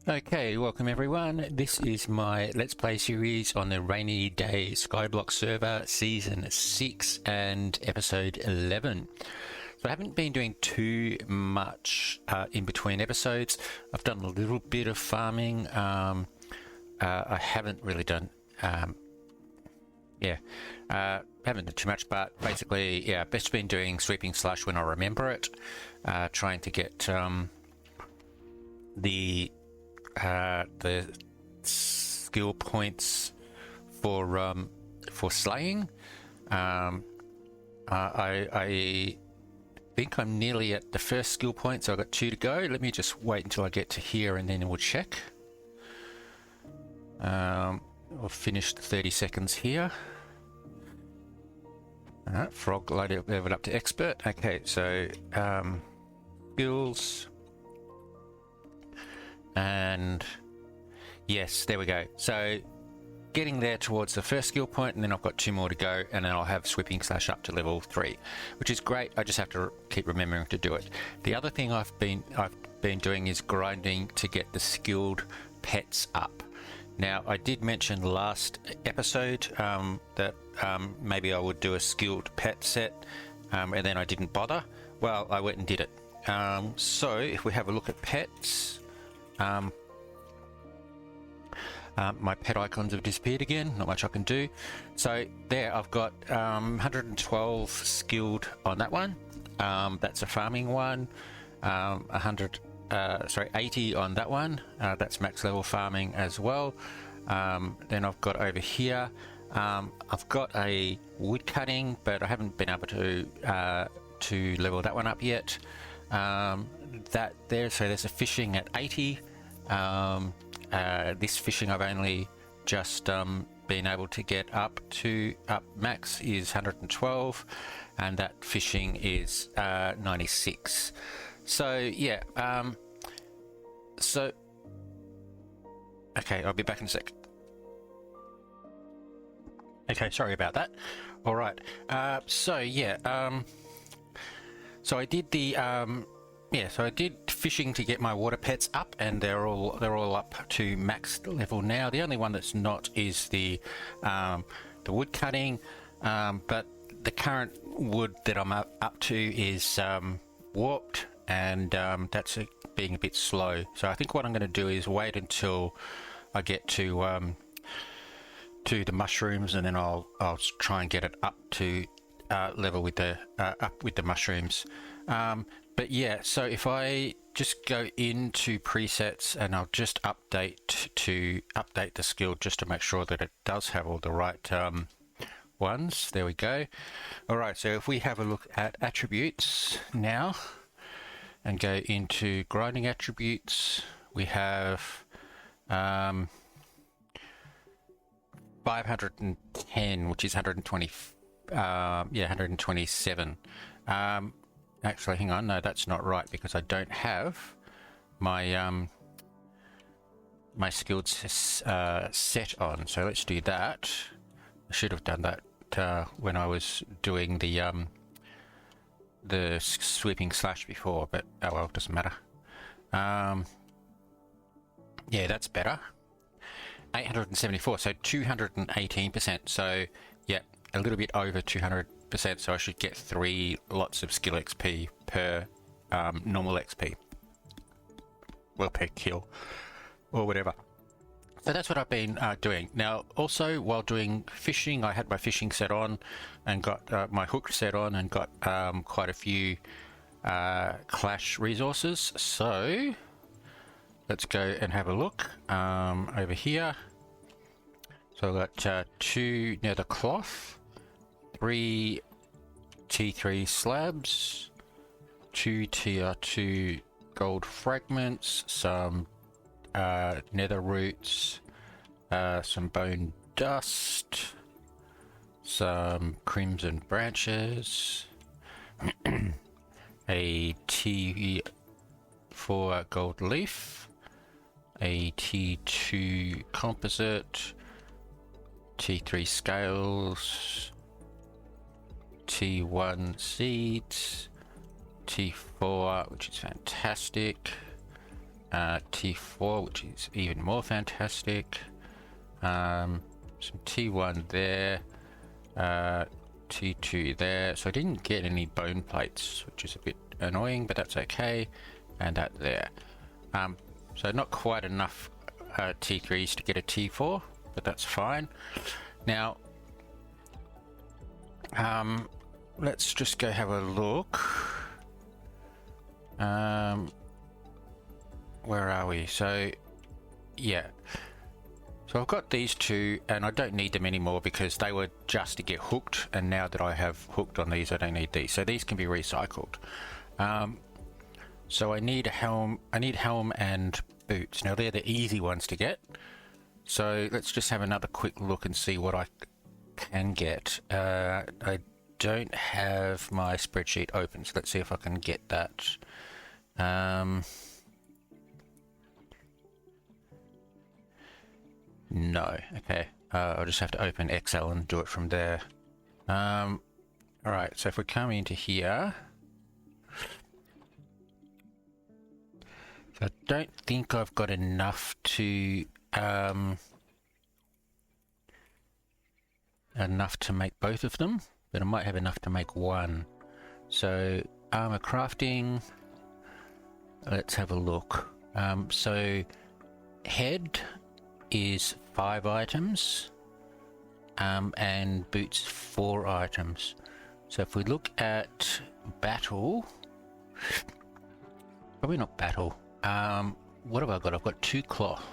Okay, welcome everyone. This is my Let's Play series on the Rainy Day Skyblock server, Season 6 and Episode 11. So I haven't been doing too much in between episodes. I've done a little bit of farming. I haven't really done... haven't done too much, but basically, yeah, best been doing sweeping slash when I remember it. Trying to get the skill points for slaying. I think I'm nearly at the first skill point, so I've got 2 to go. Let me just wait until I get to here and then we'll check. I've finished 30 seconds here. Frog leveled up to expert. Okay, so skills. And yes, there we go. So getting there towards the first skill point, and then I've got 2 more to go, and then I'll have sweeping slash up to level 3, which is great. I just have to keep remembering to do it. The other thing I've been doing is grinding to get the skilled pets up. Now, I did mention last episode that maybe I would do a skilled pet set, and then I didn't bother. Well, I went and did it. So if we have a look at pets, my pet icons have disappeared again. Not much I can do. So there, I've got 112 skilled on that one. That's a farming one. 80 on that one. That's max level farming as well. Then I've got over here, I've got a wood cutting, but I haven't been able to level that one up yet. So there's a fishing at 80. This fishing I've only just been able to get up max is 112, and that fishing is 96. So yeah, okay, I'll be back in a sec. Okay, sorry about that. All right, so yeah, so I did the so I did fishing to get my water pets up, and they're all up to max level now. The only one that's not is the wood cutting, but the current wood that I'm up to is warped, and that's being a bit slow. So I think what I'm going to do is wait until I get to the mushrooms, and then I'll try and get it up to level with the mushrooms. But yeah, so if I just go into presets, and I'll just update the skill just to make sure that it does have all the right ones. There we go. All right, so if we have a look at attributes now and go into grinding attributes, we have 510, which is 120. 127. Actually, hang on. No, that's not right, because I don't have my my skilled set on. So let's do that. I should have done that when I was doing the sweeping slash before, but oh well, doesn't matter. Yeah, that's better. 874, so 218%. So yeah, a little bit over 200%. So I should get 3 lots of skill XP per normal XP. Well, per kill or whatever. So that's what I've been doing. Now, also while doing fishing, I had my fishing set on and got my hook set on, and got quite a few clash resources. So let's go and have a look over here. So I've got 2 nether cloth, 3 T3 slabs, 2 TR2 gold fragments, some nether roots, some bone dust, some crimson branches, a T4 gold leaf, a T2 composite, T3 scales, T1 seeds, T4, which is fantastic, T4, which is even more fantastic. Some T1 there, T2 there. So I didn't get any bone plates, which is a bit annoying, but that's okay. And that there. So not quite enough T3s to get a T4, but that's fine. Now, let's just go have a look. Where are we? So, yeah. So I've got these two, and I don't need them anymore because they were just to get hooked, and now that I have hooked on these, I don't need these. So these can be recycled. So I need a helm. I need helm and boots. Now they're the easy ones to get. So let's just have another quick look and see what I can get. I don't have my spreadsheet open, so let's see if I can get that. No, okay. I'll just have to open Excel and do it from there. Alright, so if we come into here, so I don't think I've got enough to make both of them, but I might have enough to make one. So armor crafting, let's have a look. So head is 5 items, and boots 4 items. So if we look at battle, probably not battle. What have I got? I've got 2 cloth.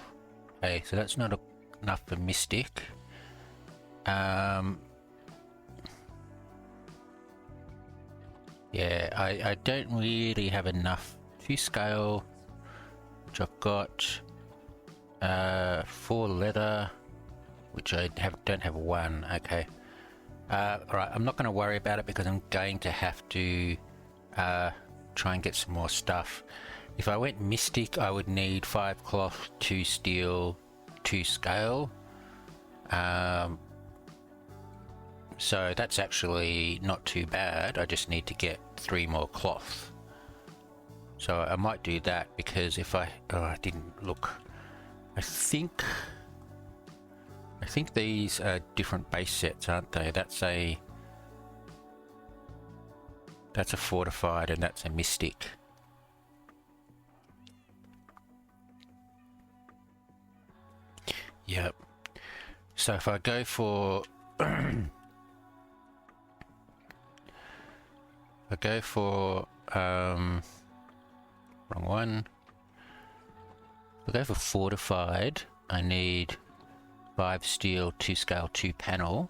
Okay, so that's not enough for mystic. Yeah, I don't really have enough. 2 scale, which I've got. 4 leather, which I don't have 1. Okay. Alright, I'm not going to worry about it because I'm going to have to try and get some more stuff. If I went mystic, I would need 5 cloth, 2 steel, 2 scale. So that's actually not too bad. I just need to get 3 more cloth. So I might do that because if I didn't look. I think these are different base sets, aren't they? That's a fortified and that's a mystic. Yep. So if I go for wrong one. If I go for fortified, I need 5 steel, 2 scale, 2 panel.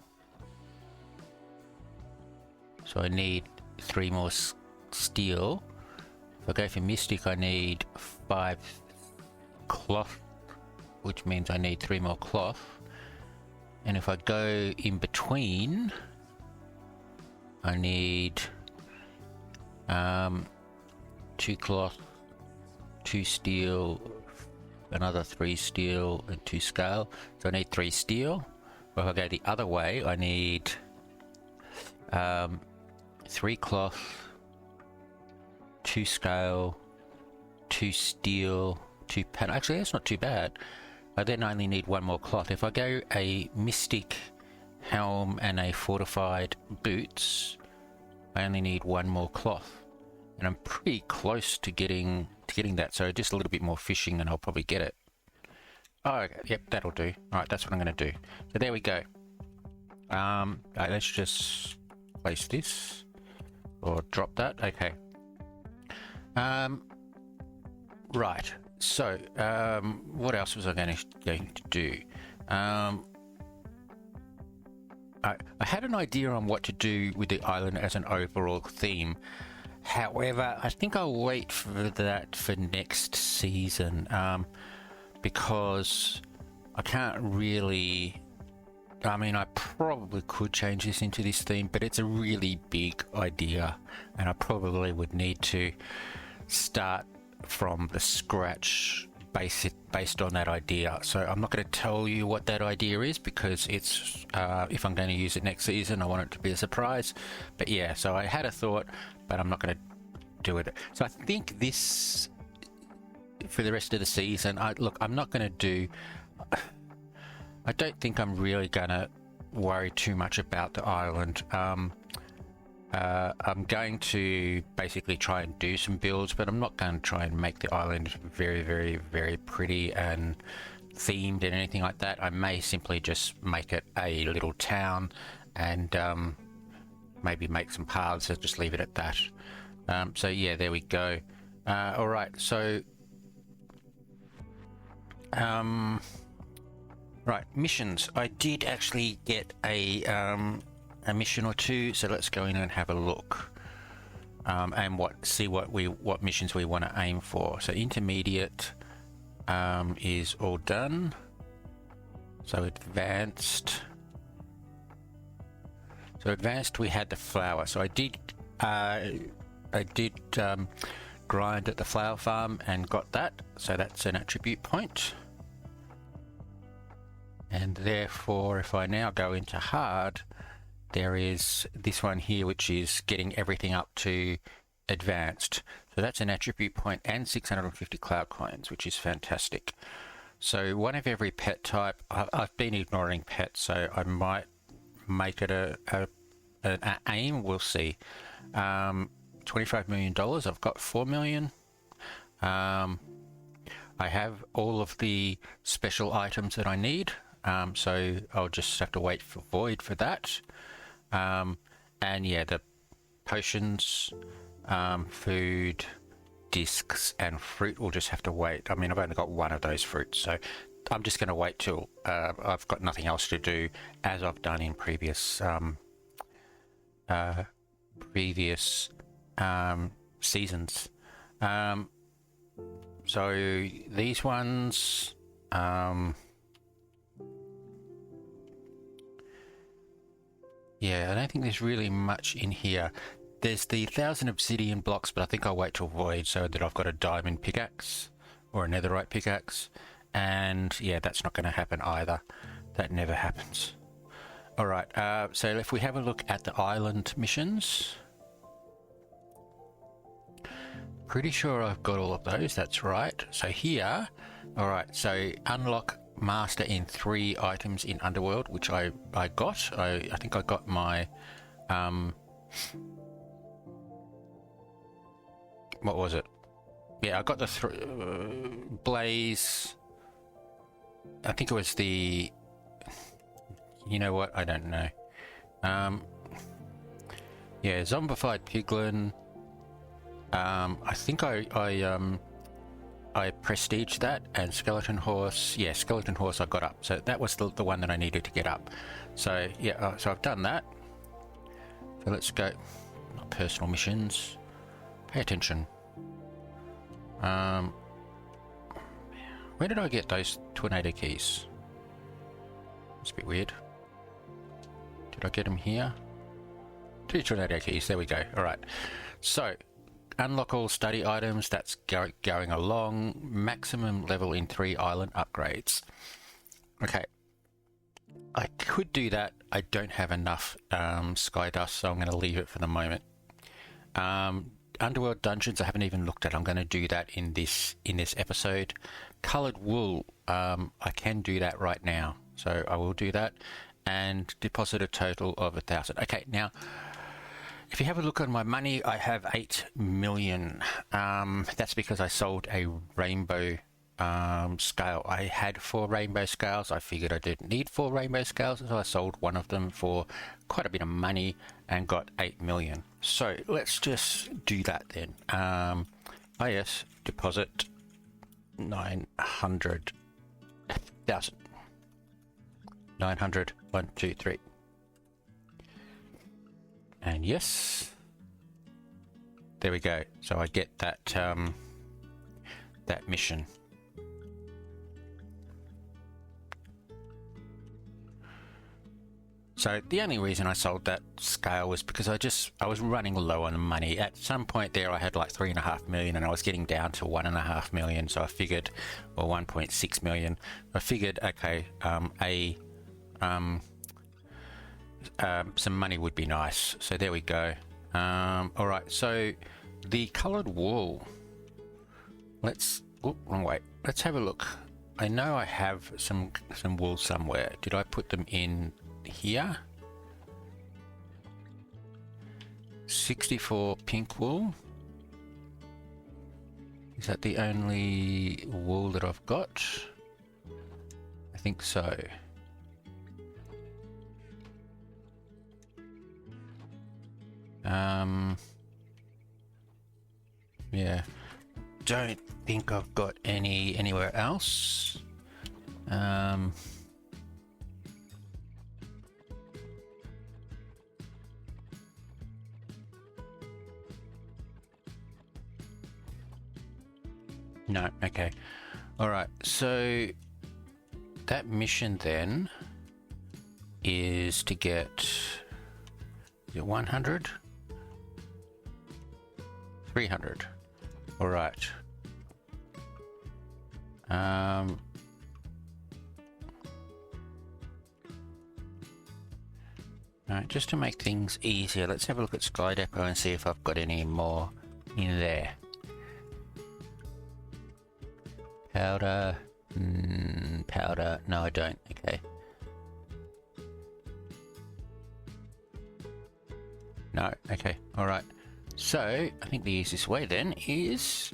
So I need 3 more steel. If I go for mystic, I need 5 cloth, which means I need 3 more cloth. And if I go in between, I need 2 cloth, 2 steel, another 3 steel and 2 scale. So I need 3 steel. Or if I go the other way, I need 3 cloth, 2 scale, 2 steel, 2 panel. Actually, that's not too bad. I then only need 1 more cloth. If I go a mystic helm and a fortified boots, I only need 1 more cloth. And I'm pretty close to getting that, so just a little bit more fishing and I'll probably get it. Oh, okay. Yep, that'll do. Alright, that's what I'm going to do. So there we go. Right, let's just place this or drop that. Okay. Right. So, what else was I going to do? I had an idea on what to do with the island as an overall theme. However, I think I'll wait for that for next season, because I can't really... I mean, I probably could change this into this theme, but it's a really big idea, and I probably would need to start from the scratch based on that idea. So I'm not going to tell you what that idea is because it's if I'm going to use it next season, I want it to be a surprise. But yeah, so I had a thought, but I'm not going to do it. So I think this for the rest of the season. Look, I'm not going to do. I don't think I'm really going to worry too much about the island. I'm going to basically try and do some builds, but I'm not going to try and make the island very, very, very pretty and themed and anything like that. I may simply just make it a little town and maybe make some paths and just leave it at that. So yeah, there we go. All right, so right, missions. I did actually get a mission or two, so let's go in and have a look, and see what missions we want to aim for. So intermediate is all done. So advanced. So advanced, we had the flower. So I did grind at the flower farm and got that. So that's an attribute point. And therefore, if I now go into hard, there is this one here, which is getting everything up to advanced. So that's an attribute point and 650 cloud coins, which is fantastic. So one of every pet type. I've been ignoring pets, so I might make it an aim. We'll see. $25 million. I've got 4 million. I have all of the special items that I need. So I'll just have to wait for Void for that. And yeah, the potions, food, discs, and fruit will just have to wait. I mean, I've only got one of those fruits, so I'm just going to wait till I've got nothing else to do, as I've done in previous seasons. So these ones, yeah, I don't think there's really much in here. There's the 1,000 obsidian blocks, but I think I'll wait till Void so that I've got a diamond pickaxe or a netherite pickaxe. And yeah, that's not going to happen either. That never happens. All right, so if we have a look at the island missions, pretty sure I've got all of those. That's right. So here, all right, so unlock master in 3 items in Underworld, which I got. I think I got my what was it? Yeah, I got the blaze. I think it was the, you know what, I don't know. Yeah, zombified piglin. I think I prestiged that, and skeleton horse. Yeah, skeleton horse I got up. So that was the one that I needed to get up. So yeah, so I've done that. So let's go. Personal missions. Pay attention. Where did I get those tornado keys? It's a bit weird. Did I get them here? 2 tornado keys. There we go. All right. So unlock all study items. That's going along. Maximum level in 3 island upgrades. Okay. I could do that. I don't have enough sky dust, so I'm going to leave it for the moment. Underworld dungeons I haven't even looked at. I'm going to do that in this episode. Colored wool, I can do that right now, so I will do that, and deposit a total of 1,000. Okay, now if you have a look on my money, I have 8 million. That's because I sold a rainbow scale. I had 4 rainbow scales. I figured I didn't need 4 rainbow scales, so I sold one of them for quite a bit of money and got 8 million. So let's just do that then. Yes, deposit 900,000. 900, 1, 2, 3. And yes, there we go. So I get that that mission. So the only reason I sold that scale was because I was running low on money. At some point there I had like 3.5 million and I was getting down to 1.5 million. So I figured, or 1.6 million. I figured, okay, some money would be nice. So there we go. All right, so the colored wool. Let's Oh, wrong way. Let's have a look. I know I have some wool somewhere. Did I put them in here? 64 pink wool. Is that the only wool that I've got? I think so. Yeah. Don't think I've got anywhere else. No, okay. All right, so that mission then is to get 100? 300. All right. Alright, just to make things easier, let's have a look at Sky Depot and see if I've got any more in there. Powder. Powder. No, I don't. Okay. No. Okay. All right. So, I think the easiest way then is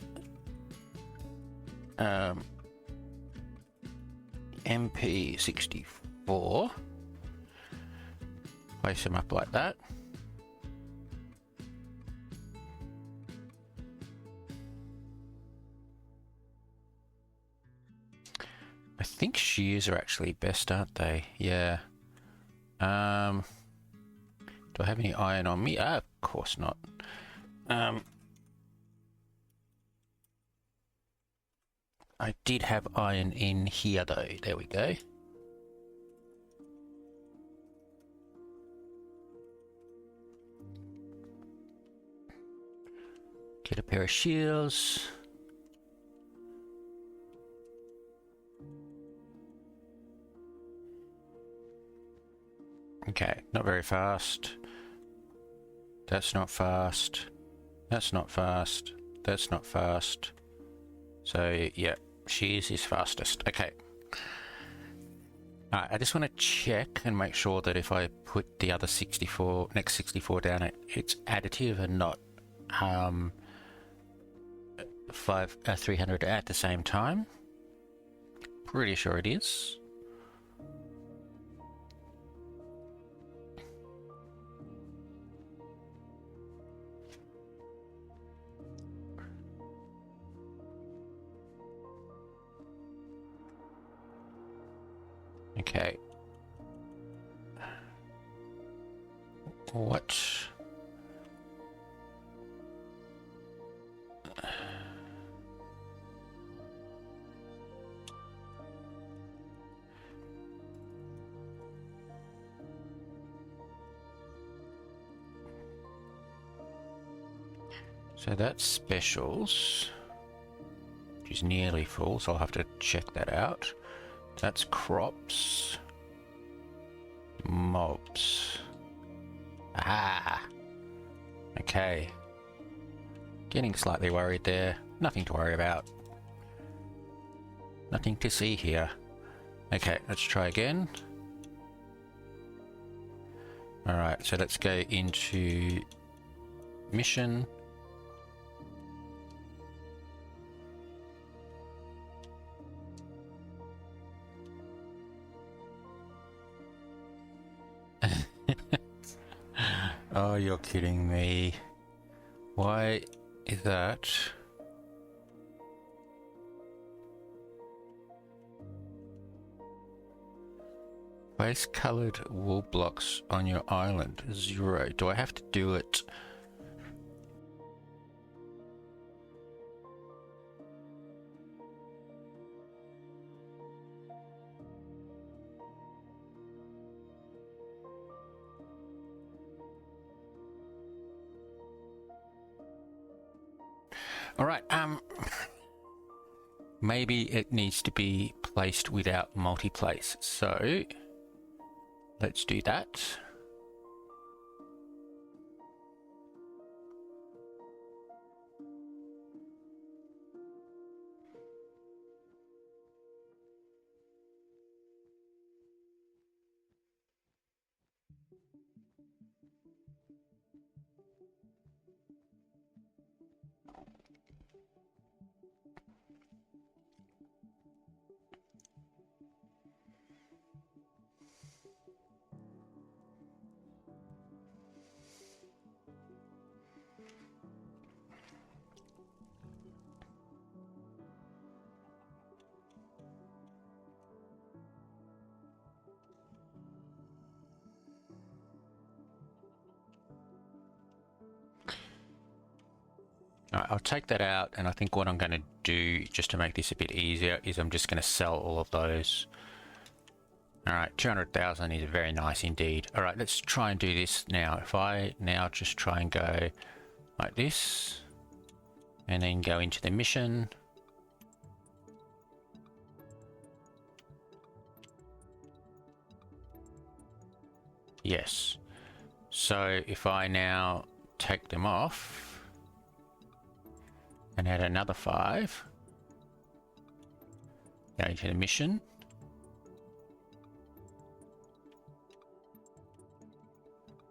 MP64. Place them up like that. I think shears are actually best, aren't they? Yeah. Do I have any iron on me? Of course not. I did have iron in here though. There we go. Get a pair of shears. Okay, not very fast. That's not fast. That's not fast. That's not fast. So, yeah, shears is fastest. Okay. I just want to check and make sure that if I put the other 64, next 64 down, it's additive and not 300 at the same time. Pretty sure it is. Okay. What? So that's specials, which is nearly full, so I'll have to check that out. That's crops. Mobs. Ah! Okay. Getting slightly worried there. Nothing to worry about. Nothing to see here. Okay, let's try again. Alright, so let's go into mission. Oh, you're kidding me. Why is that? Place colored wool blocks on your island. 0. Do I have to do it? Alright, maybe it needs to be placed without multi-place, so let's do that. All right, I'll take that out, and I think what I'm going to do, just to make this a bit easier, is I'm just going to sell all of those. All right, 200,000 is very nice indeed. All right, let's try and do this now. If I now just try and go like this, and then go into the mission. Yes. So if I now take them off and add another 5, go into the mission.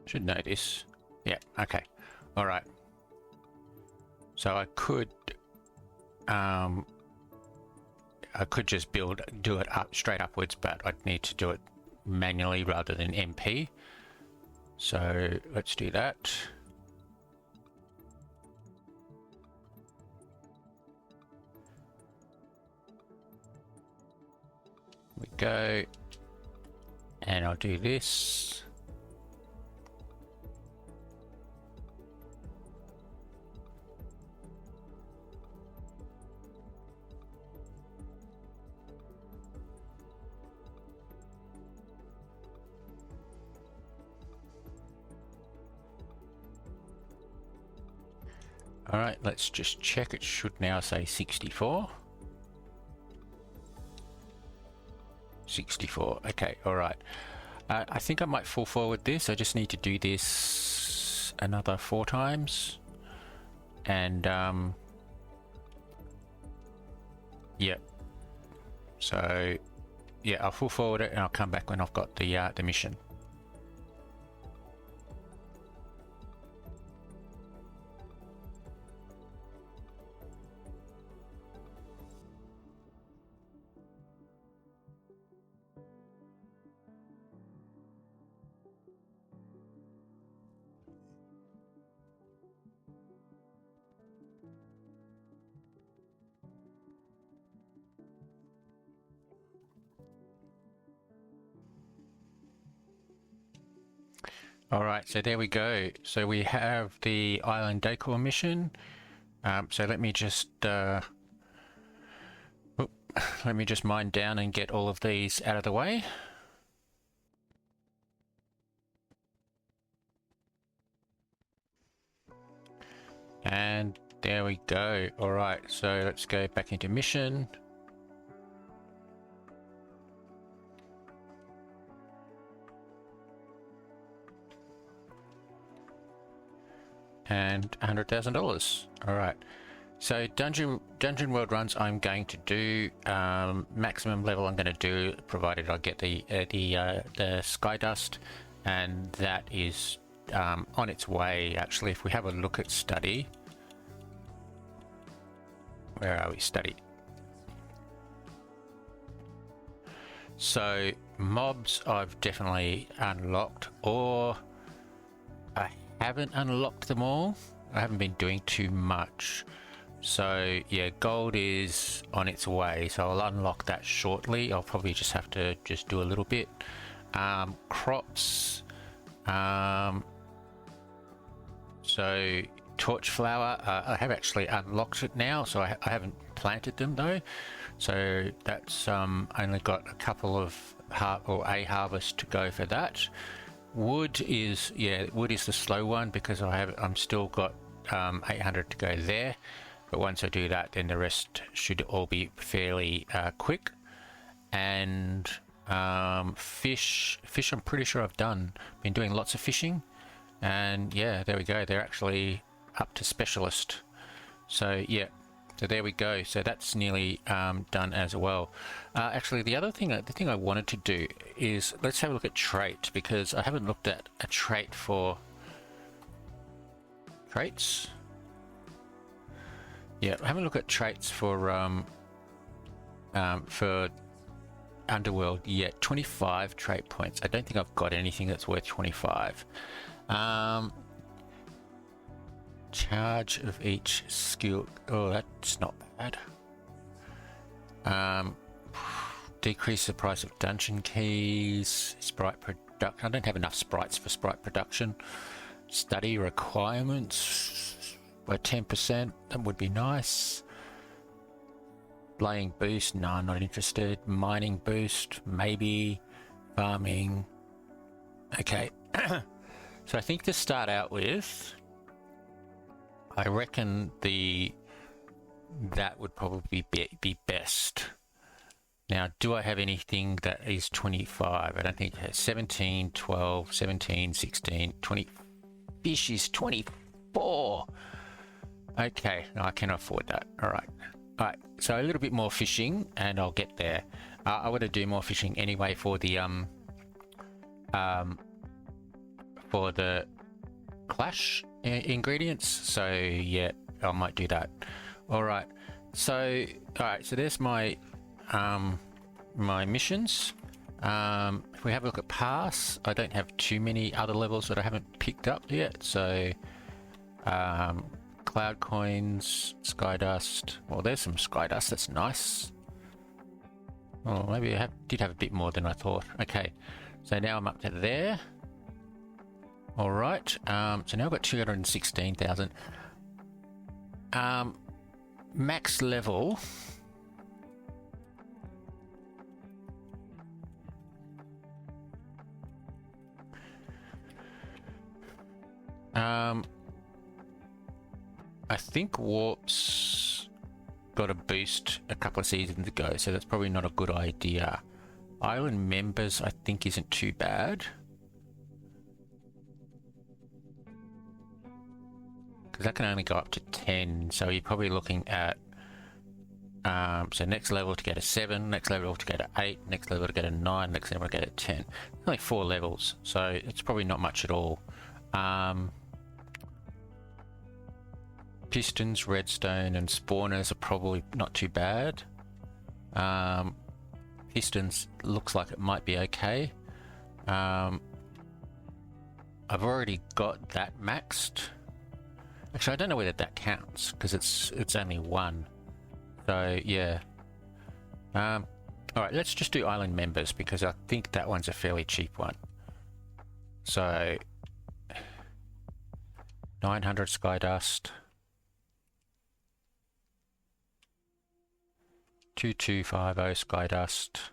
Should know this. Yeah, okay. All right. So I could just do it up straight upwards, but I'd need to do it manually rather than MP. So let's do that. We go, and I'll do this. All right, let's just check. It should now say 64. 64. Okay, all right. I think I might fall forward this. I just need to do this another 4 times. And, yeah. So, yeah, I'll full forward it and I'll come back when I've got the mission. All right, so there we go. So we have the island decor mission. So let me just mine down and get all of these out of the way. And there we go. All right, so let's go back into mission. And $100,000. All right. So dungeon world runs I'm going to do maximum level I'm going to do, provided I get the sky dust, and that is on its way. Actually, if we have a look at study, where are we? Study. So mobs I've definitely unlocked, or I haven't unlocked them all. I haven't been doing too much. So yeah, gold is on its way, so I'll unlock that shortly. I'll probably just have to do a little bit. Crops, so torch flower, I have actually unlocked it now, so I haven't planted them though. So that's only got a couple of a harvest to go for that. Wood is the slow one, because I'm still got 800 to go there. But once I do that, then the rest should all be fairly quick. And fish I'm pretty sure I've been doing lots of fishing, and yeah, there we go, they're actually up to specialist. So yeah, so there we go. So that's nearly done as well. Actually, the thing I wanted to do is, let's have a look at trait, because I haven't looked at a trait for Traits. Yeah, having a look at traits for Underworld. Yeah, 25 trait points. I don't think I've got anything that's worth 25. Charge of each skill. Oh, that's not bad. Decrease the price of dungeon keys. Sprite production. I don't have enough sprites for sprite production. Study requirements by 10%. That would be nice. Blaying boost. No, I'm not interested. Mining boost. Maybe. Farming. Okay. So I think to start out with, I reckon that would probably be best. Now, do I have anything that is 25? I don't think it has 17, 12, 17, 16, 20. Fish is 24. Okay, no, I can afford that. All right. All right, so a little bit more fishing and I'll get there. I want to do more fishing anyway for the clash ingredients. So yeah, I might do that. All right. So there's my my missions. If we have a look at pass, I don't have too many other levels that I haven't picked up yet. So cloud coins, sky dust. Well, there's some sky dust. That's nice. Oh, maybe I did have a bit more than I thought. Okay, so now I'm up to there. All right. So now I've got 216,000. Max level. I think Warp's got a boost a couple of seasons ago, so that's probably not a good idea. Island members, I think, isn't too bad. Because that can only go up to 10, so you're probably looking at so next level to get a 7, next level to get a 8, next level to get a 9, next level to get a 10. It's only 4 levels, so it's probably not much at all. Pistons, redstone, and spawners are probably not too bad. Pistons looks like it might be okay. I've already got that maxed. Actually, I don't know whether that counts because it's only 1. So yeah. All right, let's just do island members because I think that one's a fairly cheap one. So 900 sky dust. 2250 sky dust.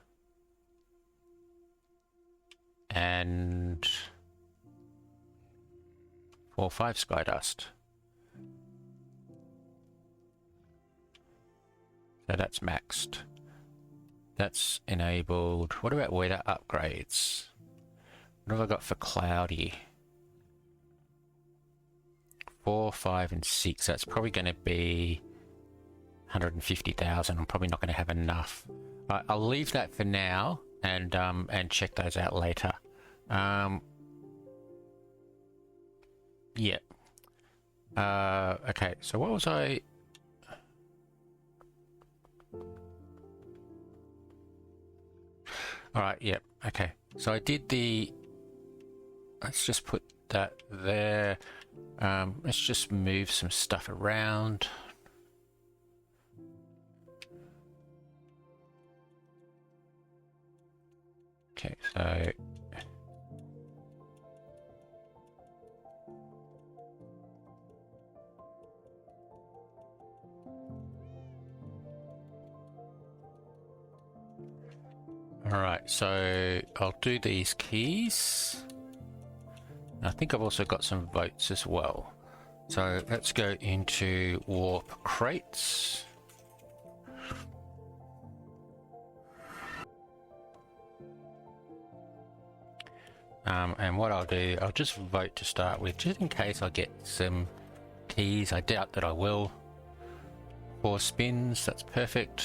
And 45 sky dust. So that's maxed. That's enabled. What about weather upgrades? What have I got for cloudy? 4, 5, and 6. That's probably going to be 150,000. I'm probably not going to have enough. I'll leave that for now and check those out later. Yeah. Okay. So what was I? All right. Yep. Yeah, okay. So I did the. Let's just put that there. Let's just move some stuff around. Okay, so all right, so I'll do these keys. I think I've also got some votes as well. So let's go into warp crates. And what I'll do, I'll just vote to start with, just in case I get some keys. I doubt that I will. 4 spins, that's perfect.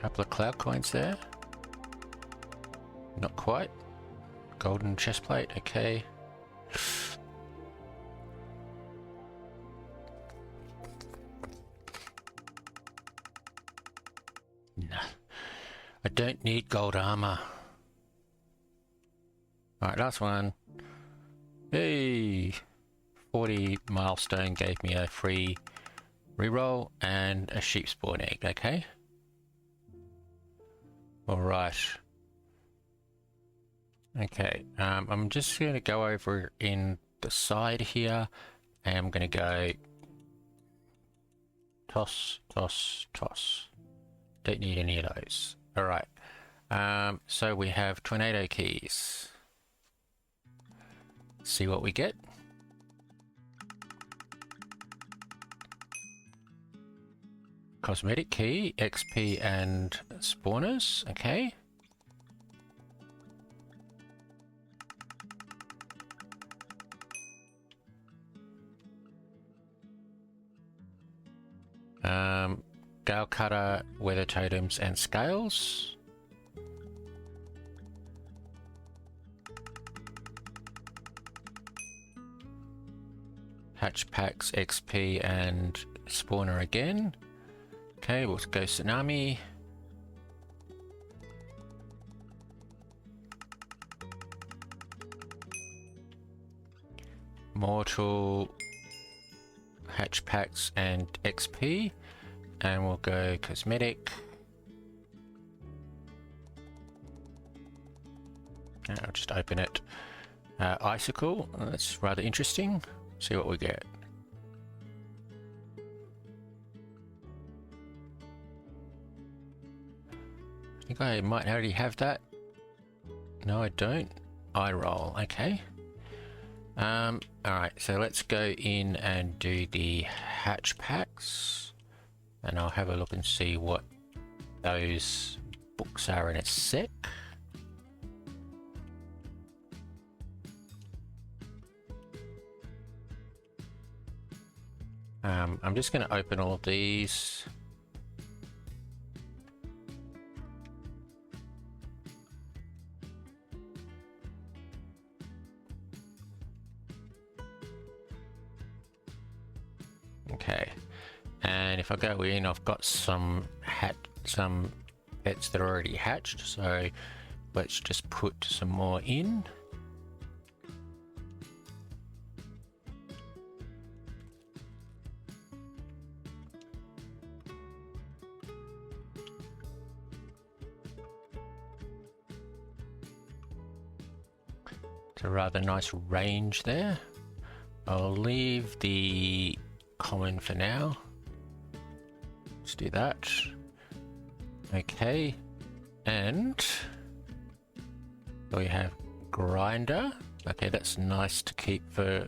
Couple of cloud coins there. Not quite. Golden chest plate, okay. No. I don't need gold armor. Alright, last one. Hey! 40 milestone gave me a free reroll and a sheep spawn egg, okay? Alright. Okay, I'm just going to go over in the side here, and I'm going to go toss, toss, toss. Don't need any of those. Alright, so we have tornado keys. See what we get. Cosmetic key, XP and spawners, okay. Gale cutter, weather totems and scales. Hatch packs, XP and spawner again. Okay, we'll go tsunami. Mortal, hatch packs and XP, and we'll go cosmetic. I'll just open it. Icicle, that's rather interesting. See what we get. I think I might already have that. No, I don't. Eye roll, okay. Alright, so let's go in and do the hatch packs, and I'll have a look and see what those books are in a sec. I'm just going to open all of these. Okay, and if I go in, I've got some pets that are already hatched, so let's just put some more in. It's a rather nice range there. I'll leave the common for now. Let's do that. Okay, and we have grinder. Okay, that's nice to keep for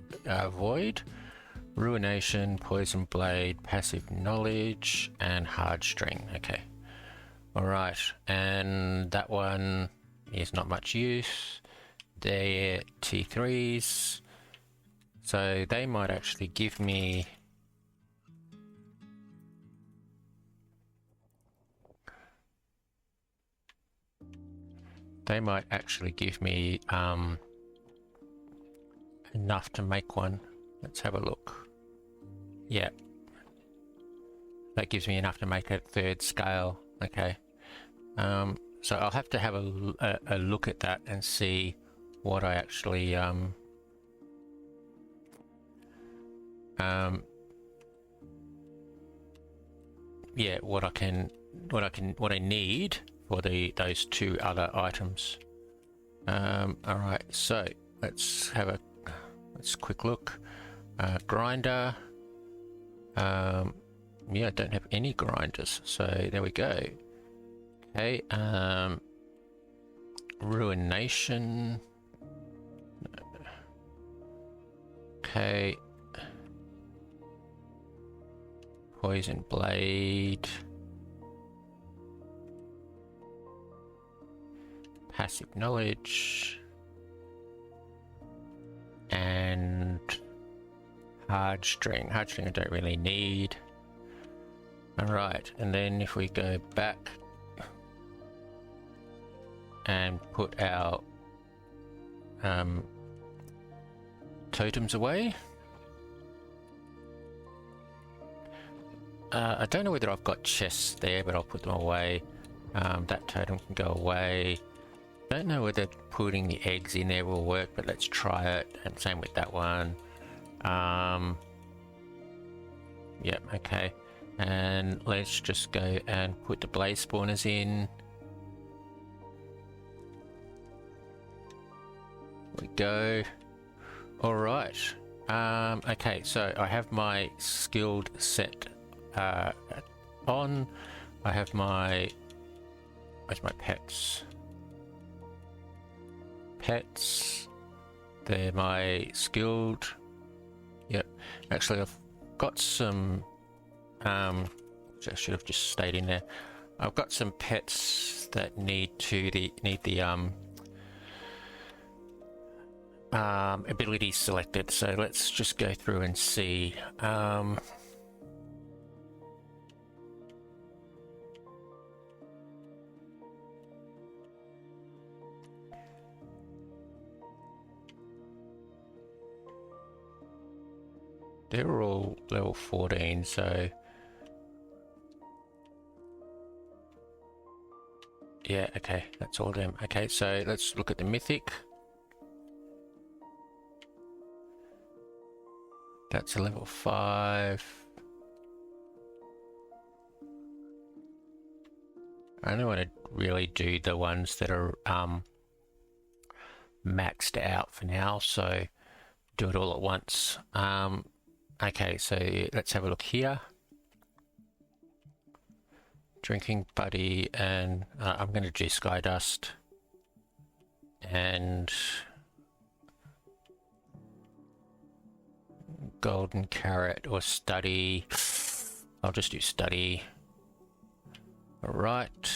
void. Ruination, poison blade, passive knowledge, and hard string. Okay, all right, and that one is not much use. They're T3s, so they might actually give me enough to make one. Let's have a look. Yeah, that gives me enough to make a third scale. Okay, so I'll have to have a look at that and see what I actually yeah, what I need for those two other items. All right, so let's quick look. Grinder. Yeah, I don't have any grinders, so there we go. Okay, ruination. Okay. Poison blade. Passive knowledge. And hard string. Hard string I don't really need. Alright, and then if we go back and put our totems away. I don't know whether I've got chests there, but I'll put them away. That totem can go away. Don't know whether putting the eggs in there will work, but let's try it. And same with that one. Yep, okay. And let's just go and put the blaze spawners in. There we go. All right. Okay, so I have my skilled set on. I have my... Where's my pets? Pets. They're my skilled. Yep. Actually, I've got some... I should have just stayed in there. I've got some pets that need the abilities selected. So let's just go through and see. They're all level 14, so yeah, okay, that's all of them. Okay, so let's look at the mythic. That's a level 5. I only want to really do the ones that are maxed out for now, so do it all at once. Okay, so let's have a look here. Drinking buddy, and I'm going to do sky dust and golden carrot or study. I'll just do study. All right.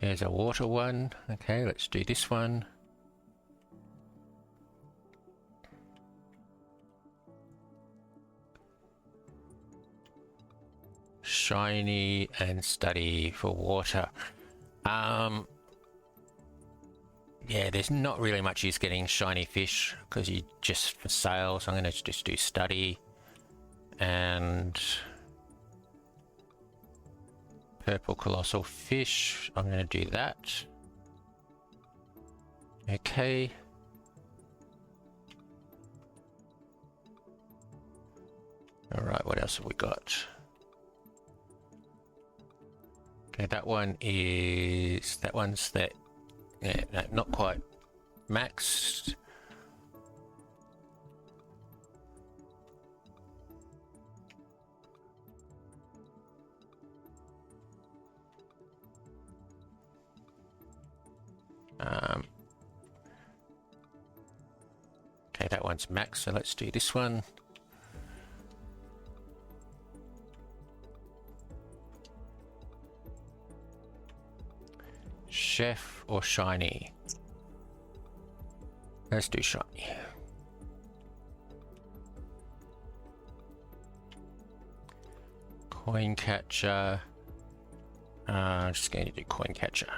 There's a water one. Okay, let's do this one. Shiny and study for water. Yeah, there's not really much use getting shiny fish because you just for sale, so I'm going to just do study and purple colossal fish. I'm going to do that. Okay. All right, what else have we got? Okay, that one's that, yeah, no, not quite maxed. Okay, that one's maxed, so let's do this one. Chef or shiny? Let's do shiny. Coin catcher. I'm just going to do coin catcher.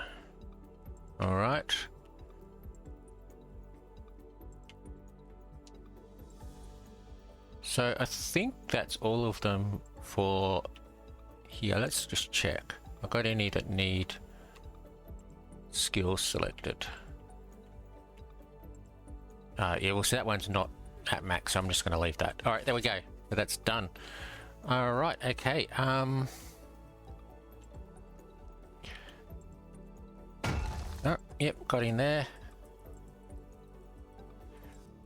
All right. So I think that's all of them for here. Let's just check. I've got any that need skills selected. Yeah, well, so that one's not at max, so I'm just going to leave that. All right, there we go. So that's done. All right, okay. Oh, yep, got in there.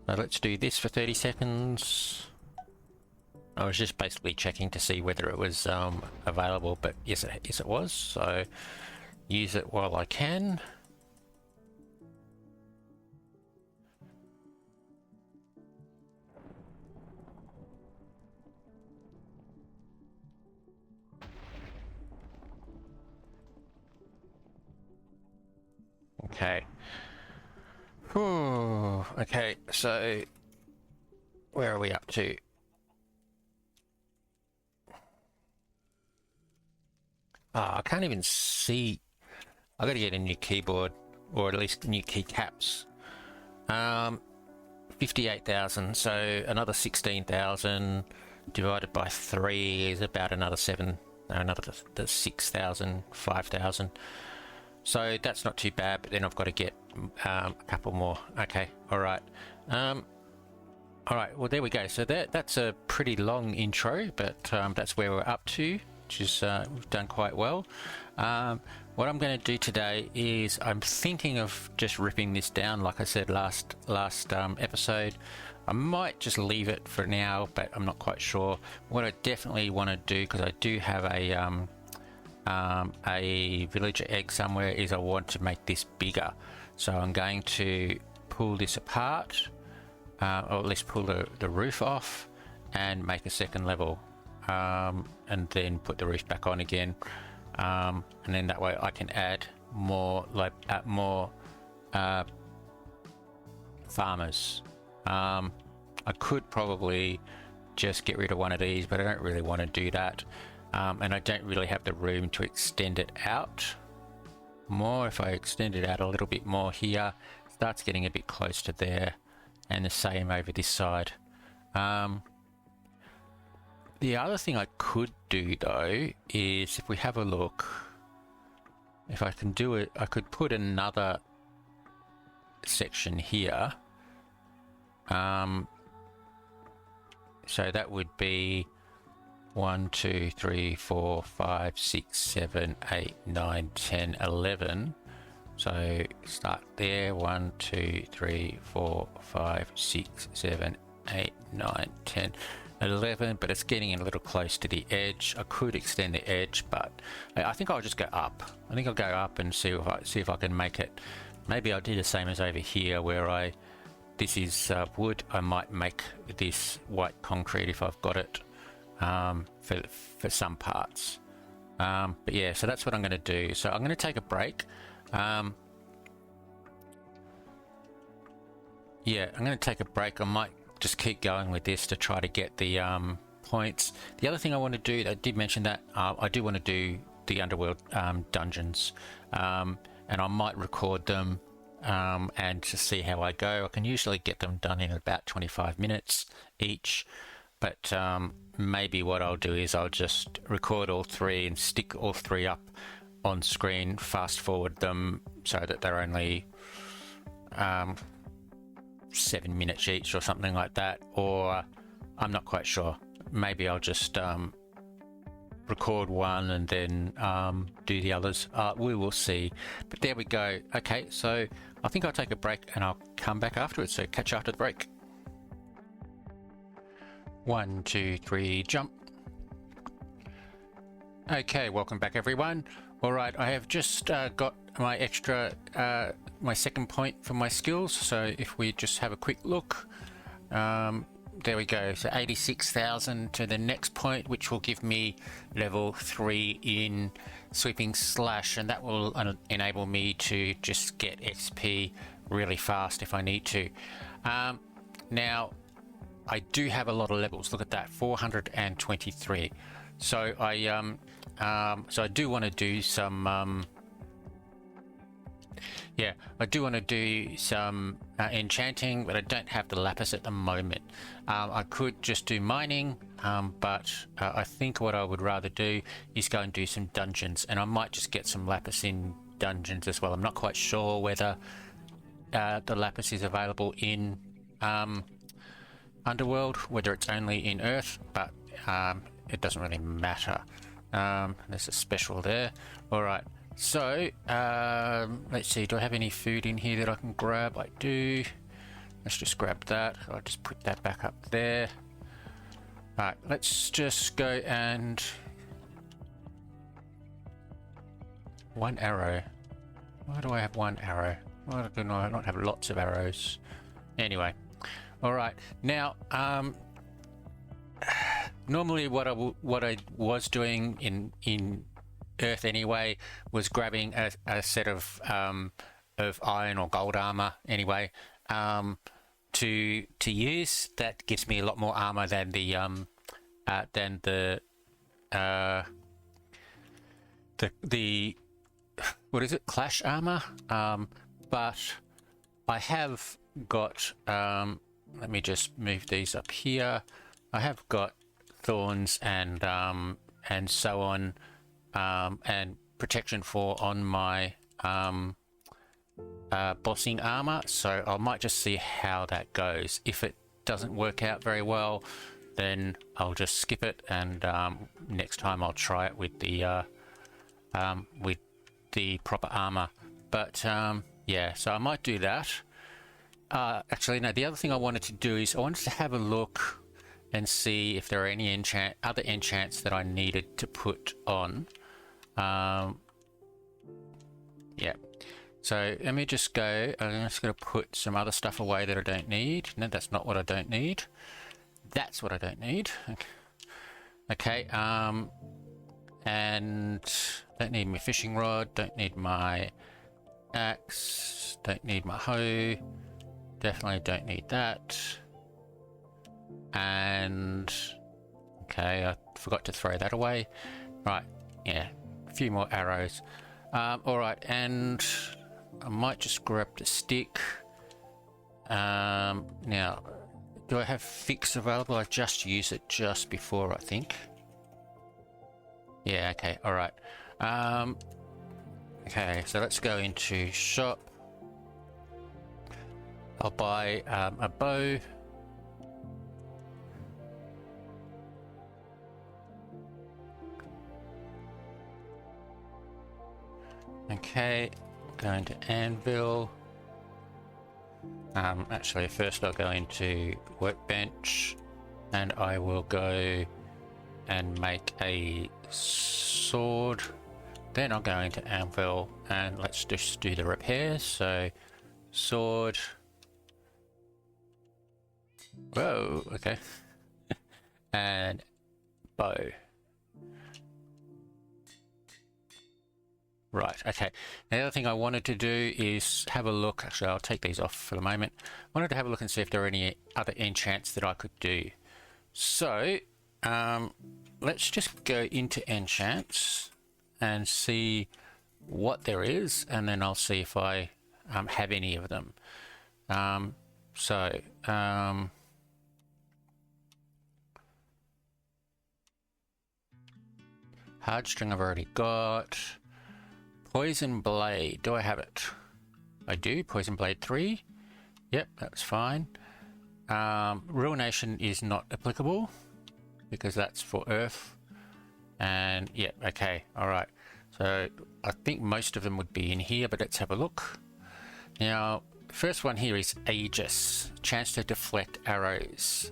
Now let's do this for 30 seconds. I was just basically checking to see whether it was available, but yes, it was. So use it while I can. Okay. Whew. Okay, so where are we up to? I can't even see. I got to get a new keyboard, or at least new keycaps. 58,000, so another 16,000 divided by 3 is about another 6,000, 5,000. So that's not too bad, but then I've got to get a couple more. Okay, all right. All right, well, there we go. So that's a pretty long intro, but that's where we're up to, which is we've done quite well. What I'm going to do today is I'm thinking of just ripping this down, like I said last episode. I might just leave it for now, but I'm not quite sure. What I definitely want to do, because I do have a villager egg somewhere, is I want to make this bigger. So I'm going to pull this apart, or at least pull the roof off and make a second level, and then put the roof back on again. And then that way I can add more farmers. I could probably just get rid of one of these, but I don't really want to do that, and I don't really have the room to extend it out more. If I extend it out a little bit more here, it starts getting a bit close to there, and the same over this side. The other thing I could do though is, if we have a look, if I can do it, I could put another section here. So that would be 1, 2, 3, 4, 5, 6, 7, 8, 9, 10, 11. So start there. 1, 2, 3, 4, 5, 6, 7, 8, 9, 10, 11, but it's getting a little close to the edge. I could extend the edge, but I think I'll just go up. I think I'll go up and see if I can make it. Maybe I'll do the same as over here, where this is wood. I might make this white concrete if I've got it, for some parts. But yeah, so that's what I'm going to do. So I'm going to take a break. Yeah, I'm going to take a break. I might just keep going with this to try to get the points. The other thing I want to do, I did mention that I do want to do the underworld dungeons, and I might record them and to see how I go. I can usually get them done in about 25 minutes each, but maybe what I'll do is I'll just record all 3 and stick all 3 up on screen, fast forward them so that they're only 7 minutes each or something like that, or I'm not quite sure. Maybe I'll just record one and then do the others. We will see, but there we go. Okay, so I think I'll take a break and I'll come back afterwards, so catch you after the break. 1, 2, 3, jump. Okay, welcome back everyone. All right, I have just got my extra my second point for my skills. So if we just have a quick look, there we go. So 86,000 to the next point, which will give me level 3 in sweeping slash, and that will enable me to just get XP really fast if I need to. Now I do have a lot of levels. Look at that, 423. So I do want to do some I do want to do some enchanting, but I don't have the lapis at the moment. I could just do mining, but I think what I would rather do is go and do some dungeons, and I might just get some lapis in dungeons as well. I'm not quite sure whether the lapis is available in Underworld, whether it's only in Earth, but it doesn't really matter. There's a special there. All right. So, let's see, do I have any food in here that I can grab? I do. Let's just grab that. I'll just put that back up there. Alright, let's just go and... One arrow. Why do I have one arrow? Why do I not have lots of arrows? Anyway. Alright, now, normally what I was doing in Earth anyway was grabbing a set of iron or gold armor anyway, to use. That gives me a lot more armor than the what is it, clash armor. But I have got let me just move these up here. I have got thorns and so on, and protection 4 on my bossing armor, so I might just see how that goes. If it doesn't work out very well, then I'll just skip it, and next time I'll try it with the proper armor. But yeah, so I might do that. Actually, no, the other thing I wanted to do is I wanted to have a look and see if there are any other enchants that I needed to put on. Yeah, so let me just go. I'm just going to put some other stuff away that I don't need. No, that's not what I don't need. That's what I don't need. Okay, and don't need my fishing rod, don't need my axe, don't need my hoe, definitely don't need that. And okay, I forgot to throw that away. Right, yeah, a few more arrows. All right, and I might just grab the stick. Now, do I have fix available? I just used it just before, I think. Yeah, okay, all right. Okay, so let's go into shop. I'll buy a bow. Okay, going to anvil. Actually, first I'll go into workbench, and I will go and make a sword. Then I'll go into anvil, and let's just do the repairs. So, sword. Whoa, okay. And bow. Right, okay. Now, the other thing I wanted to do is have a look. Actually, I'll take these off for the moment. I wanted to have a look and see if there are any other enchants that I could do. So, let's just go into enchants and see what there is, and then I'll see if I have any of them. Hardstring I've already got. Poison Blade, do I have it? I do, Poison Blade 3. Yep, that's fine. Ruination is not applicable because that's for Earth. And yeah, okay, alright. So I think most of them would be in here, but let's have a look. Now, first one here is Aegis, chance to deflect arrows.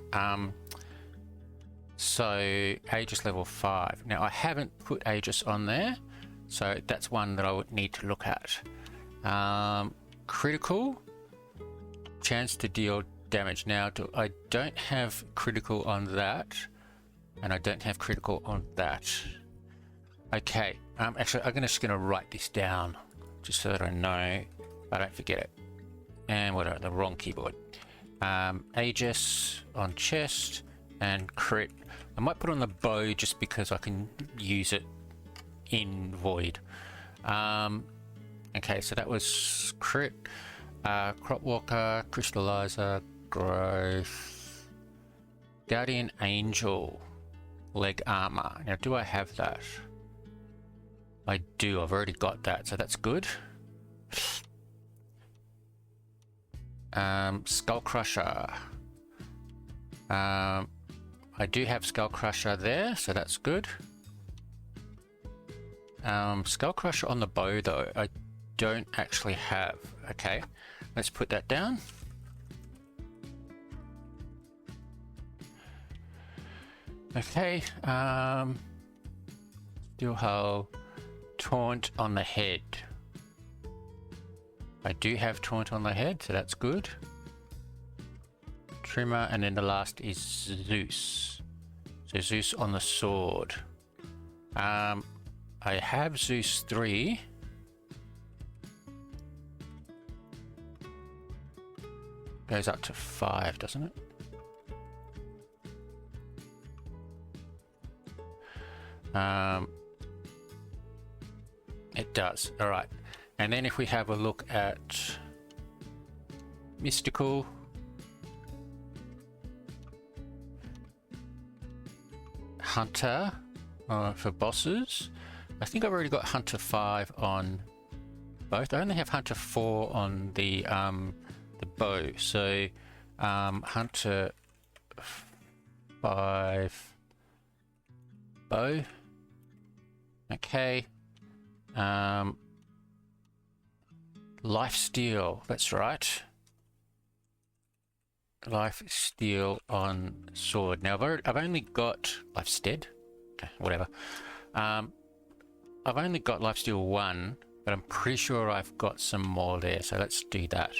So Aegis level 5. Now I haven't put Aegis on there, so that's one that I would need to look at. Critical, chance to deal damage. Now I don't have critical on that, and I don't have critical on that. Okay, actually I'm just gonna write this down just so that I know I don't forget it. And what, the wrong keyboard. Aegis on chest and crit. I might put on the bow just because I can use it in void. Okay, so that was crit. Crop walker, crystallizer, growth, guardian angel, leg armor. Now, do I have that? I do. I've already got that, so that's good. Skull crusher. I do have Skull Crusher there, so that's good. Skull Crusher on the bow, though, I don't actually have. Okay, let's put that down. Okay, Steel Hull, Taunt on the head. I do have Taunt on the head, so that's good. Trimmer, and then the last is Zeus. So Zeus on the sword. I have Zeus 3. goes up to 5, doesn't it? It does. All right. And then if we have a look at mystical, hunter for bosses, I think I've already got hunter 5 on both. I only have hunter 4 on the bow, so hunter 5 bow. Okay. Life steal, that's right. Life steal on sword. Now I've only got life stead. Okay, whatever. I've only got life steal 1, but I'm pretty sure I've got some more there. So let's do that.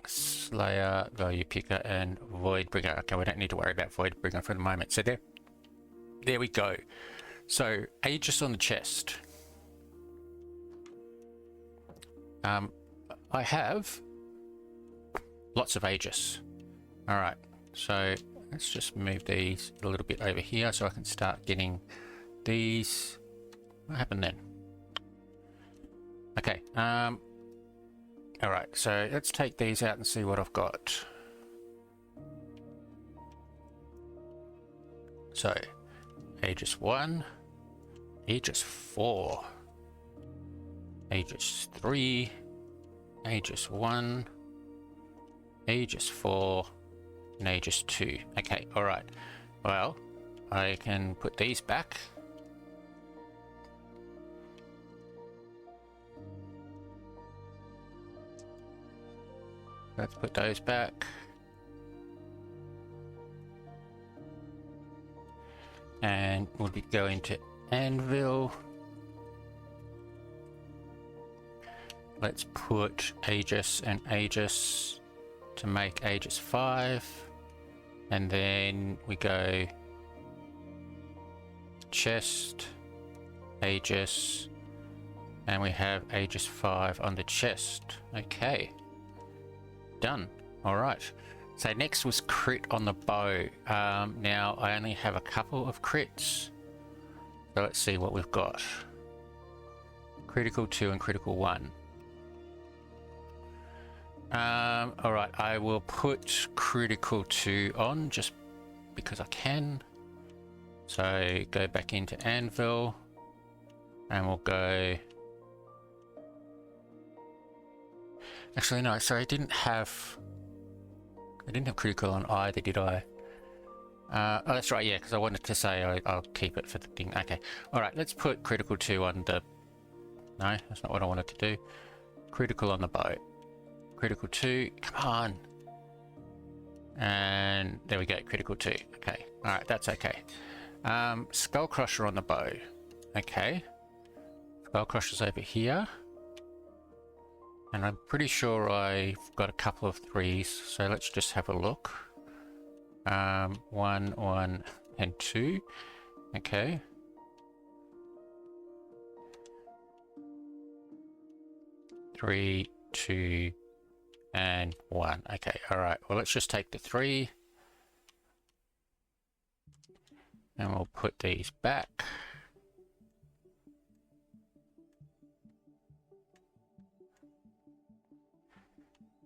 Slayer, value picker, and void bringer. Okay, we don't need to worry about void bringer for the moment. So there we go. So Aegis on the chest. I have lots of Aegis. All right, so let's just move these a little bit over here so I can start getting these. What happened then? Okay. All right, so let's take these out and see what I've got. So Aegis 1, Aegis 4, Aegis 3, Aegis 1, Aegis 4, and Aegis 2. Okay, alright. Well, I can put these back. Let's put those back. And we'll be going to Anvil. Let's put Aegis and Aegis to make Aegis 5. And then we go chest, Aegis, and we have Aegis 5 on the chest. Okay. Done. All right. So next was crit on the bow. Now I only have a couple of crits. So let's see what we've got. Critical 2 and critical 1. All right, I will put critical 2 on just because I can. So go back into Anvil and we'll go. Actually, no, sorry, I didn't have critical on either, did I? Oh, that's right, yeah, because I wanted to say I'll keep it for the thing. Okay, all right, let's put critical 2 on the... No, that's not what I wanted to do. Critical on the bow. Critical 2, come on. And there we go, critical 2. Okay, all right, that's okay. Skull Crusher on the bow. Okay. Skull Crusher's over here. And I'm pretty sure I've got a couple of 3s, so let's just have a look. 1, 1, and 2. Okay. Three, 2, and 1. Okay, alright. Well, let's just take the 3. And we'll put these back.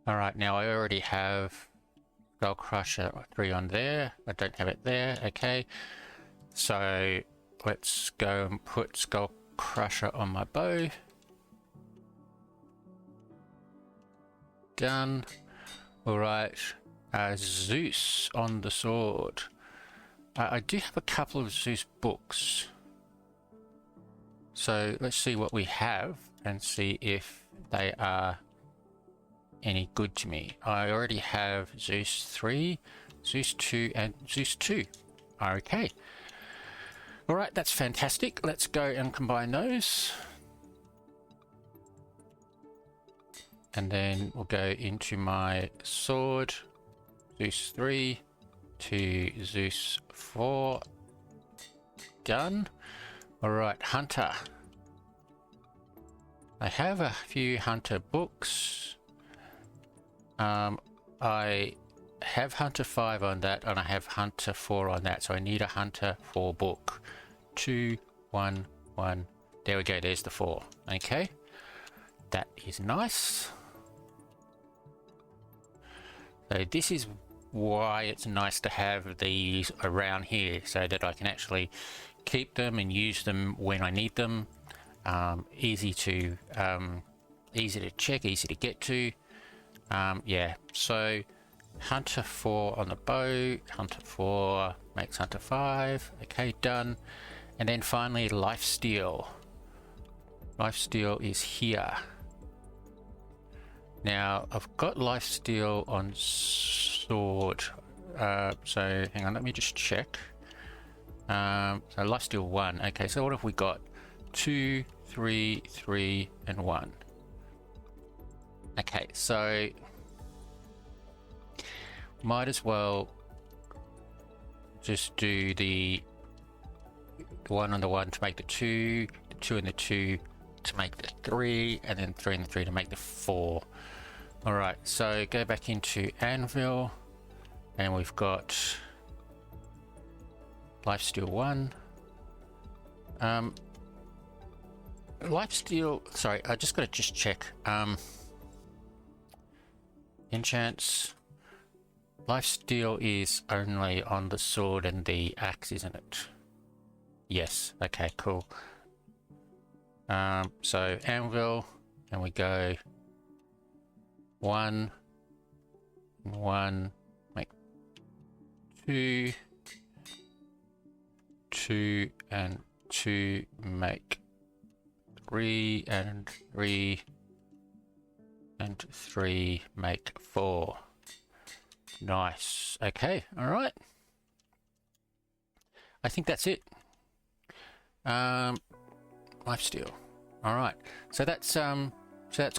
Alright, now I already have Skull Crusher 3 on there. I don't have it there. Okay. So let's go and put Skull Crusher on my bow. Done. Alright. Zeus on the sword. I do have a couple of Zeus books. So let's see what we have and see if they are any good to me. I already have Zeus 3, Zeus 2, and Zeus 2. Okay. Alright, that's fantastic. Let's go and combine those. And then we'll go into my sword. Zeus 3 to Zeus 4. Done. Alright, Hunter. I have a few hunter books. I have hunter 5 on that, and I have hunter 4 on that, so I need a hunter 4 book. 2, 1, 1. There we go, there's the 4. Okay, that is nice. So this is why it's nice to have these around here, so that I can actually keep them and use them when I need them. Easy to check, easy to get to. Yeah, so hunter 4 on the bow, hunter 4 makes hunter 5. Okay, done. And then finally lifesteal. Lifesteal is here. Now I've got lifesteal on sword, so hang on, let me just check. So lifesteal 1. Okay, so what have we got? 2, 3, 3, and 1. Okay, so might as well just do the 1 on the 1 to make the 2, the 2 and the 2 to make the 3, and then 3 and the 3 to make the 4. Alright, so go back into Anvil, and we've got lifesteal 1. Lifesteal, sorry, I just got to check. Enchants. Lifesteal is only on the sword and the axe, isn't it? Yes, okay, cool. So Anvil, and we go 1, 1, make 2, 2, and 2, make 3, and 3, and 3, make 4. Nice. Okay, alright. I think that's it. Lifesteal. Alright. So that's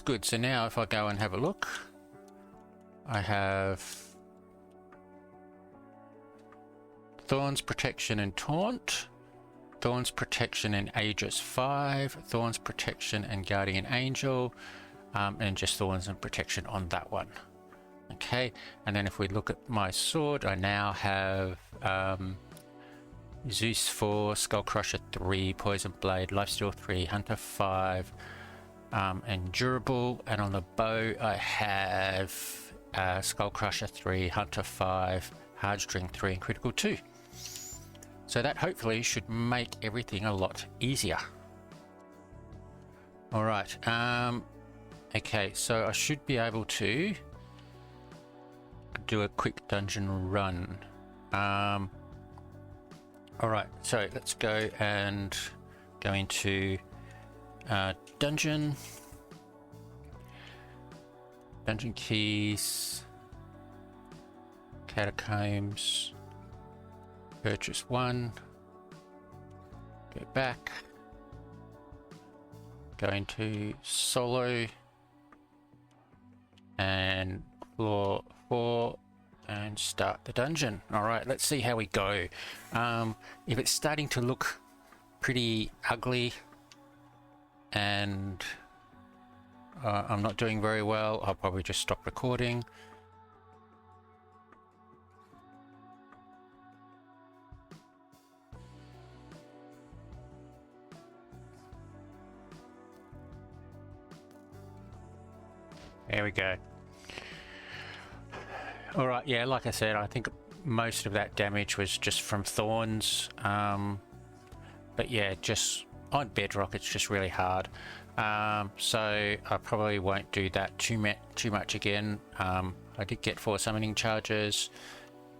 good. So now if I go and have a look, I have Thorns, Protection, and Taunt. Thorns, Protection, and Aegis 5. Thorns, Protection, and Guardian Angel. And just Thorns and Protection on that one. Okay, and then if we look at my sword, I now have Zeus 4, Skullcrusher 3, Poison Blade, Lifesteal 3, Hunter 5, and Durable. And on the bow, I have Skullcrusher 3, Hunter 5, Hardstring 3, and Critical 2. So that hopefully should make everything a lot easier. Alright, okay, so I should be able to do a quick dungeon run. Alright, so let's go and go into dungeon keys, catacombs, purchase 1, go back, go into solo and floor 4 and start the dungeon. Alright, let's see how we go. If it's starting to look pretty ugly and I'm not doing very well, I'll probably just stop recording. There we go. Alright, yeah, like I said, I think most of that damage was just from Thorns. But yeah, just on Bedrock, it's just really hard. So I probably won't do that too much again. I did get 4 summoning charges.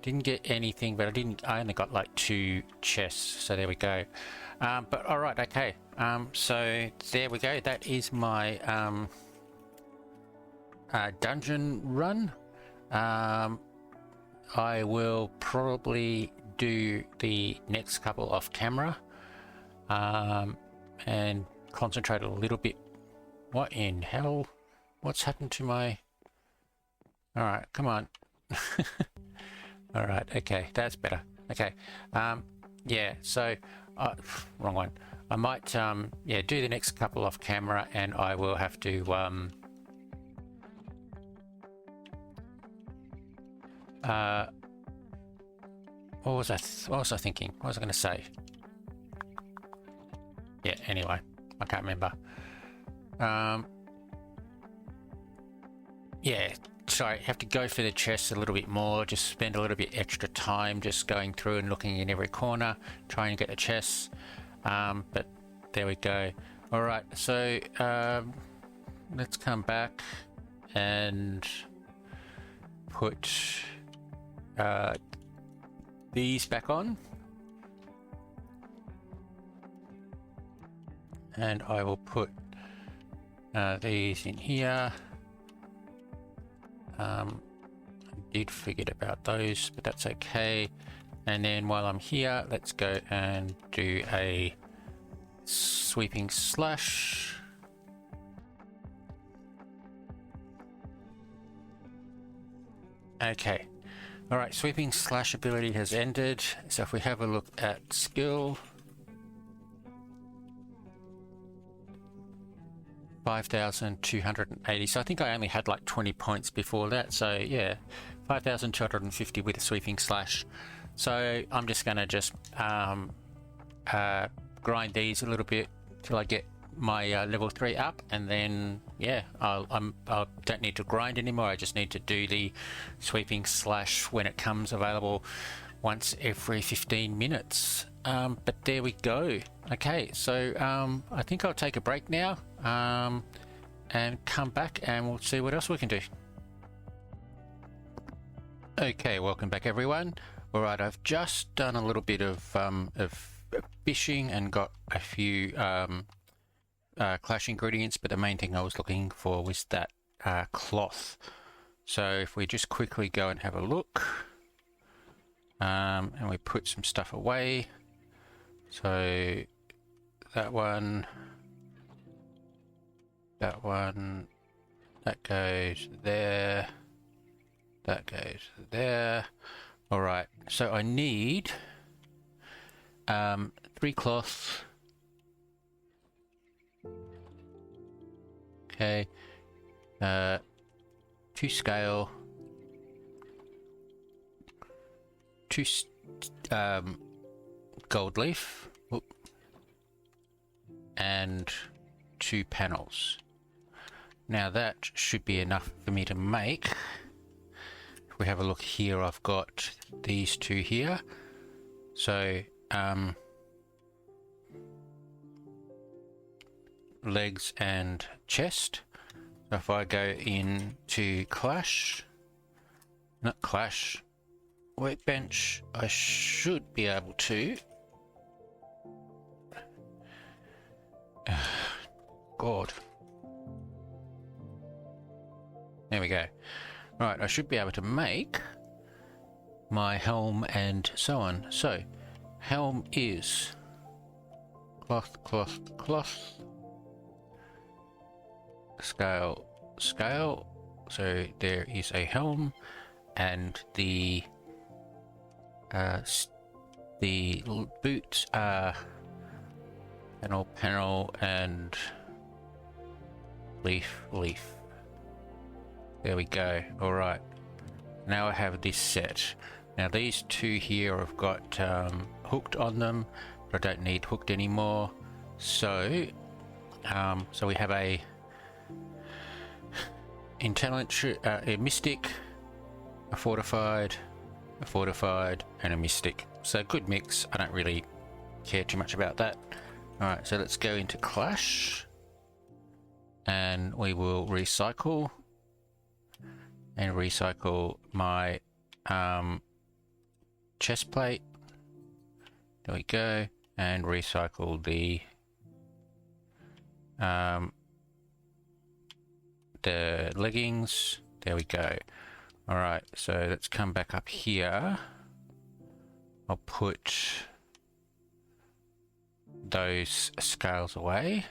Didn't get anything, but I only got like 2 chests, so there we go. But alright, okay. So there we go. That is my dungeon run. I will probably do the next couple off camera and concentrate a little bit. What in hell? What's happened to my... Alright, come on. Alright, okay, that's better. Okay, yeah, so... wrong one. I might yeah, do the next couple off camera, and I will have to what was I thinking? What was I going to say? Yeah, anyway, I can't remember. Yeah, sorry, have to go for the chests a little bit more, just spend a little bit extra time just going through and looking in every corner, trying to get the chests. But there we go. All right, so let's come back and put these back on. And I will put these in here. I did forget about those, but that's okay. And then while I'm here, let's go and do a sweeping slash. Okay. All right, sweeping slash ability has ended. So if we have a look at skill, 5,280. So I think I only had like 20 points before that. So yeah, 5,250 with a sweeping slash. So I'm just going to just grind these a little bit till I get my level 3 up, and then yeah, I don't need to grind anymore. I just need to do the sweeping slash when it comes available once every 15 minutes. But there we go. Okay, so I think I'll take a break now and come back and we'll see what else we can do. Okay, welcome back everyone. All right, I've just done a little bit of fishing and got a few clash ingredients, but the main thing I was looking for was that cloth. So if we just quickly go and have a look, and we put some stuff away. So that one, that goes there, that goes there. All right, so I need 3 cloth. Okay, 2 scale, 2 gold leaf, and 2 panels. Now that should be enough for me to make. If we have a look here, I've got these 2 here. So legs and chest. So if I go into Clash, not Clash, Workbench, I should be able to. God. There we go. Right, I should be able to make my helm and so on. So, helm is cloth, cloth, cloth, scale, scale. So there is a helm, and the boots are panel, panel, and leaf, leaf. There we go. All right. Now I have this set. Now these 2 here I've got hooked on them, but I don't need hooked anymore. So, so we have a intelligent, a mystic, a fortified, and a mystic. So good mix. I don't really care too much about that. All right. So let's go into Clash, and we will recycle. And recycle my chest plate. There we go. And recycle the leggings. There we go. All right, so let's come back up here. I'll put those scales away.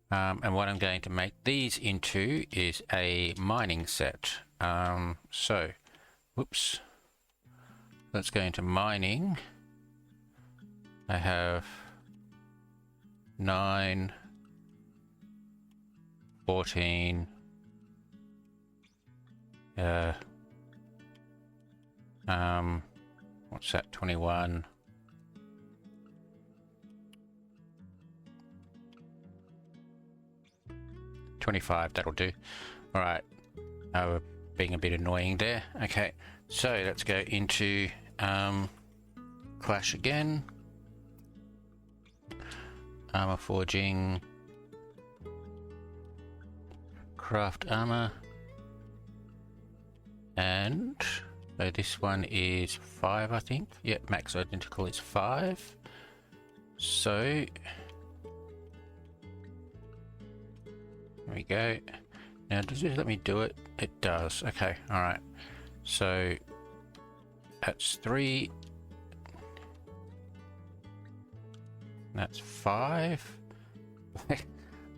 And what I'm going to make these into is a mining set. So, whoops. Let's go into mining. I have 9, 14, what's that, 21, 25, that'll do. All right, we're being a bit annoying there. Okay, so let's go into Clash again. Armor forging, craft armor, and so this one is 5, I think. Yeah, max identical is 5. So there we go. Now does this let me do it? It does. Okay, all right. So that's 3. That's 5.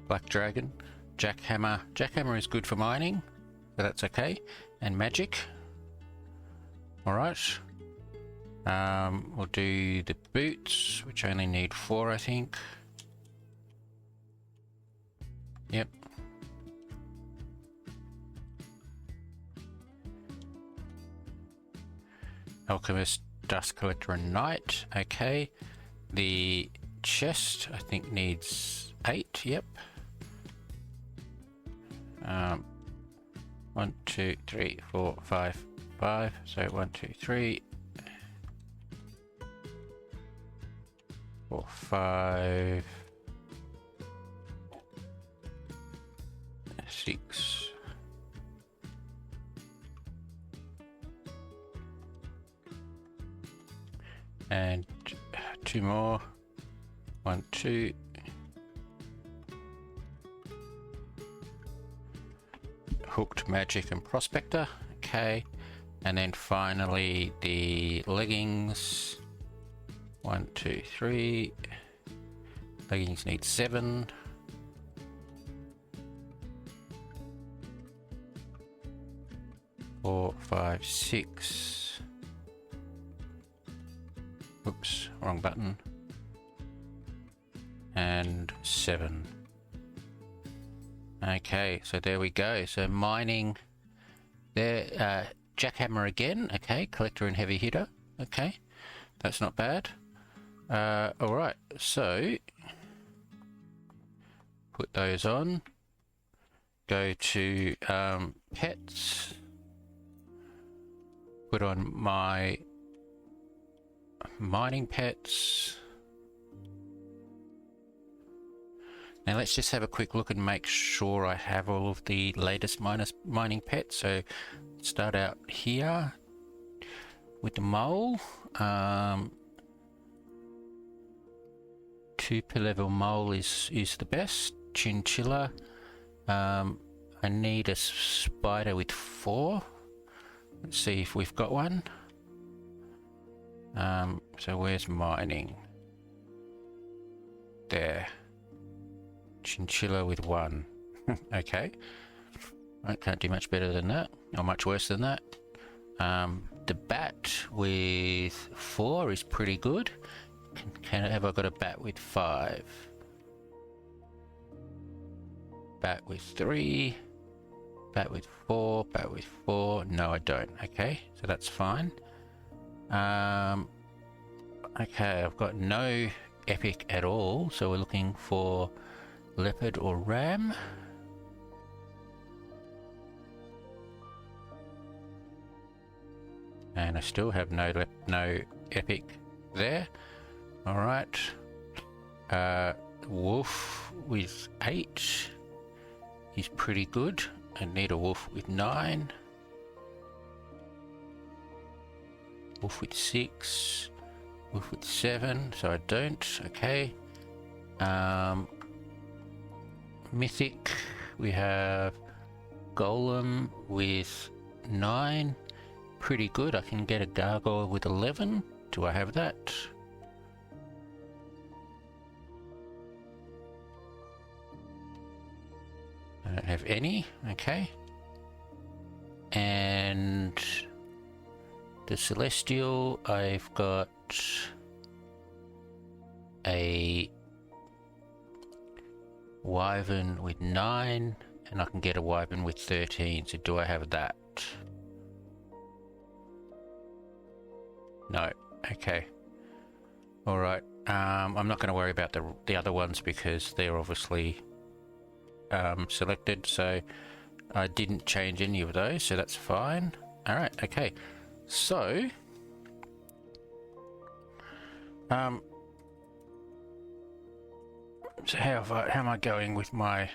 Black Dragon. Jackhammer. Jackhammer is good for mining, so that's okay. And magic. Alright. We'll do the boots, which only need 4, I think. Yep. Alchemist, Dust Collector, and Knight. Okay. The chest, I think, needs 8. Yep. 1, 2, 3, 4, 5, 5. So 1, 2, 3, 4, 5, 6. And 2 more. 1, 2. Hooked, magic, and prospector. Okay, and then finally the leggings. 1, 2, 3. Leggings need 7. 4, 5, 6. Oops, wrong button. And 7. Okay, so there we go. So mining there, jackhammer again. Okay, collector and heavy hitter. Okay, that's not bad. All right, so put those on. Go to pets. Put on my mining pets. Now let's just have a quick look and make sure I have all of the latest mining pets. So start out here with the mole. 2 per level mole is the best. Chinchilla. I need a spider with 4. Let's see if we've got one. So where's mining? There. Chinchilla with 1. Okay. I can't do much better than that, or much worse than that. The bat with 4 is pretty good. Have I got a bat with 5? Bat with 3. Bat with 4. Bat with 4. No, I don't. Okay, so that's fine. Okay, I've got no epic at all, so we're looking for leopard or ram. And I still have no epic there. All right. Wolf with 8 is pretty good. I need a wolf with 9. Wolf with 6. Wolf with 7. So I don't. Okay. Mythic. We have golem with 9. Pretty good. I can get a gargoyle with 11. Do I have that? I don't have any. Okay. And the celestial, I've got a wyvern with 9, and I can get a wyvern with 13. So do I have that? No. Okay. All right. I'm not going to worry about the other ones because they're obviously selected. So I didn't change any of those, so that's fine. All right. Okay. So so how am I going with my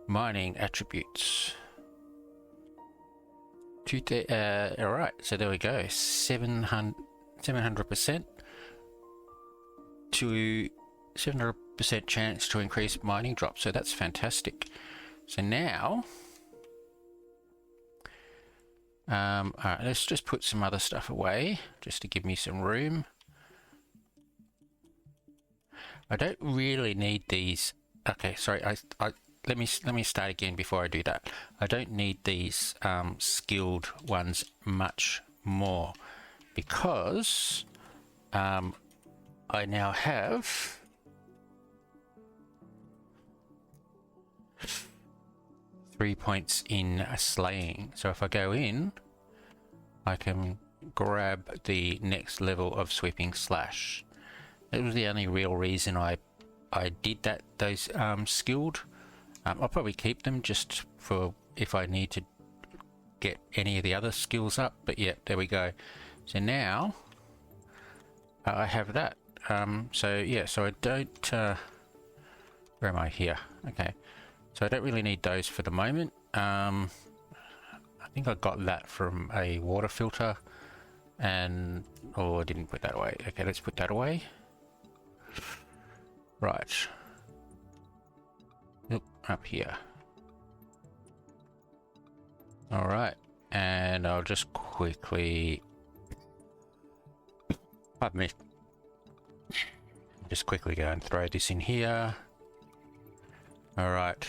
mining attributes? All right. So there we go. 700% to 700% chance to increase mining drop. So that's fantastic. So now, all right, let's just put some other stuff away just to give me some room. I don't really need these. Okay, sorry. Let me start again before I do that. I don't need these skilled ones much more because I now have 3 points in slaying. So if I go in, I can grab the next level of sweeping slash. That was the only real reason I did that. Those skilled. I'll probably keep them just for if I need to get any of the other skills up. But yeah, there we go. So now I have that. So yeah, so I don't. Where am I here? Okay. So I don't really need those for the moment. I think I got that from a water filter, and I didn't put that away. Okay, let's put that away. Right. Nope, up here. All right, and I'll just quickly. Pardon me. Just quickly go and throw this in here. All right.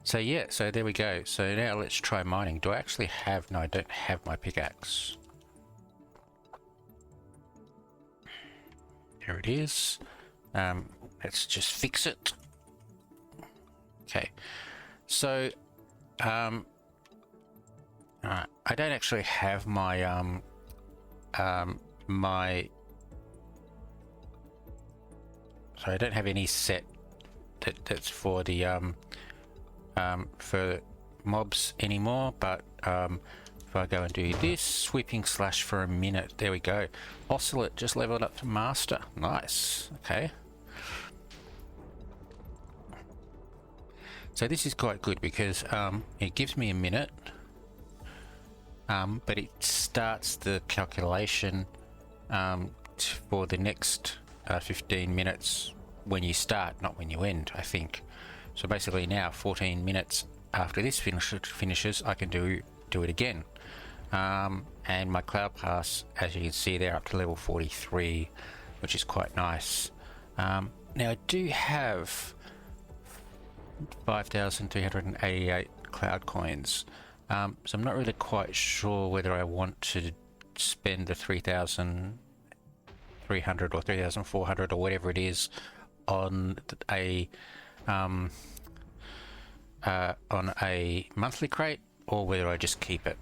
So yeah, so there we go. So now let's try mining. Do I actually have... No, I don't have my pickaxe. There it is. Let's just fix it. Okay. So, I don't actually have my, so I don't have any set that's for the, for mobs anymore, but if I go and do this, sweeping slash for a minute, there we go. Oscillate just leveled up to master. Nice. Okay. So this is quite good because it gives me a minute, but it starts the calculation for the next 15 minutes when you start, not when you end, I think. So basically now 14 minutes after this finishes, I can do it again. And my cloud pass, as you can see there, up to level 43, which is quite nice. Now I do have 5,388 cloud coins, so I'm not really quite sure whether I want to spend the 3,300 or 3,400 or whatever it is on a monthly crate, or whether I just keep it.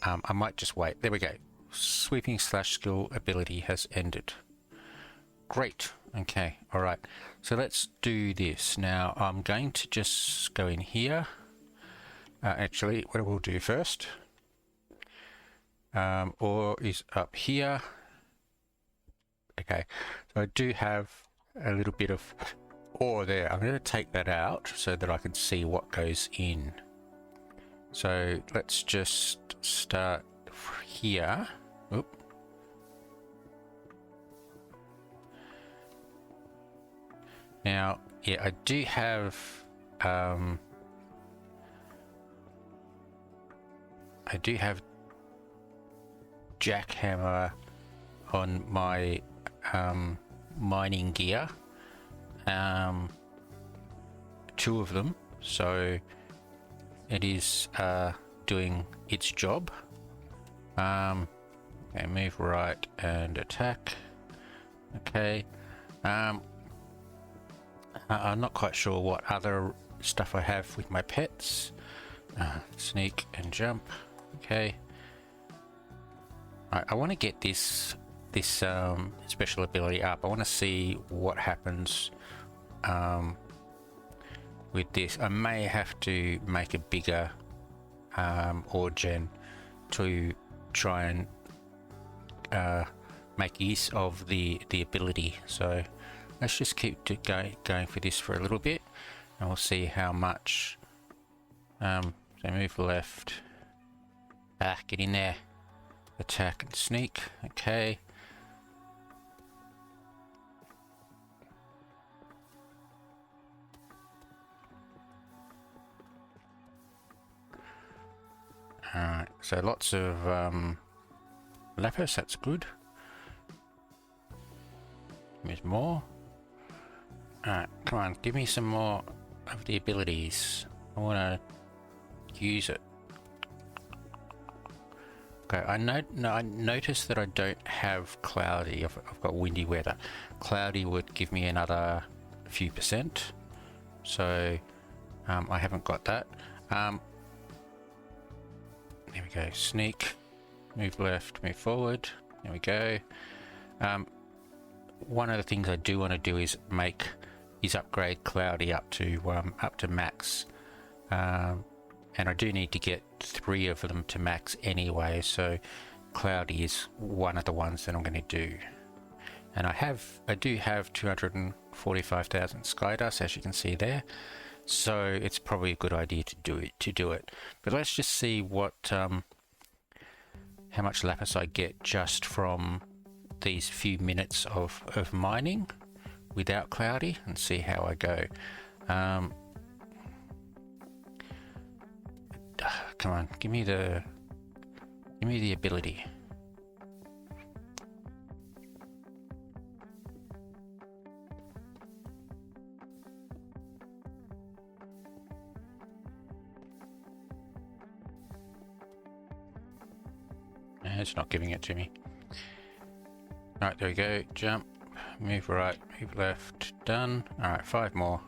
I might just wait. There we go. Sweeping slash skill ability has ended. Great. Okay. All right. So let's do this. Now I'm going to just go in here. Actually, what we'll do first, ore is up here. Okay. So I do have a little bit of ore there. I'm going to take that out so that I can see what goes in. So let's just start here. Oop. Now, yeah, I do have jackhammer on my mining gear. 2 of them, so it is doing its job. Okay, move right and attack. Okay. I'm not quite sure what other stuff I have with my pets. Sneak and jump. Okay. I want to get this special ability up. I want to see what happens with this. I may have to make a bigger origin to try and make use of the ability. So let's just keep going for this for a little bit, and we'll see how much. So move left. Get in there. Attack and sneak. Okay. Alright, so lots of lapis, that's good. There's more. Alright, come on, give me some more of the abilities. I want to use it. Okay, I noticed that I don't have cloudy. I've got windy weather. Cloudy would give me another few percent. So I haven't got that. There we go. Sneak, move left, move forward. There we go. One of the things I do want to do is upgrade cloudy up to max. And I do need to get 3 of them to max anyway, so cloudy is one of the ones that I'm going to do. And I do have 245,000 skydust, as you can see there, so it's probably a good idea to do it. But let's just see what how much lapis I get just from these few minutes of mining without cloudy, and see how I go. Come on, give me the ability. It's not giving it to me. Alright, there we go. Jump, move right, move left, done. Alright, 5 more.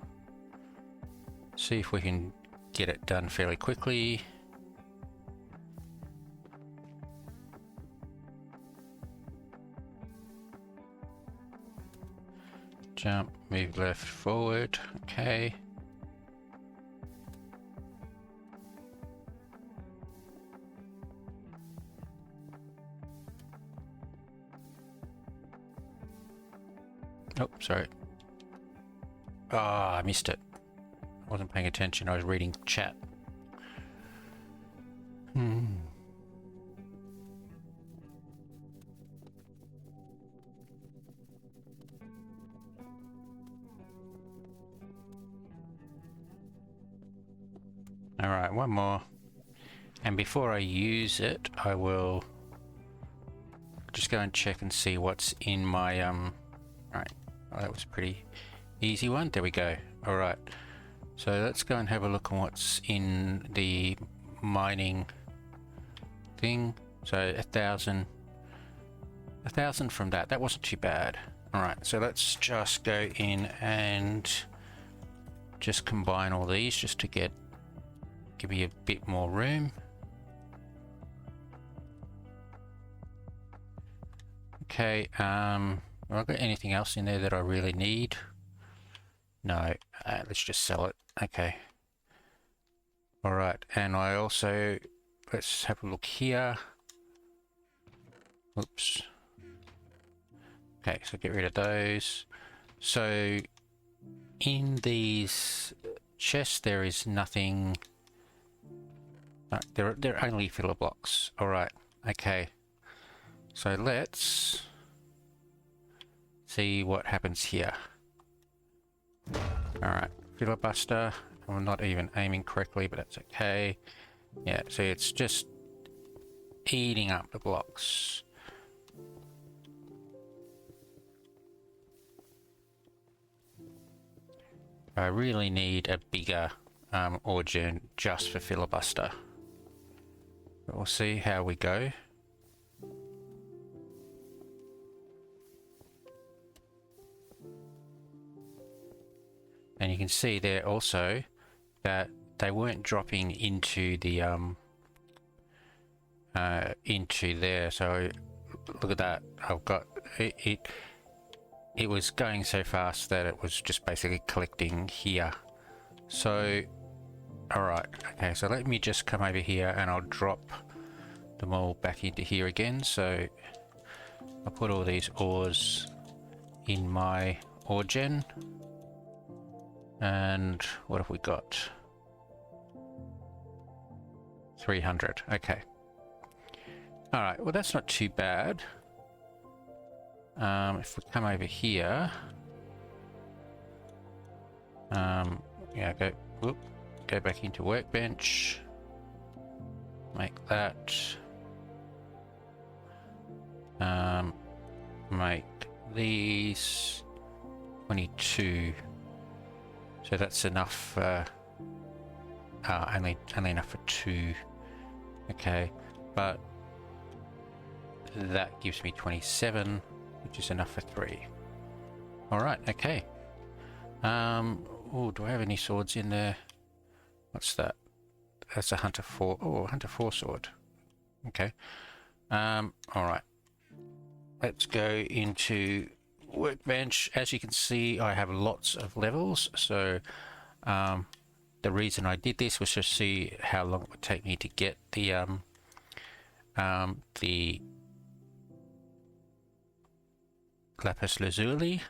See if we can get it done fairly quickly. Jump, move left, forward. Okay. Oh, sorry. I missed it. I wasn't paying attention. I was reading chat. Alright, one more. And before I use it, I will just go and check and see what's in my Alright, oh, that was a pretty easy one. There we go. Alright. So let's go and have a look on what's in the mining thing. So 1,000 from that wasn't too bad. Alright, so let's just go in and just combine all these just to give me a bit more room. Okay, have I got anything else in there that I really need? No, let's just sell it. Okay. Alright, and I also, let's have a look here. Oops. Okay, so get rid of those. So in these chests there is nothing. No, they're only filler blocks. Alright, okay. So let's see what happens here. Alright, filibuster. I'm not even aiming correctly, but that's okay. Yeah, so it's just eating up the blocks. I really need a bigger origin just for filibuster. But we'll see how we go. And you can see there also that they weren't dropping into the into there. So look at that. I've got it. It was going so fast that it was just basically collecting here. So, all right, okay. So let me just come over here and I'll drop them all back into here again. So I'll put all these ores in my ore gen. And what have we got? 300. Okay. All right. Well, that's not too bad. If we come over here, yeah, go back into workbench. Make that. Make these 22. So that's enough. Only enough for 2. Okay, but that gives me 27, which is enough for 3. All right. Okay. Oh, do I have any swords in there? What's that? That's a Hunter 4. Oh, Hunter 4 sword. Okay. All right. Let's go into workbench. As you can see, I have lots of levels. So the reason I did this was to see how long it would take me to get the lapis lazuli.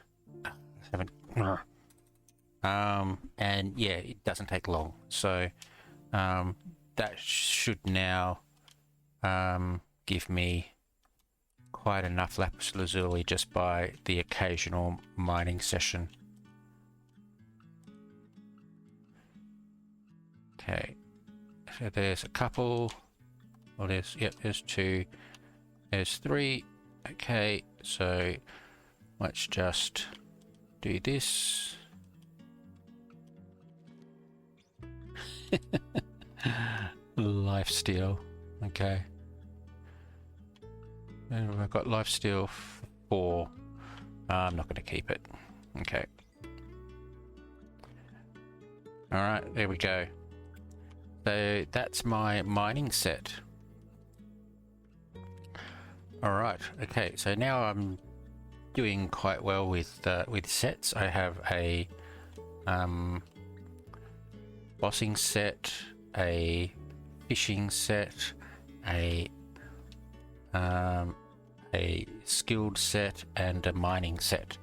And yeah, it doesn't take long. So that should now give me quite enough lapis lazuli just by the occasional mining session. Okay, so there's a couple. Well, there's, yep, there's 2. There's 3. Okay, so let's just do this. Lifesteal. Okay. And I've got lifesteal 4. I'm not going to keep it. Okay. All right, there we go. So that's my mining set. All right. Okay. So now I'm doing quite well with sets. I have a bossing set, a fishing set, a skilled set, and a mining set.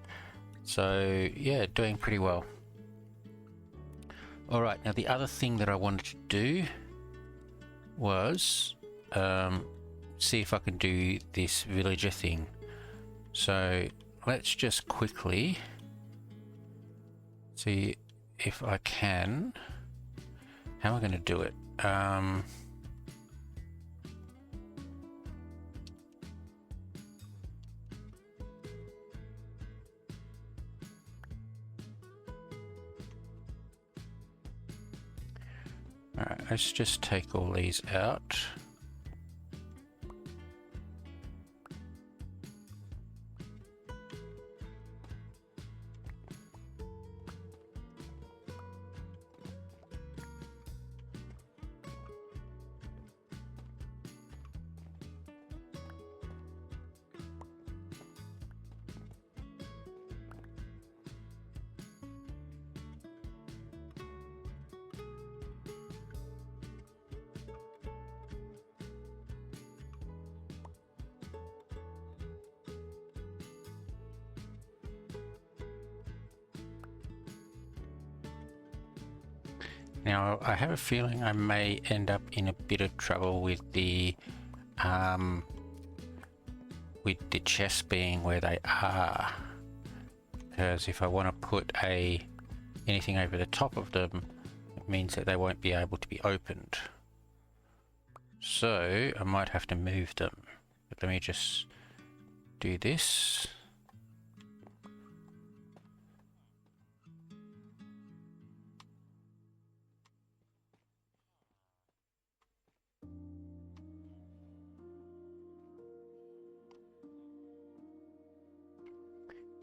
So yeah, doing pretty well. All right, now the other thing that I wanted to do was see if I can do this villager thing. So let's just quickly see if I can. How am I going to do it? Alright, let's just take all these out. Now, I have a feeling I may end up in a bit of trouble with the chests being where they are, because if I want to put anything over the top of them, it means that they won't be able to be opened. So I might have to move them. But let me just do this.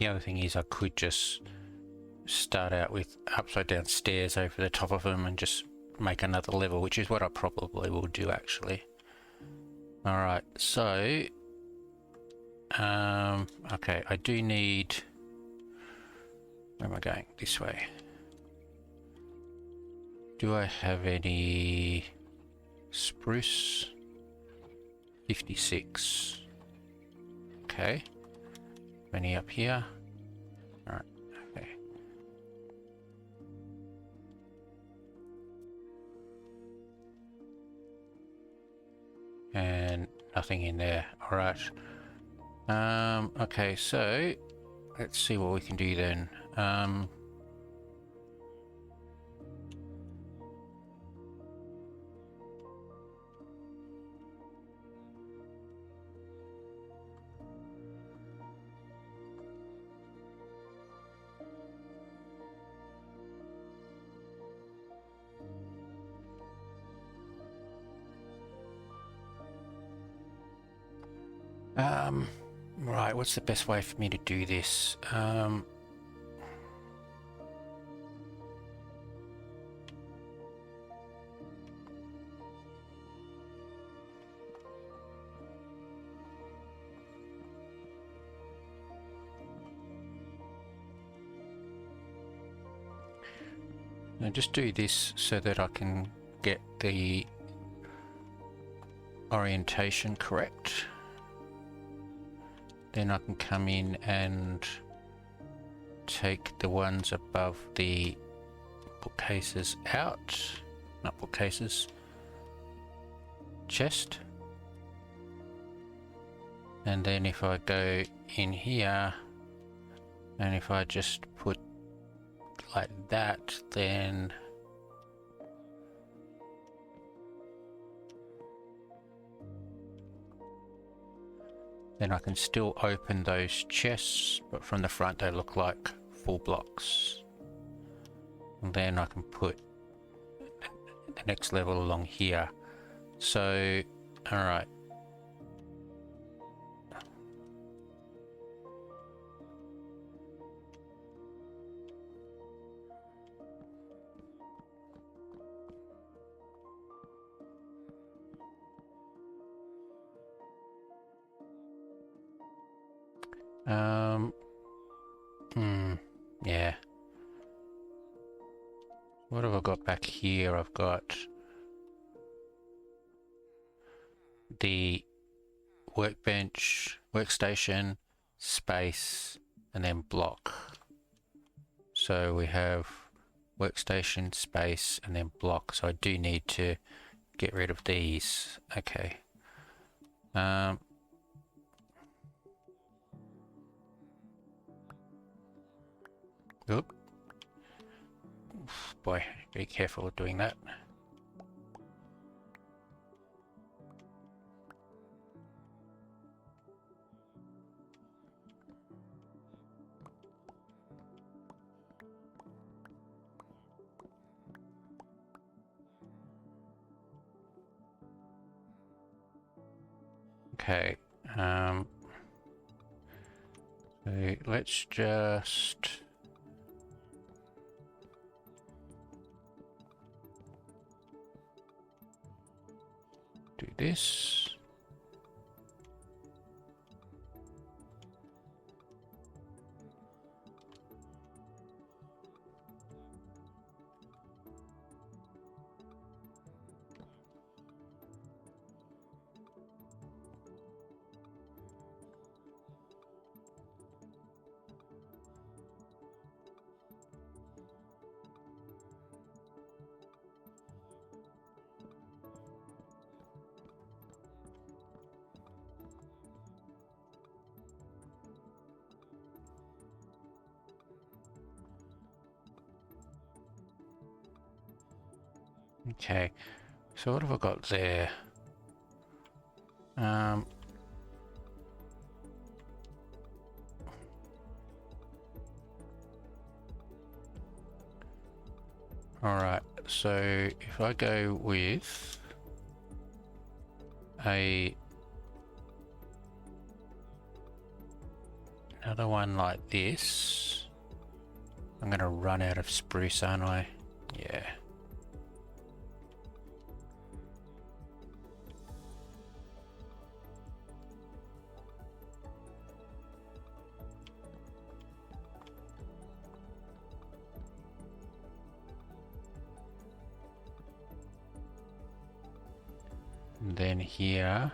The other thing is I could just start out with upside down stairs over the top of them and just make another level, which is what I probably will do actually. Alright, so okay, I do need, where am I going? This way. Do I have any spruce? 56. Okay. Any up here? Alright, okay. And nothing in there. Alright. Okay, so let's see what we can do then. Right, what's the best way for me to do this? I'll just do this so that I can get the orientation correct. Then I can come in and take the ones above the bookcases out. Not bookcases. Chest. And then if I go in here, and if I just put like that, then I can still open those chests, but from the front they look like full blocks. And then I can put the next level along here. So, alright. Yeah. What have I got back here? I've got the workbench, workstation, space, and then block. So we have workstation, space, and then block. So I do need to get rid of these. Okay. Oop. Boy, be careful of doing that. Okay. So let's just do this. Okay, so what have I got there? Alright, so if I go with another one like this, I'm gonna run out of spruce, aren't I? Yeah. And then here,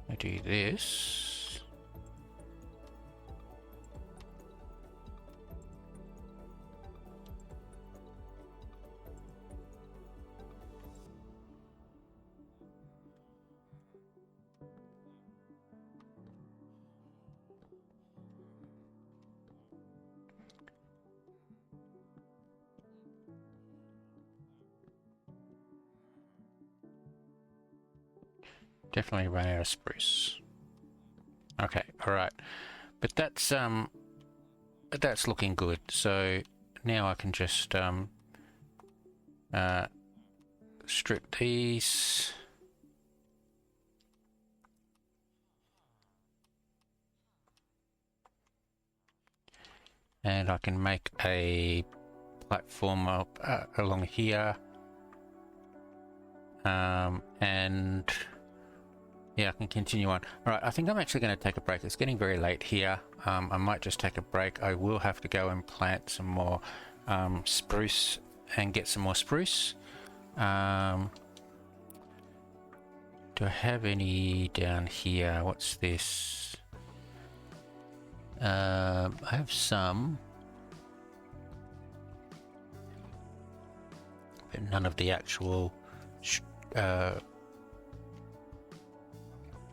I do this. Definitely run out of spruce. Okay, alright. But that's looking good. So now I can just strip these. And I can make a platform up along here. And yeah, I can continue on. All right, I think I'm actually going to take a break. It's getting very late here. I might just take a break. I will have to go and plant some more spruce and get some more spruce. Do I have any down here? What's this? I have some, but none of the actual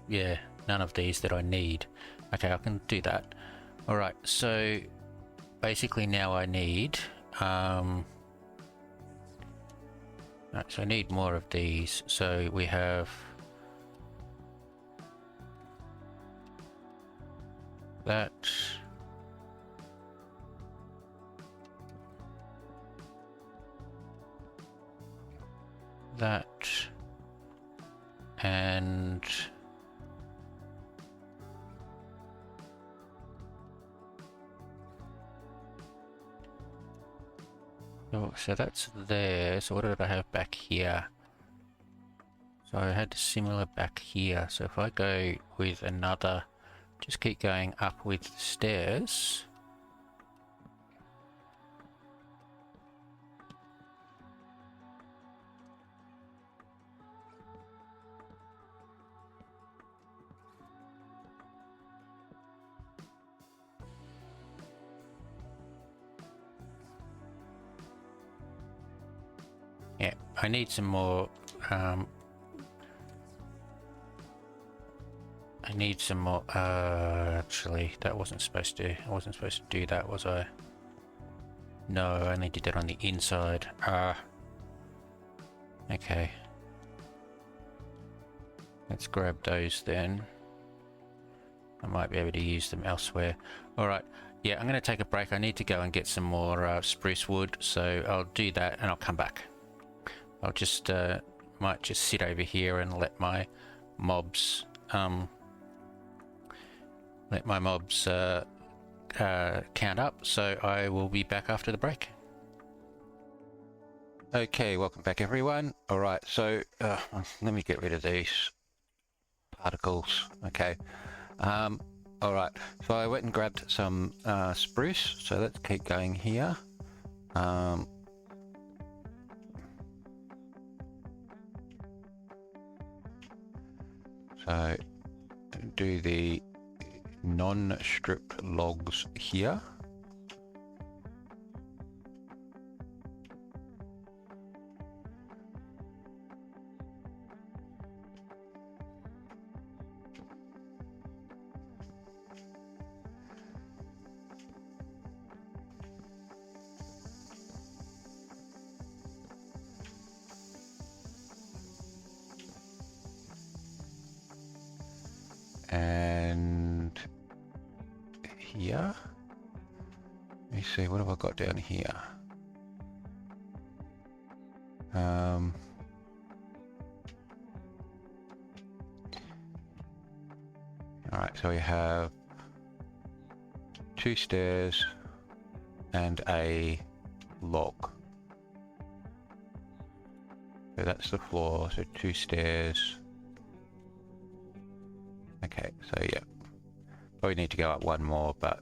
yeah, none of these that I need. Okay, I can do that. All right, so basically now I need right, so I need more of these. So we have that, that, and oh, so that's there. So what did I have back here? So I had similar back here. So if I go with another, just keep going up with the stairs. Yeah, I need some more. I need some more. Actually, that wasn't supposed to. I wasn't supposed to do that, was I? No, I only did that on the inside. Okay. Let's grab those then. I might be able to use them elsewhere. All right. Yeah, I'm going to take a break. I need to go and get some more spruce wood, so I'll do that and I'll come back. I'll just might just sit over here and let my mobs count up. So I will be back after the break. Okay, welcome back everyone. All right, so let me get rid of these particles. Okay. All right, so I went and grabbed some spruce. So let's keep going here. So do the non-stripped logs here. And here, let me see, what have I got down here? All right, so we have 2 stairs and a log. So that's the floor, so 2 stairs. Okay, so yeah, probably need to go up 1 more, but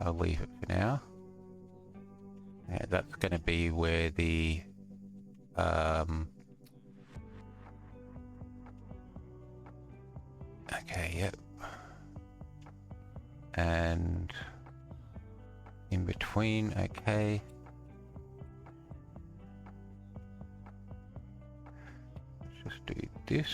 I'll leave it for now. Yeah, that's going to be where the okay, yep. And in between, okay. Let's just do this.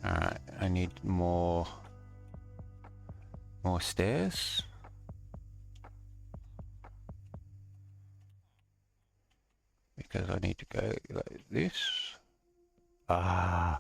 Alright, I need more stairs. Because I need to go like this. Ah.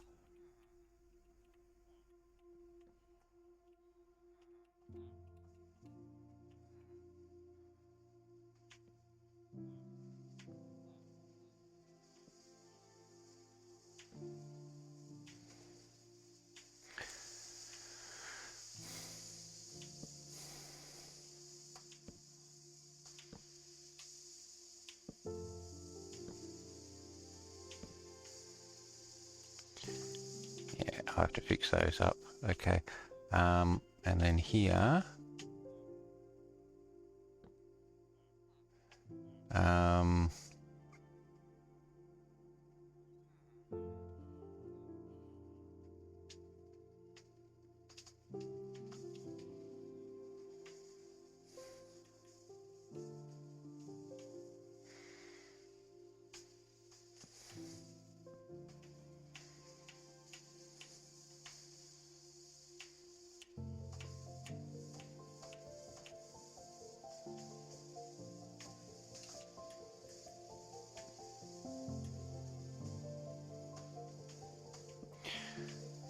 Yeah, I have to fix those up. Okay. And then here.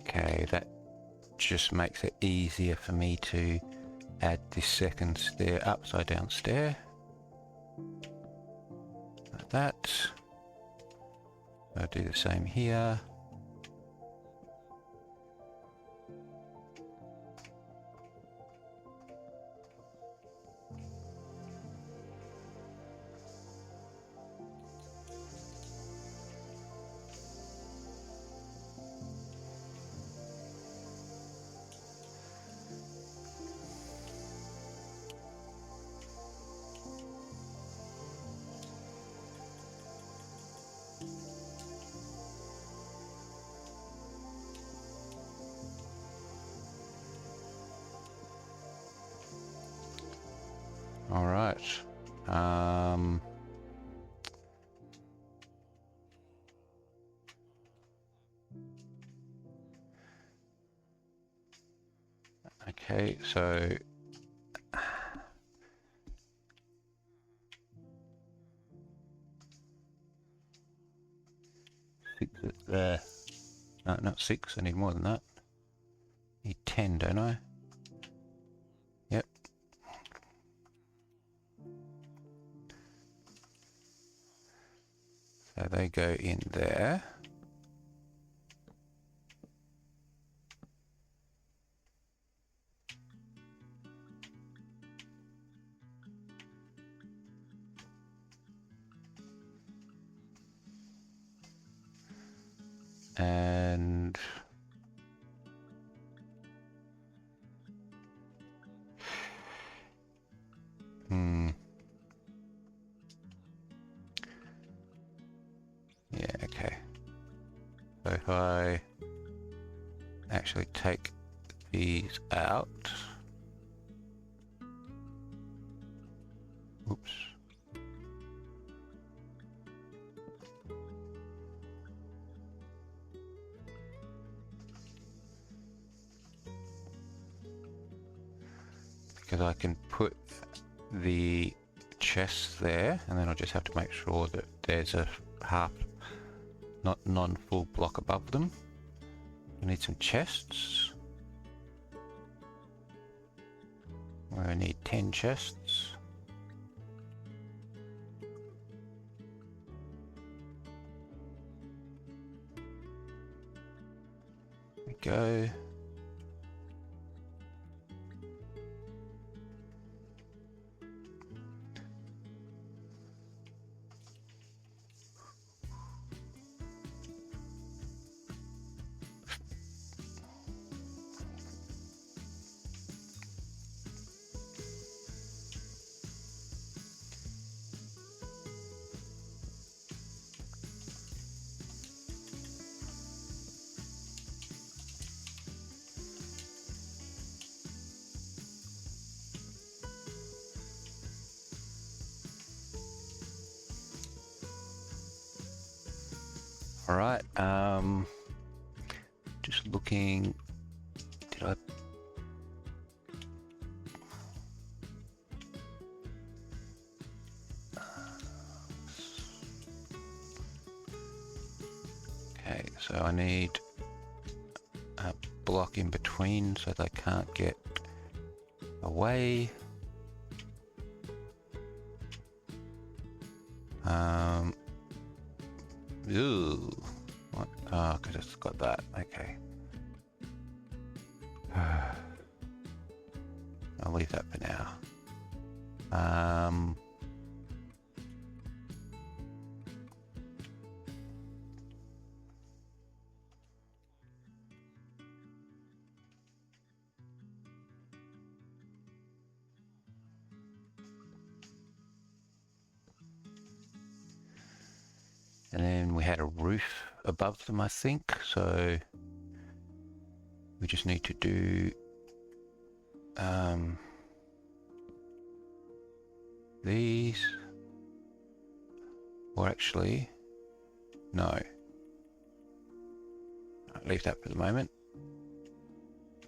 Okay, that just makes it easier for me to add this second stair, upside down stair. Like that. I'll do the same here. All right. Okay, so six there. No, not 6. I need more than that. I need 10, don't I? Yep. So they go in there. And yeah, okay. So if I actually take these out, oops. Because I can put the chests there, and then I'll just have to make sure that there's a half, not non-full block above them. I need some chests. I need 10 chests. go. All right, just looking, did I? Okay, so I need a block in between so they can't get away. Ooh, what? Oh, because it's got that. Okay. I'll leave that for now. And then we had a roof above them, I think. So we just need to do these, or actually, no. I'll leave that for the moment.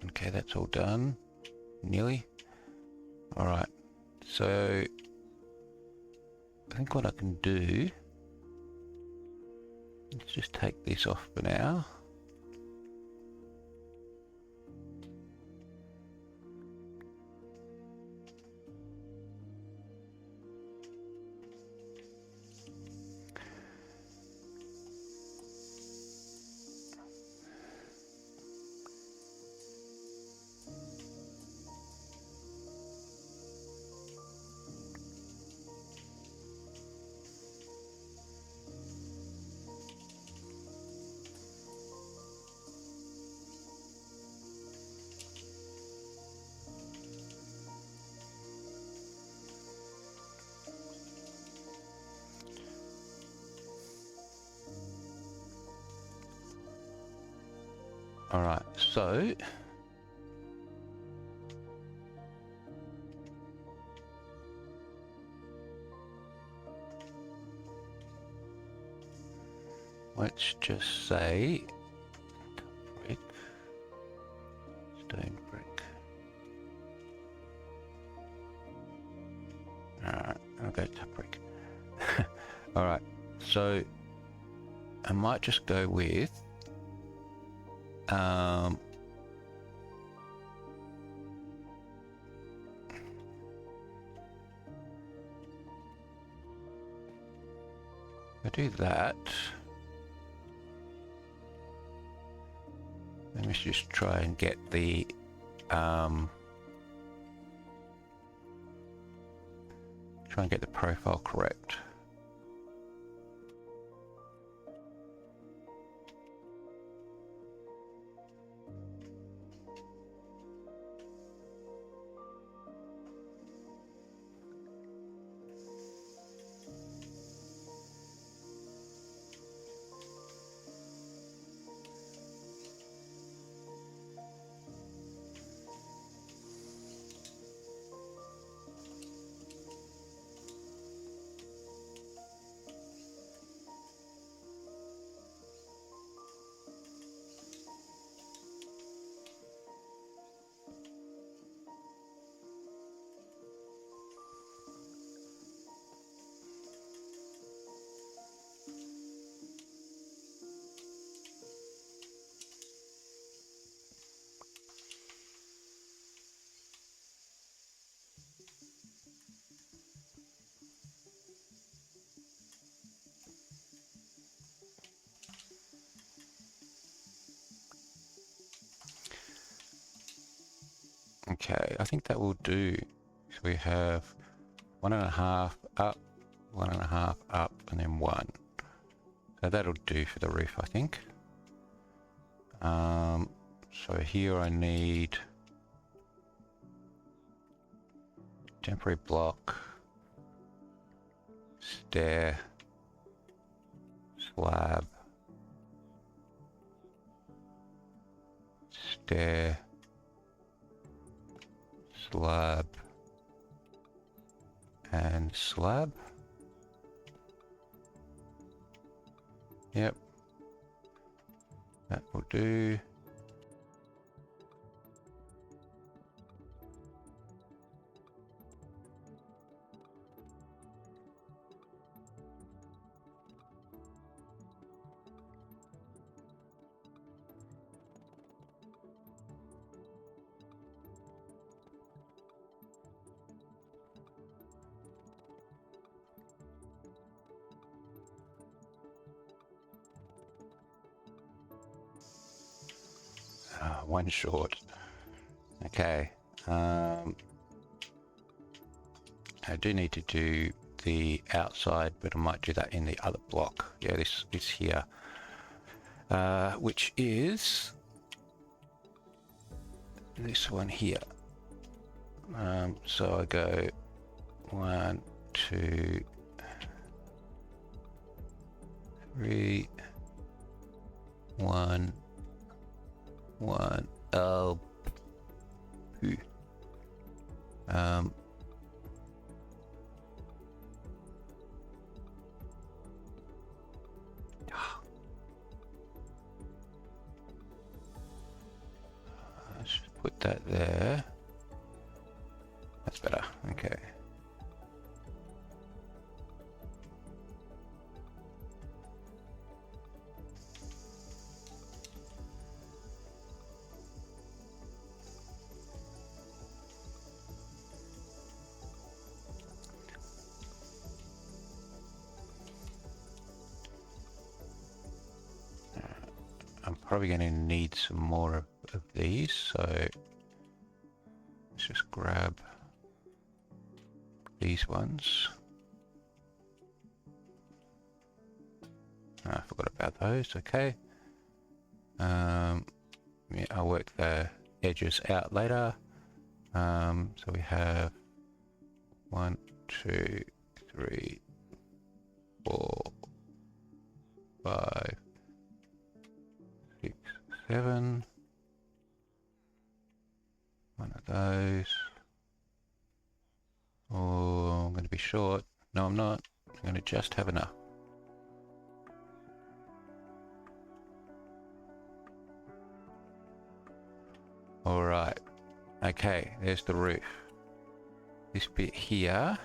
Okay, that's all done, nearly. All right, so I think what I can do, let's just take this off for now. All right, so let's just say brick, stone brick. All right, I'll go to brick. All right, so I might just go with I do that. Let me just try and get the profile correct. Okay, I think that will do. So we have 1.5 up, 1.5 up, and then 1. So that'll do for the roof, I think. So here I need temporary block, stair, slab, stair, slab, and slab. Yep, that will do. One short. Okay. I do need to do the outside, but I might do that in the other block. Yeah, this here, which is this one here. So I go 1, 2, 3, 1, 1. Oh, poo. Let's just put that there. That's better. Okay. I'm probably going to need some more of these, so let's just grab these ones. I forgot about those. Okay. Yeah, I'll work the edges out later. So we have 1, 2, 3, 4, 5, 6, 7. One of those. Oh, I'm going to be short. No, I'm not. I'm going to just have enough. All right. Okay, there's the roof. This bit here.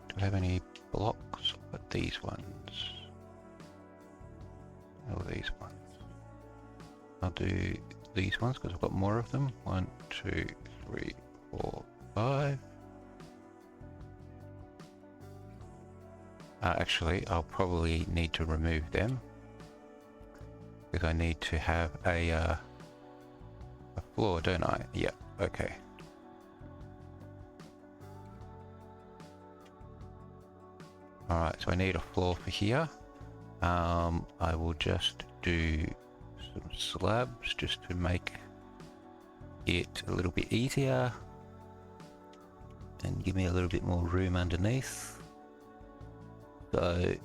Do I have any blocks? But these ones. Oh, these ones. I'll do these ones because I've got more of them. 1, 2, 3, 4, 5. Actually, I'll probably need to remove them because I need to have a floor, don't I? Yeah. Okay. All right. So I need a floor for here. I will just do some slabs just to make it a little bit easier and give me a little bit more room underneath. So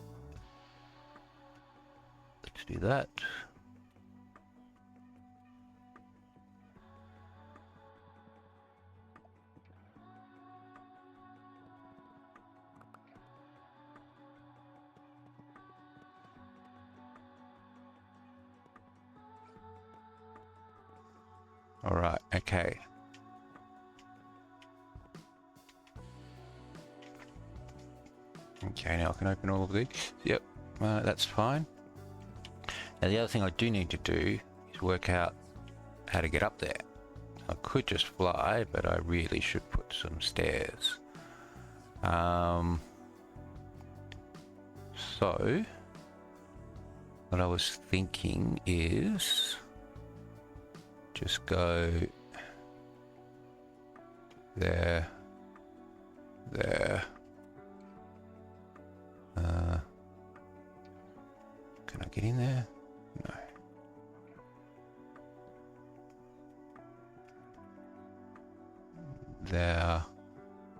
let's do that. All right, okay. Okay, now I can open all of these. Yep, that's fine. Now the other thing I do need to do is work out how to get up there. I could just fly, but I really should put some stairs. So what I was thinking is just go there, there. Can I get in there? No. There,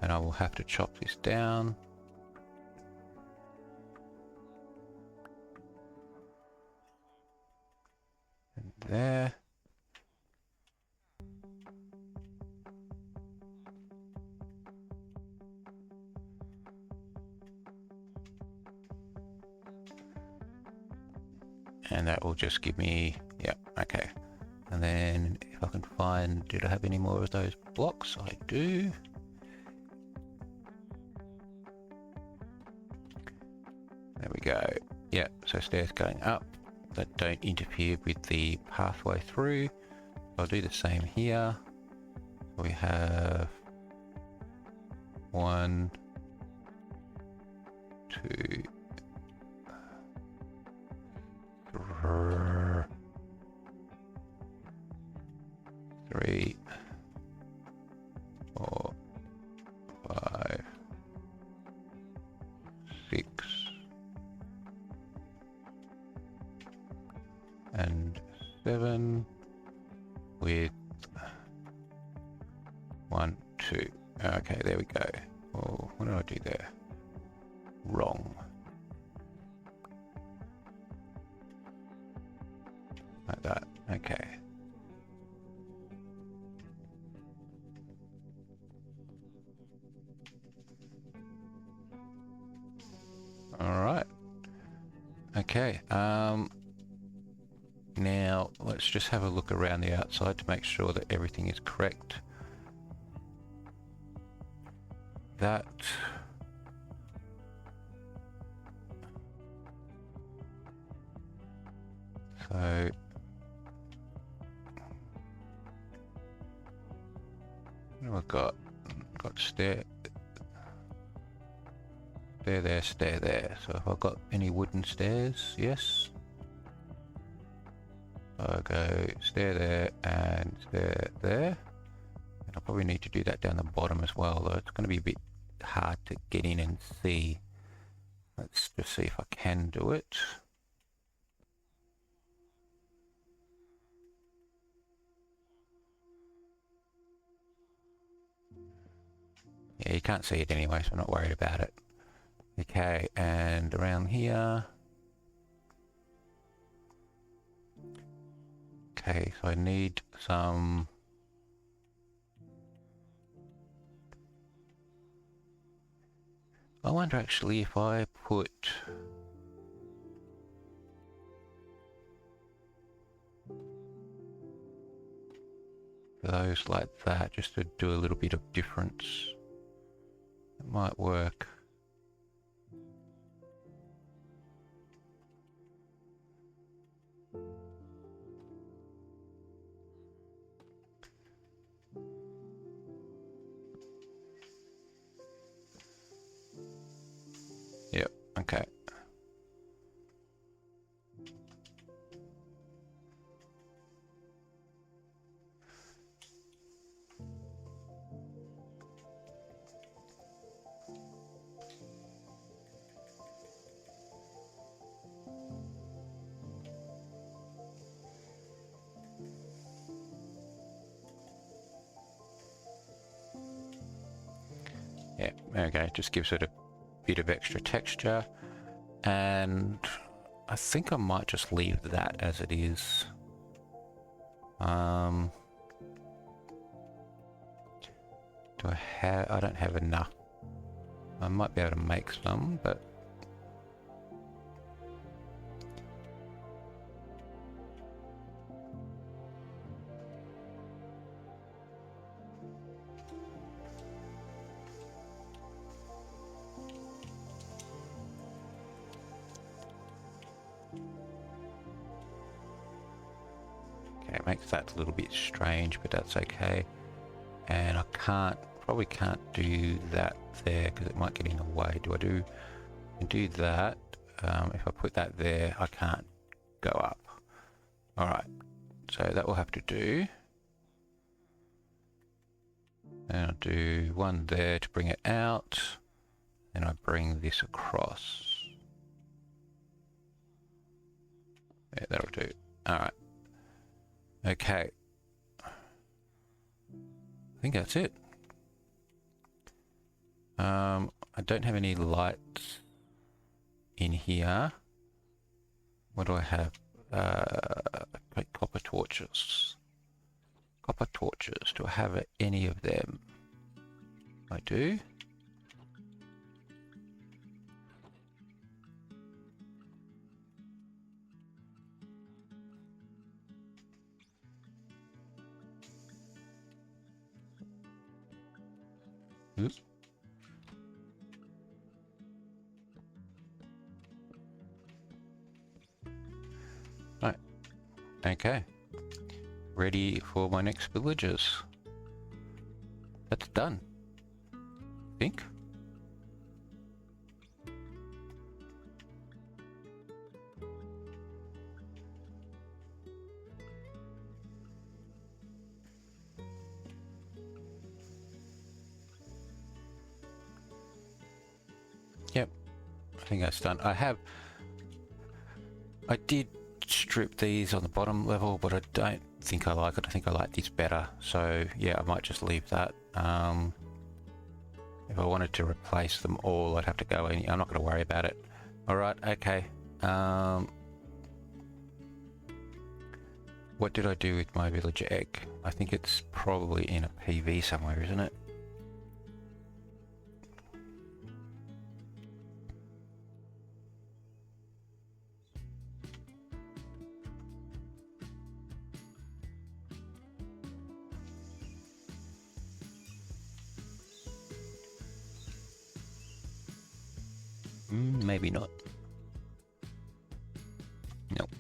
and I will have to chop this down. And there. And that will just give me, yeah, okay. And then if I can find, did I have any more of those blocks? I do. There we go. Yeah, so stairs going up that don't interfere with the pathway through. I'll do the same here. We have 1, 2, 3, 4, 5, 6, and 7 with 1, 2. Okay, there we go. Oh, what did I do there? Wrong. Like that. Okay. All right. Okay. Now let's just have a look around the outside to make sure that everything is correct. That. So. What have I got? Got stair there, stair there. So have I got any wooden stairs? Yes. I'll go stair there and stair there. And I'll probably need to do that down the bottom as well, though it's going to be a bit hard to get in and see. Let's just see if I can do it. Yeah, you can't see it anyway, so I'm not worried about it. Okay, and around here. Okay, so I need some... I wonder actually if I put... those like that, just to do a little bit of difference. It might work. Yep, okay. Yeah, okay, just gives it a bit of extra texture, and I think I might just leave that as it is. Do I have... I don't have enough. I might be able to make some, but... makes that a little bit strange, but that's okay. And I probably can't do that there because it might get in the way. Do that? If I put that there, I can't go up. All right, so that will have to do. And I'll do one there to bring it out. Then I bring this across. Yeah, that'll do. All right. Okay. I think that's it. I don't have any lights in here. What do I have? Copper torches. Copper torches. Do I have any of them? I do. Oops. Right. Okay. Ready for my next villagers. That's done. I think. Yep. I think that's done. I did strip these on the bottom level, but I don't think I like it. I think I like this better. So yeah, I might just leave that. If I wanted to replace them all, I'd have to go in. I'm not going to worry about it. All right, okay. What did I do with my villager egg? I think it's probably in a PV somewhere, isn't it? Maybe not. Nope.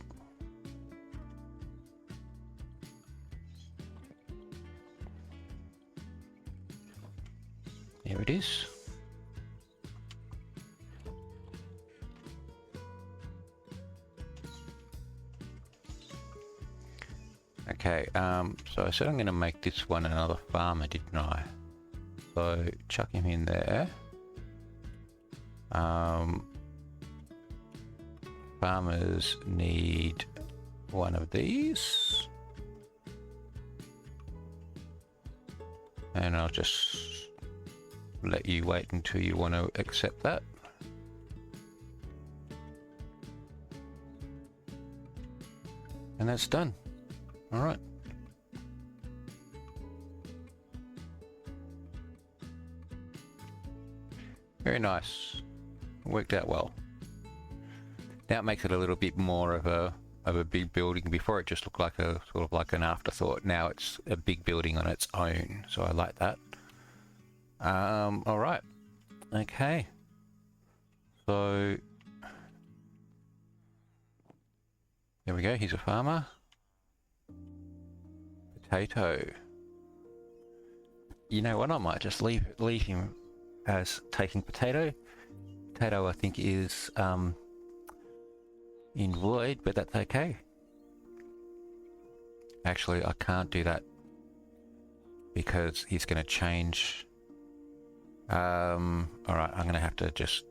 There it is. Okay, so I said I'm going to make this one another farmer, didn't I? So chuck him in there. Farmers need one of these. And I'll just let you wait until you want to accept that. And that's done. All right. Very nice. Worked out well. Now it makes it a little bit more of a big building. Before it just looked like a sort of like an afterthought. Now it's a big building on its own. So I like that. All right. Okay. So there we go. He's a farmer. Potato. You know what? I might just leave him as taking potato. Potato, I think, is in void, but that's okay. Actually, I can't do that because he's going to change. Alright, I'm going to have to just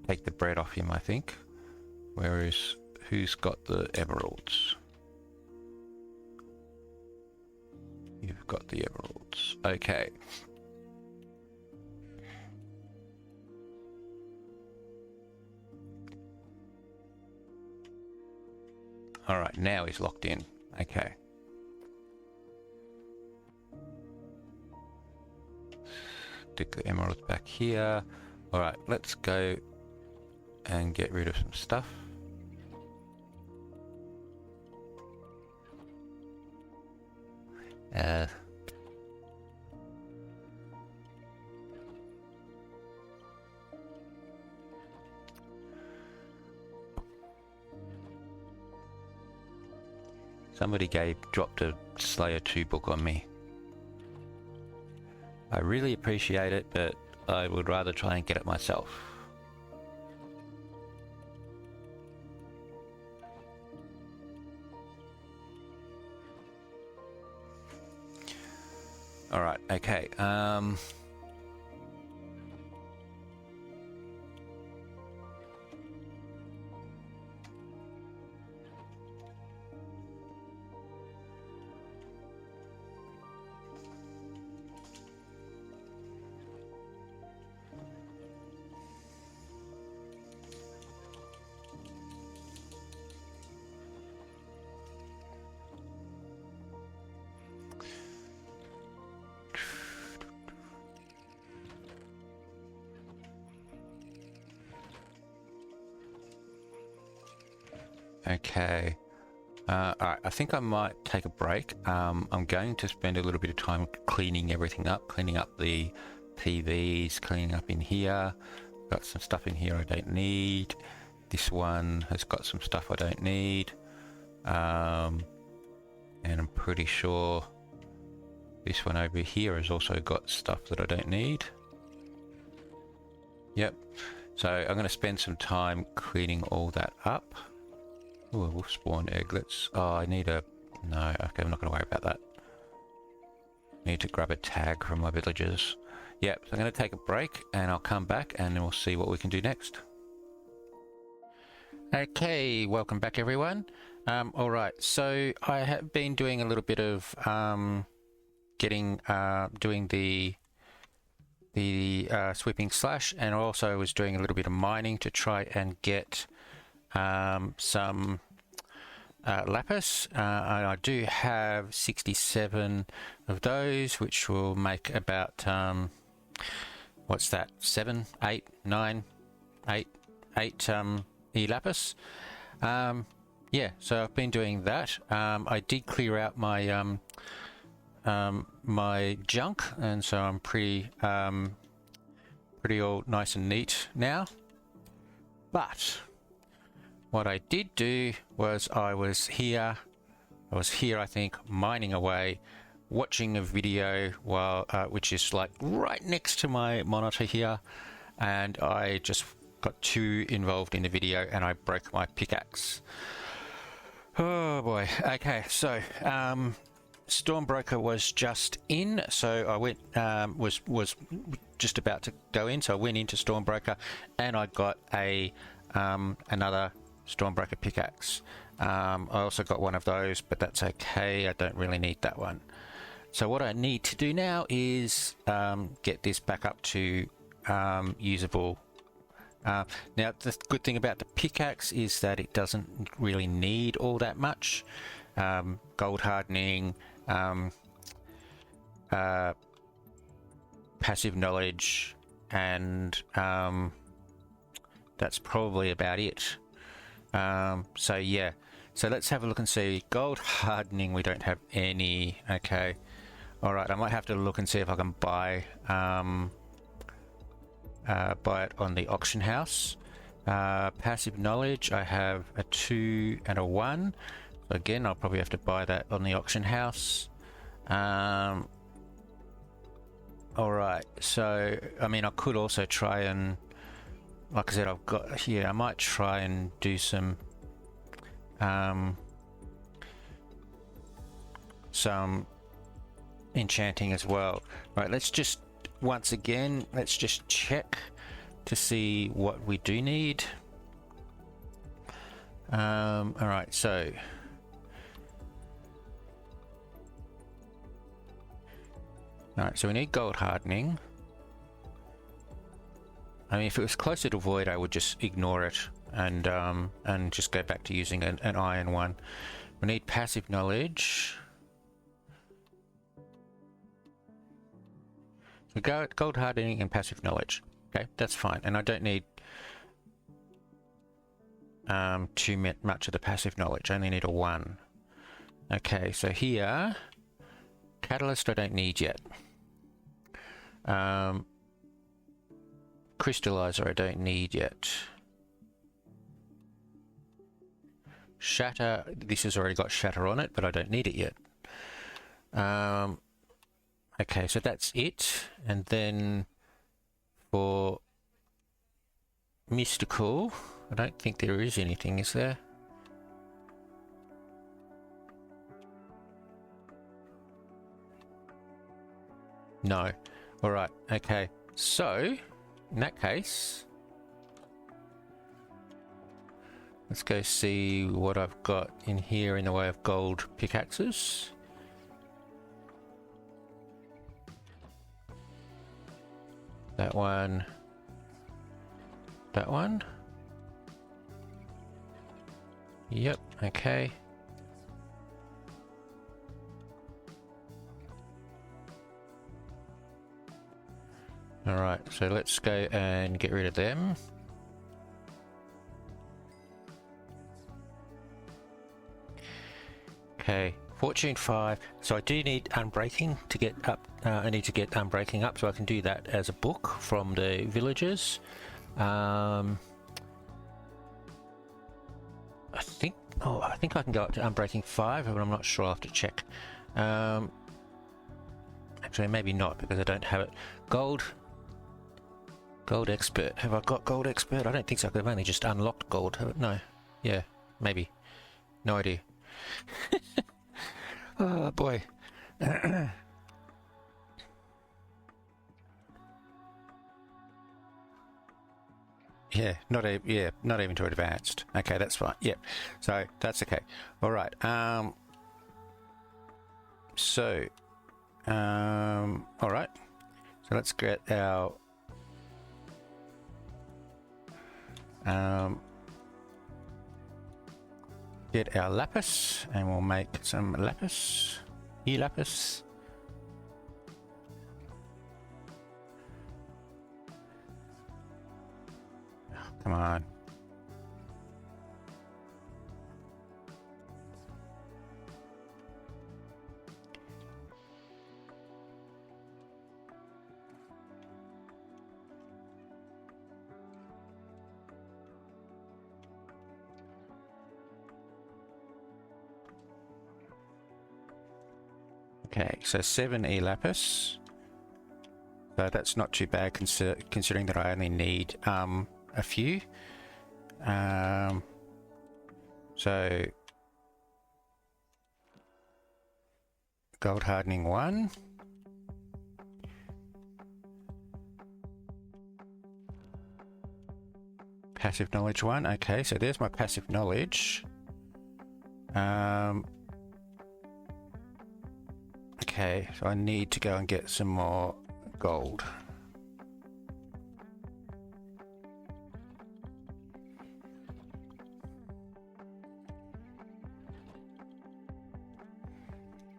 take the bread off him, I think. Who's got the emeralds? You've got the emeralds. Okay. Alright, now he's locked in. Okay. Stick the emeralds back here. Alright, let's go and get rid of some stuff. Somebody dropped a Slayer 2 book on me. I really appreciate it, but I would rather try and get it myself. Alright, okay. Okay. Alright, I think I might take a break. I'm going to spend a little bit of time cleaning everything up, cleaning up the TVs, cleaning up in here. Got some stuff in here I don't need. This one has got some stuff I don't need. And I'm pretty sure this one over here has also got stuff that I don't need. Yep. So I'm going to spend some time cleaning all that up. Oh, we'll spawn egglets. Oh, I need a... No, okay, I'm not going to worry about that. Need to grab a tag from my villagers. Yep, so I'm going to take a break and I'll come back and then we'll see what we can do next. Okay, welcome back everyone. Alright, so I have been doing a little bit of doing the sweeping slash, and also was doing a little bit of mining to try and get some lapis. And I do have 67 of those, which will make about what's that, 7, 8, 9, 8 e-lapis. Yeah, so I've been doing that. I did clear out my my junk, and so I'm pretty all nice and neat now. But what I did do was I was here I think mining away, watching a video while which is like right next to my monitor here, and I just got too involved in the video and I broke my pickaxe. Oh boy. Okay, so Stormbroker was just in, so I went was just about to go in, so I went into Stormbroker and I got a another Stormbroker pickaxe. I also got one of those, but that's okay, I don't really need that one. So what I need to do now is get this back up to usable. Now the good thing about the pickaxe is that it doesn't really need all that much. Gold hardening, passive knowledge, and that's probably about it. So yeah, so let's have a look and see. Gold hardening, we don't have any. Okay, all right, I might have to look and see if I can buy it on the auction house. Passive knowledge, I have a 2 and a 1. So again, I'll probably have to buy that on the auction house. All right, so I mean, I could also try and, like I said, I've got here, I might try and do some enchanting as well. Right, let's just once again, let's just check to see what we do need. All right, so we need gold hardening. I mean, if it was closer to void, I would just ignore it and just go back to using an iron one. We need passive knowledge. We got gold hardening and passive knowledge. Okay, that's fine, and I don't need too much of the passive knowledge. I only need a 1. Okay, so here, catalyst I don't need yet. Crystallizer I don't need yet. Shatter. This has already got shatter on it, but I don't need it yet. Okay, so that's it. And then for mystical, I don't think there is anything, is there? No. All right. Okay. So, in that case, let's go see what I've got in here in the way of gold pickaxes. That one. That one. Yep. Okay. Alright, so let's go and get rid of them. Okay, Fortune 5. So I do need Unbreaking to get up. I need to get Unbreaking up, so I can do that as a book from the villagers. I think I can go up to Unbreaking 5, but I'm not sure. I'll have to check. Actually, maybe not, because I don't have it. Gold Expert. Have I got Gold Expert? I don't think so. I've only just unlocked Gold. No. Yeah, maybe. No idea. Oh boy. Yeah, not even too advanced. Okay, that's fine. Yep. So that's okay. All right. All right. So let's get our lapis, and we'll make some lapis. Lapis. Oh, come on. Okay, so 7 lapis. So that's not too bad considering that I only need a few. So gold hardening 1. Passive knowledge 1. Okay, so there's my passive knowledge. Okay, so I need to go and get some more gold.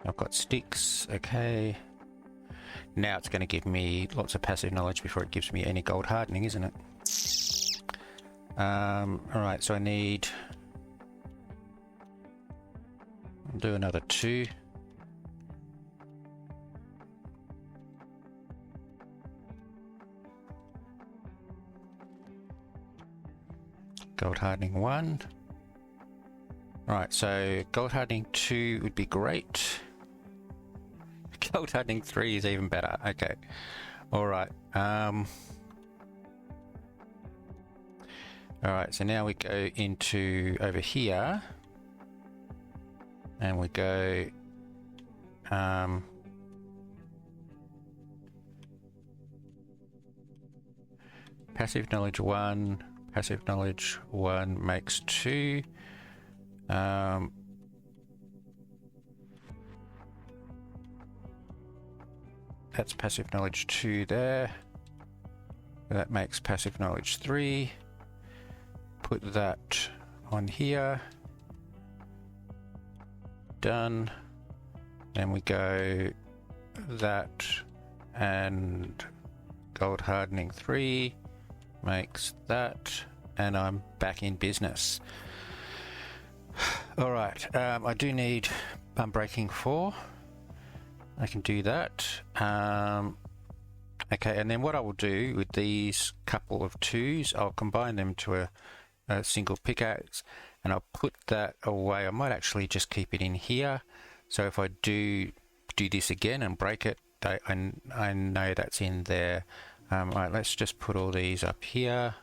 I've got sticks, okay. Now it's going to give me lots of passive knowledge before it gives me any gold hardening, isn't it? Alright, so I need... I'll do another 2. Gold hardening 1. Right, so gold hardening 2 would be great. Gold hardening 3 is even better. Okay. Alright. Alright, so now we go into over here. And we go passive knowledge 1. Passive knowledge 1 makes 2. That's passive knowledge 2 there. That makes passive knowledge 3. Put that on here. Done. Then we go that and gold hardening 3 makes that, and I'm back in business. Alright, I do need Unbreaking 4. I can do that. Okay, and then what I will do with these couple of 2s, I'll combine them to a single pickaxe, and I'll put that away. I might actually just keep it in here, so if I do this again and break it, I know that's in there. Right, let's just put all these up here,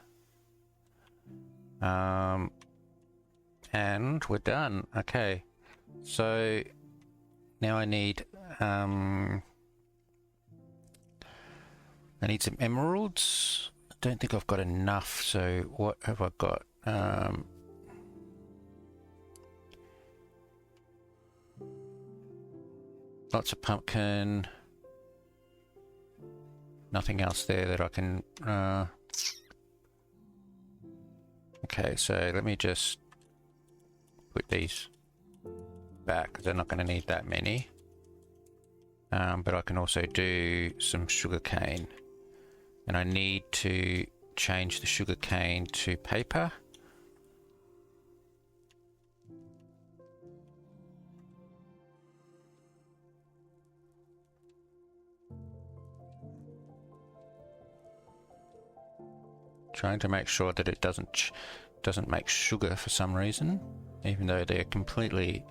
and we're done. Okay, so now I need some emeralds. I don't think I've got enough, so what have I got? Lots of pumpkin. Nothing else there that I can... Okay, so let me just put these back, because they're not going to need that many. But I can also do some sugarcane. And I need to change the sugarcane to paper. Trying to make sure that it doesn't make sugar for some reason, even though they're completely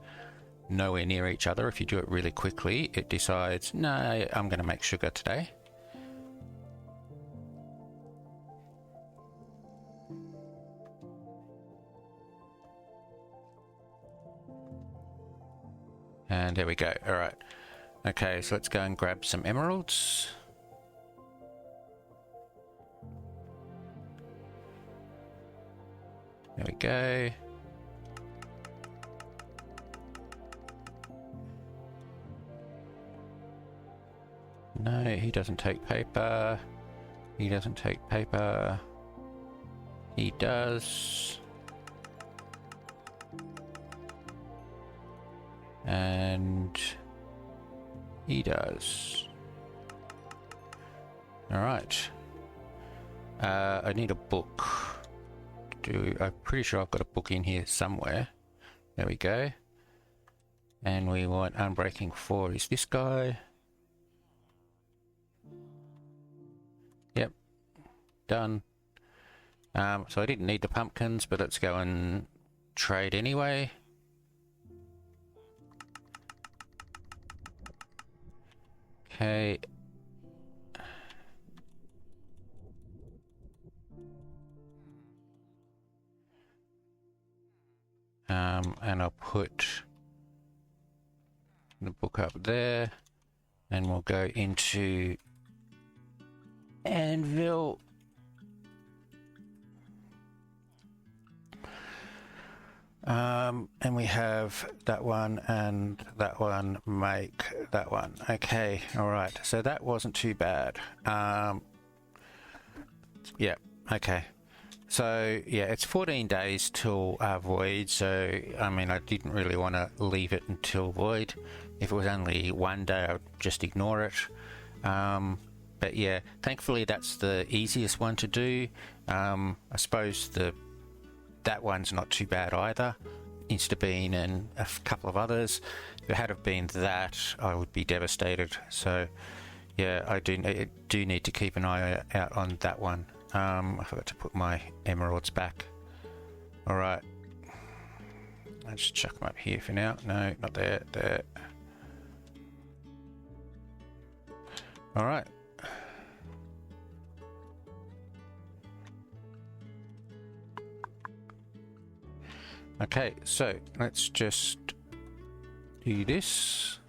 nowhere near each other. If you do it really quickly, it decides, no, I'm going to make sugar today. And there we go. All right. Okay, so let's go and grab some emeralds. There we go. No, he doesn't take paper. He doesn't take paper. He does. And he does. All right. I need a book. I'm pretty sure I've got a book in here somewhere. There we go. And we want Unbreaking 4 is this guy. Yep. Done. So I didn't need the pumpkins, but let's go and trade anyway. Okay. And I'll put the book up there, and we'll go into Anvil. And we have that one and that one, make that one. Okay, all right. So that wasn't too bad. Yeah, okay. So yeah, it's 14 days till Void, so I mean I didn't really want to leave it until Void. If it was only one day, I would just ignore it. But yeah, thankfully that's the easiest one to do. I suppose that one's not too bad either. Instabean and a couple of others. If it had have been that, I would be devastated. So yeah, I do need to keep an eye out on that one. I forgot to put my emeralds back. Alright. I'll just chuck them up here for now. No, not there. There. Alright. Okay, so let's just do this.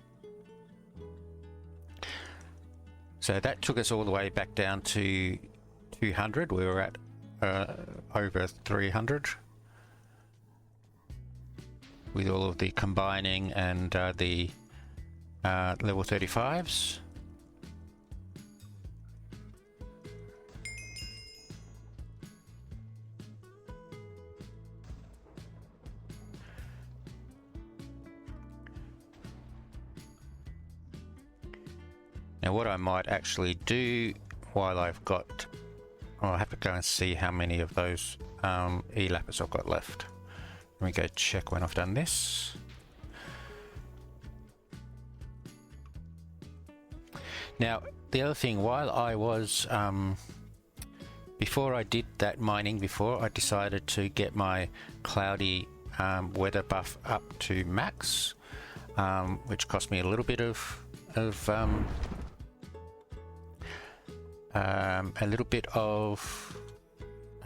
So that took us all the way back down to 200. We were at over 300 with all of the combining and the level 35s. Now what I might actually do while I've got... I'll have to go and see how many of those E-lapis I've got left. Let me go check when I've done this. Now, the other thing, while I was... before I did that mining before, I decided to get my cloudy weather buff up to max, which cost me a little bit of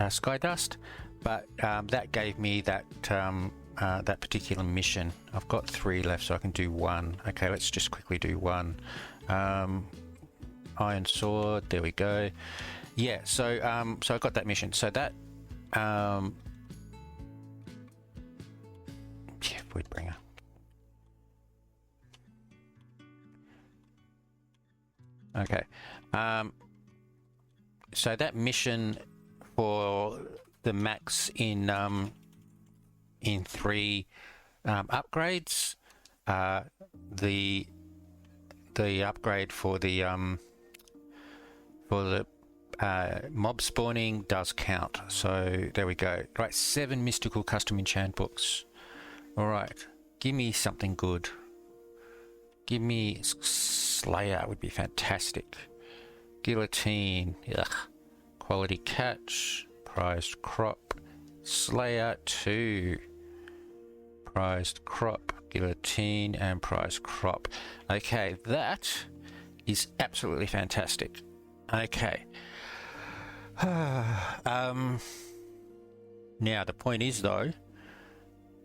sky dust, but that gave me that that particular mission. I've got 3 left, so I can do 1. Okay, let's just quickly do 1. Iron sword, there we go. Yeah, so so I got that mission. So that yeah, Voidbringer. Okay, so that mission for the max in 3 upgrades, the upgrade for the mob spawning does count. So there we go. Right, 7 mystical custom enchant books. All right, give me something good. Give me Slayer would be fantastic. Guillotine, ugh. Quality catch, prized crop. Slayer 2, prized crop, guillotine, and prized crop. Okay, that is absolutely fantastic. Okay. Now the point is though,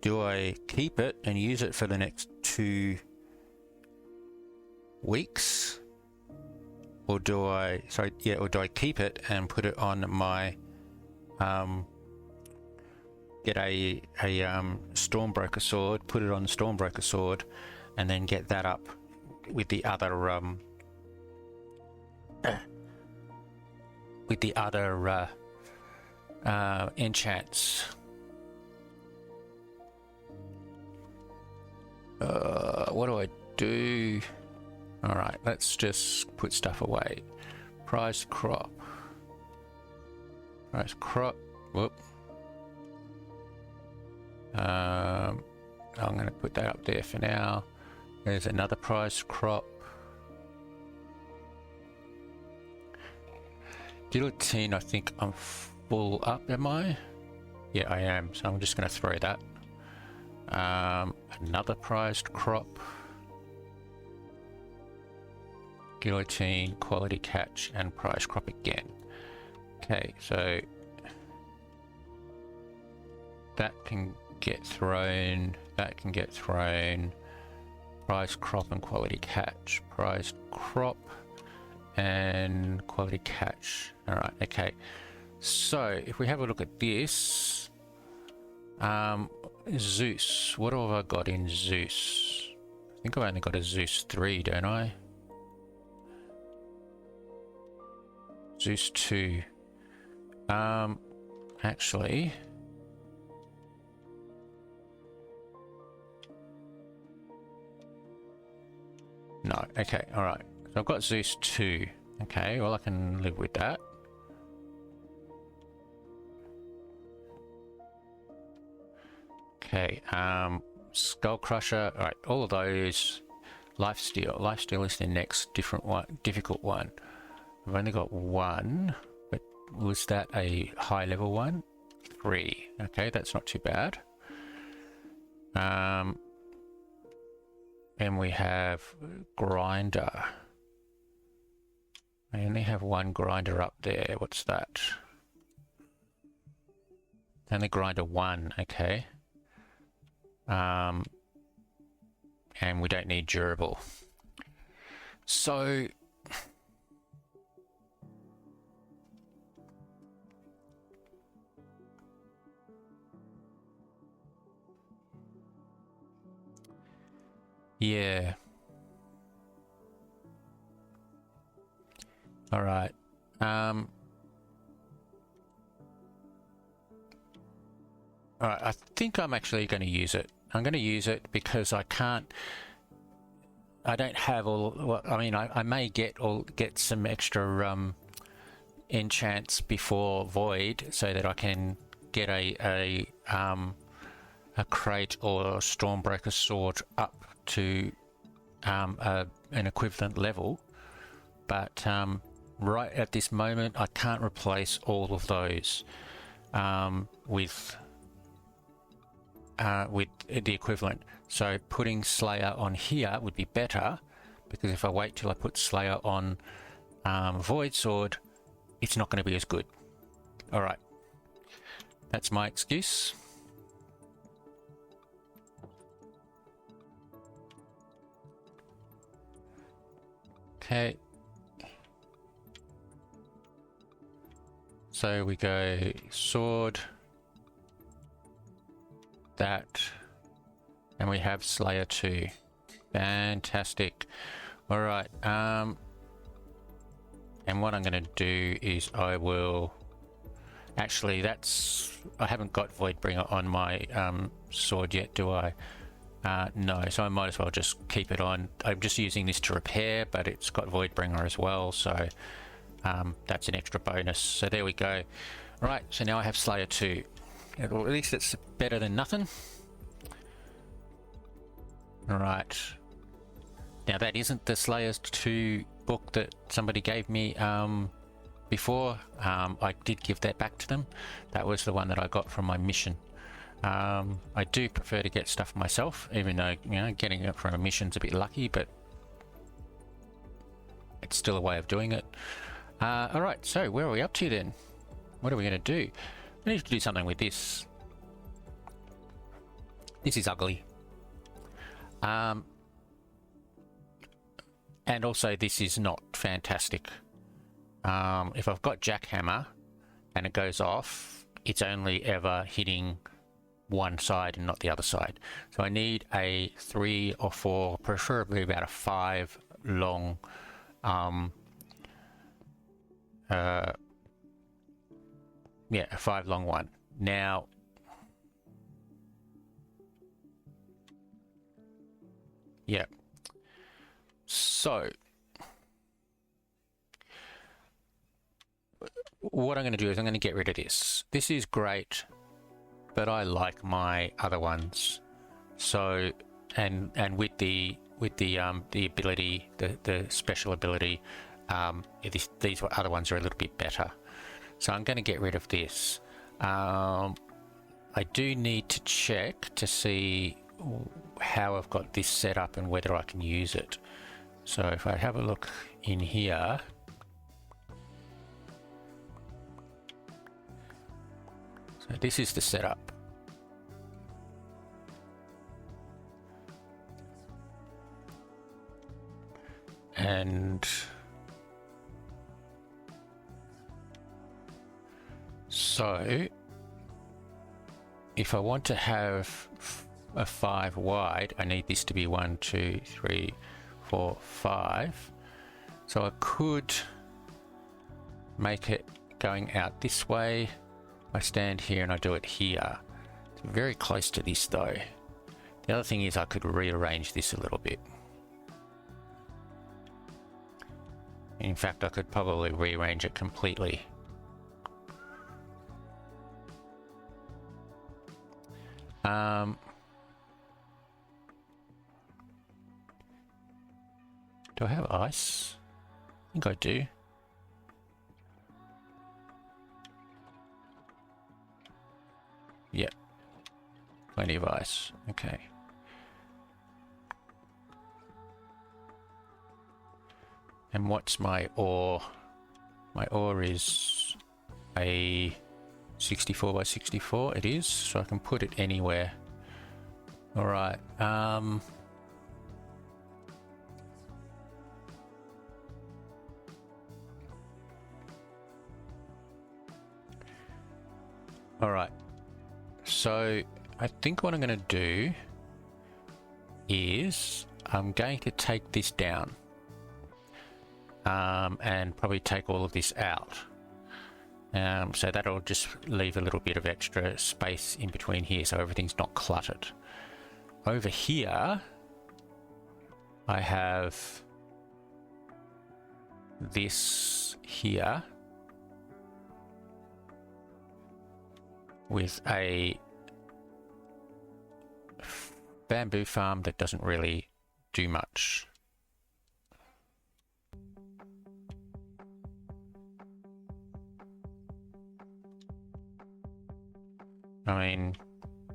do I keep it and use it for the next 2 weeks, or do I keep it and put it on my get a Stormbroker sword, put it on the Stormbroker sword, and then get that up with the other enchants. What do I do? All right, let's just put stuff away. Prized crop. Prized crop. Whoop. I'm going to put that up there for now. There's another prized crop. Guillotine, I think I'm full up, am I? Yeah, I am. So I'm just going to throw that. Another prized crop. Guillotine, quality catch, and prized crop again. Okay, so that can get thrown, that can get thrown. Prized crop and quality catch. Prized crop and quality catch. All right, okay. So if we have a look at this, Zeus, what have I got in Zeus? I think I've only got a Zeus 3, don't I? Zeus 2. Actually, no. Okay, all right. So I've got Zeus 2. Okay, well I can live with that. Okay, Skull Crusher. All right, all of those. Lifesteal. Lifesteal is the next difficult one. I've only got 1, but was that a high level one? 3. Okay, that's not too bad. And we have Grinder. I only have 1 Grinder up there. What's that? Only Grinder 1. Okay. And we don't need durable. So yeah. All right. All right, I think I'm actually going to use it. I'm going to use it because I don't have all. Well, I mean, I may get some extra enchants before Void, so that I can get a crate or a Stormbroker sword up to an equivalent level. But right at this moment, I can't replace all of those with with the equivalent. So putting Slayer on here would be better, because if I wait till I put Slayer on Void Sword, it's not going to be as good. All right, that's my excuse. Okay. So we go sword, that, and we have Slayer 2. Fantastic. All right. And what I'm going to do is I will actually, I haven't got Voidbringer on my sword yet, do I? No, so I might as well just keep it on. I'm just using this to repair, but it's got Voidbringer as well, so that's an extra bonus. So there we go. Right, so now I have Slayer 2. Well, at least it's better than nothing. Right. Now that isn't the Slayer 2 book that somebody gave me before. I did give that back to them. That was the one that I got from my mission. I do prefer to get stuff myself, even though, you know, getting it from a mission's a bit lucky, but it's still a way of doing it. Alright, so where are we up to then? What are we going to do? We need to do something with this. This is ugly. And also this is not fantastic. If I've got Jackhammer and it goes off, it's only ever hitting one side and not the other side. So I need a 3 or 4, preferably about a 5 long yeah, a 5 long one. Now yeah, so what I'm going to do is I'm going to get rid of this. This is great, but I like my other ones. So and with the ability, the special ability, these other ones are a little bit better. So I'm going to get rid of this. I do need to check to see how I've got this set up and whether I can use it. So if I have a look in here, so this is the setup. And so if I want to have a 5 wide, I need this to be 1, 2, 3, 4, 5. So I could make it going out this way. I stand here and I do it here. It's very close to this though. The other thing is I could rearrange this a little bit. In fact, I could probably rearrange it completely. Do I have ice? I think I do. Yep. Plenty of ice. Okay. And what's my ore? My ore is a 64 by 64. It is, so I can put it anywhere. All right. All right. So I think what I'm going to do is I'm going to take this down. And probably take all of this out. So that'll just leave a little bit of extra space in between here, so everything's not cluttered. Over here, I have this here with a bamboo farm that doesn't really do much. I mean,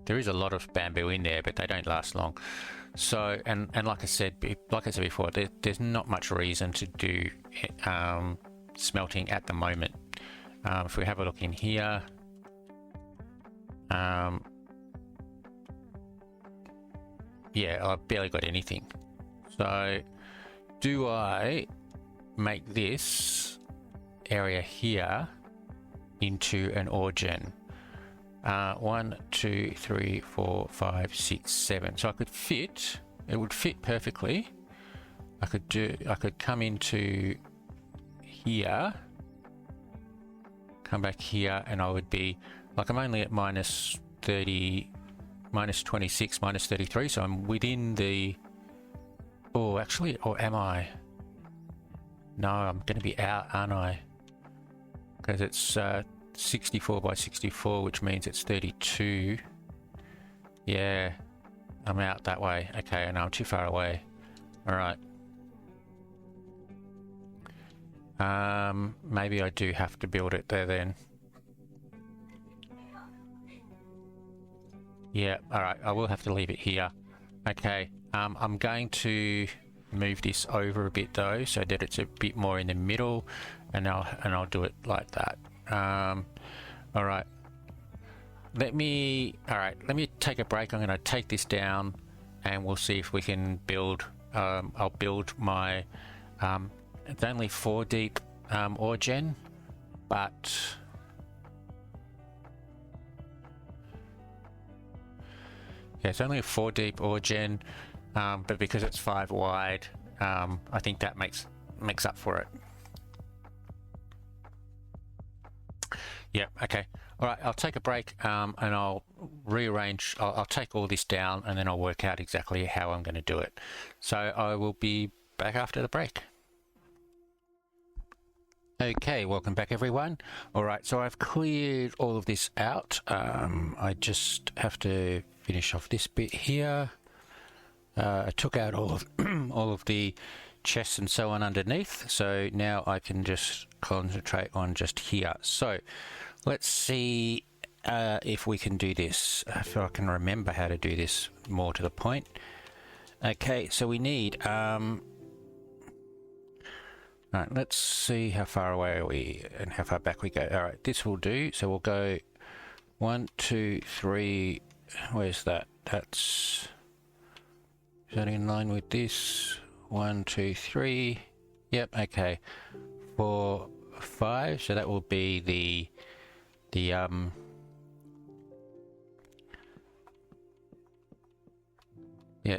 there is a lot of bamboo in there, but they don't last long. So, and like I said before, there's not much reason to do smelting at the moment. If we have a look in here, yeah, I've barely got anything. So, do I make this area here into an ore gen? 1, 2, 3, 4, 5, 6, 7. So I could fit. It would fit perfectly. I could come into here, come back here, and I would be like, I'm only at minus 30, minus 26, minus 33. So I'm within the. Oh, actually, or am I? No, I'm going to be out, aren't I? Because it's 64 by 64, which means it's 32. Yeah, I'm out that way. Okay, and I'm too far away. All right. Maybe I do have to build it there then. Yeah, all right. I will have to leave it here. Okay. I'm going to move this over a bit though, so that it's a bit more in the middle, and I'll do it like that. All right. Let me take a break. I'm going to take this down, and we'll see if we can build. I'll build my. It's only 4 deep ore gen, but yeah, it's only a 4 deep ore gen. But because it's 5 wide, I think that makes up for it. Yeah, okay. All right, I'll take a break and I'll rearrange. I'll take all this down and then I'll work out exactly how I'm going to do it. So I will be back after the break. Okay, welcome back everyone. All right, so I've cleared all of this out. I just have to finish off this bit here. I took out all of the chests and so on underneath, so now I can just concentrate on just here. So let's see if we can do this, if I can remember how to do this more to the point. Okay, so we need right, let's see how far away are we and how far back we go. All right, this will do. So we'll go 1, 2, 3. Where's that? That's is that in line with this? 1, 2, 3. Yep. Okay. 4, 5. So that will be the yeah.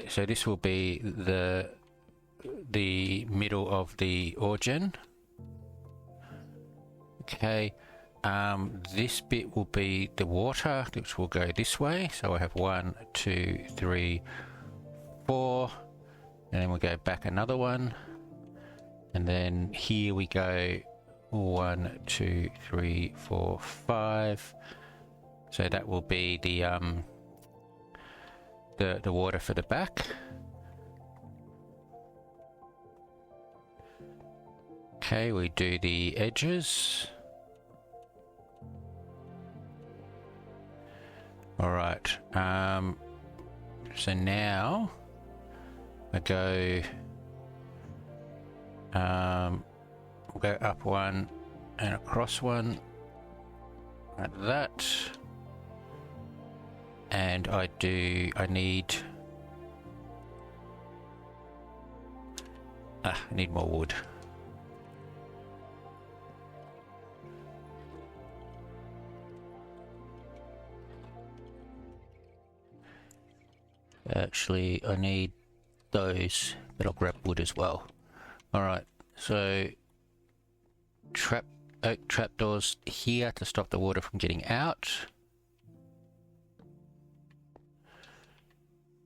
So this will be the middle of the ore gen. Okay. This bit will be the water, which will go this way. So I have 1, 2, 3, 4, and then we'll go back another one, and then here we go 1, 2, 3, 4, 5. So that will be the water for the back. Okay, we do the edges. All right. So now I go. We'll go up 1 and across 1, like that. And I need more wood. Actually, I need those, but I'll grab wood as well. Alright, so oak trapdoors here to stop the water from getting out.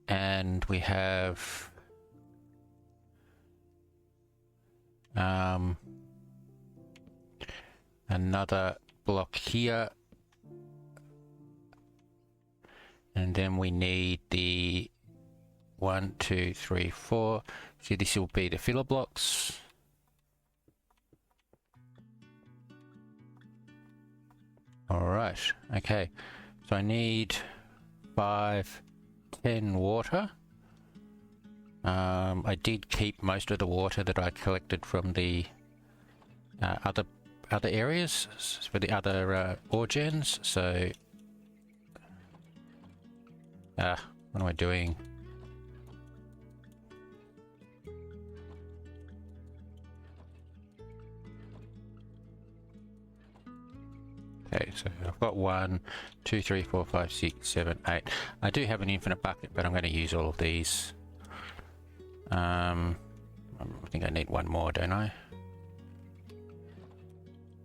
And we have another block here. And then we need the 1, 2, 3, 4. So this will be the filler blocks. All right. Okay. So I need 5, 10 water. I did keep most of the water that I collected from the other areas for the other ore gens. So, what am I doing? Okay, so I've got 1, 2, 3, 4, 5, 6, 7, 8. I do have an infinite bucket, but I'm going to use all of these. I think I need one more, don't I?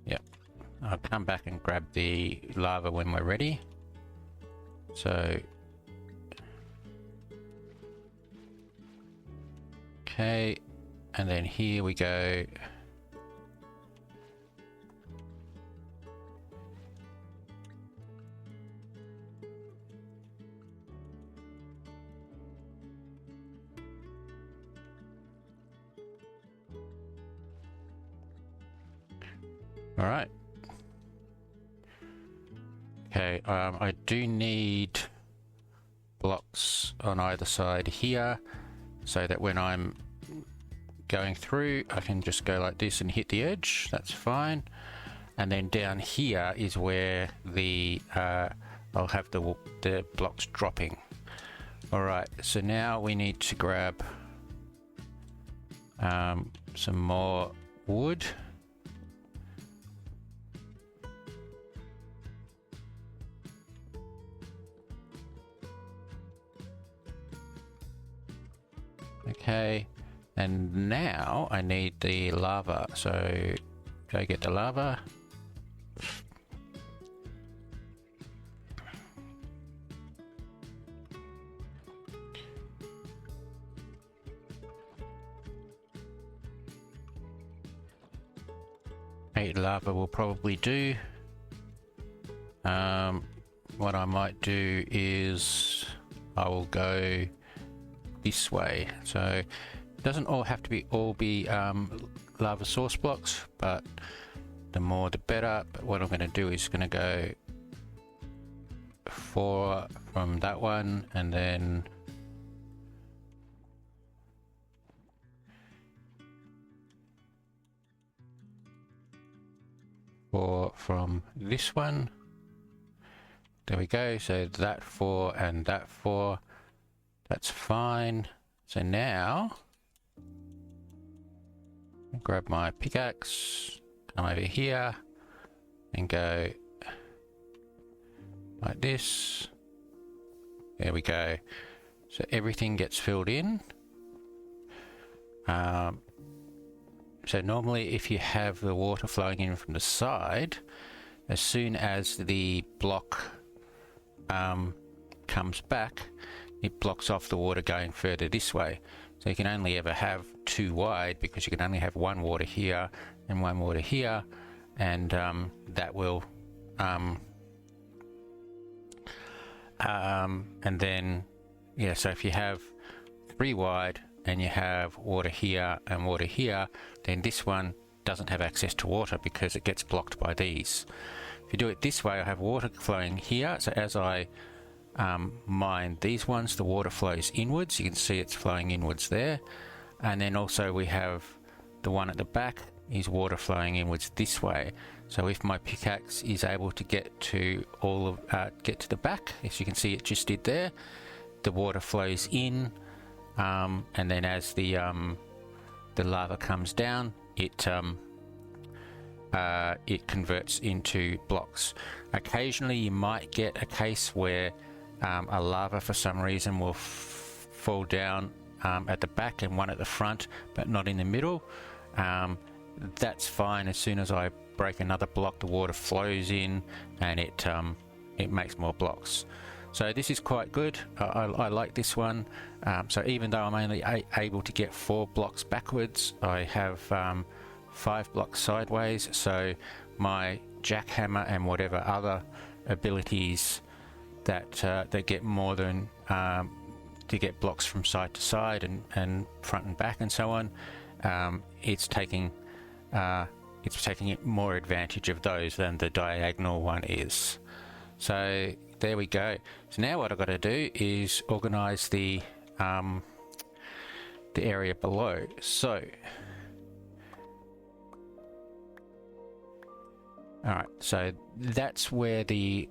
Yep. I'll come back and grab the lava when we're ready. So, okay, and then here we go. All right. Okay, I do need blocks on either side here so that when I'm going through, I can just go like this and hit the edge. That's fine. And then down here is where the I'll have the blocks dropping. All right, so now we need to grab some more wood. Okay, and now I need the lava, so go get the lava. Eight lava will probably do. What I might do is I will go this way, so it doesn't all have to be lava source blocks, but the more the better. But what I'm going to do is going to go 4 from that one, and then four from this one. There we go. So that 4 and that 4. That's fine. So now, grab my pickaxe, come over here, and go like this. There we go. So everything gets filled in. So normally if you have the water flowing in from the side, as soon as the block comes back, it blocks off the water going further this way. So you can only ever have 2 wide, because you can only have 1 water here and 1 water here, and that will and then yeah, so if you have 3 wide and you have water here and water here, then this one doesn't have access to water because it gets blocked by these. If you do it this way, I have water flowing here, so as I mine these ones, the water flows inwards. You can see it's flowing inwards there, and then also we have the one at the back is water flowing inwards this way. So if my pickaxe is able to get to get to the back, as you can see it just did there, the water flows in, and then as the lava comes down, it converts into blocks. Occasionally you might get a case where a lava for some reason will fall down at the back and one at the front, but not in the middle. That's fine. As soon as I break another block, the water flows in and it makes more blocks. So this is quite good. I like this one. So even though I'm only able to get 4 blocks backwards, I have 5 blocks sideways. So my jackhammer and whatever other abilities that get more than to get blocks from side to side and front and back and so on, it's taking more advantage of those than the diagonal one is. So there we go. So now what I've got to do is organize the area below. So, all right, so that's where the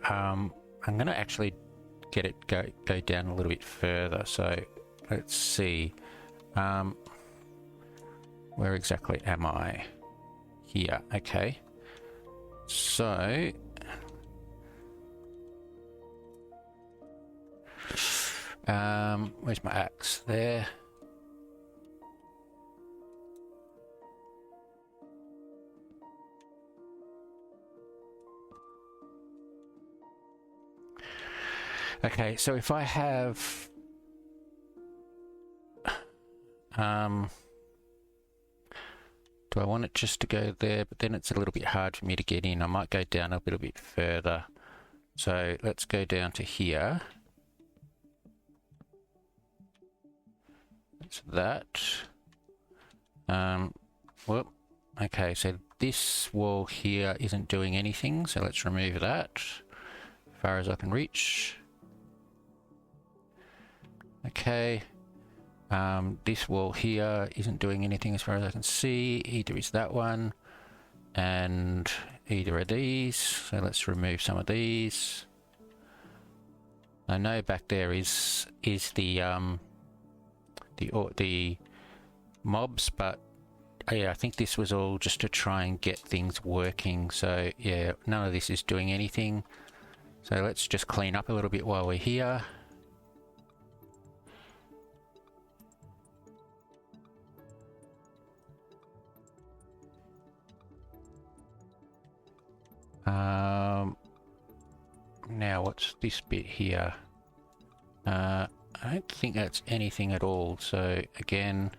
I'm going to actually get it go down a little bit further. So let's see, where exactly am I? Here. Okay, so where's my axe? There. Okay, so if I have do I want it just to go there? But then it's a little bit hard for me to get in. I might go down a little bit further. So let's go down to here. That's that. Well, okay, so this wall here isn't doing anything, so let's remove that as far as I can reach. Okay, this wall here isn't doing anything as far as I can see. Either is that one, and either are these. So let's remove some of these. I know back there is the mobs, but yeah, I think this was all just to try and get things working. So yeah, none of this is doing anything. So let's just clean up a little bit while we're here. Now what's this bit here? I don't think that's anything at all. So again,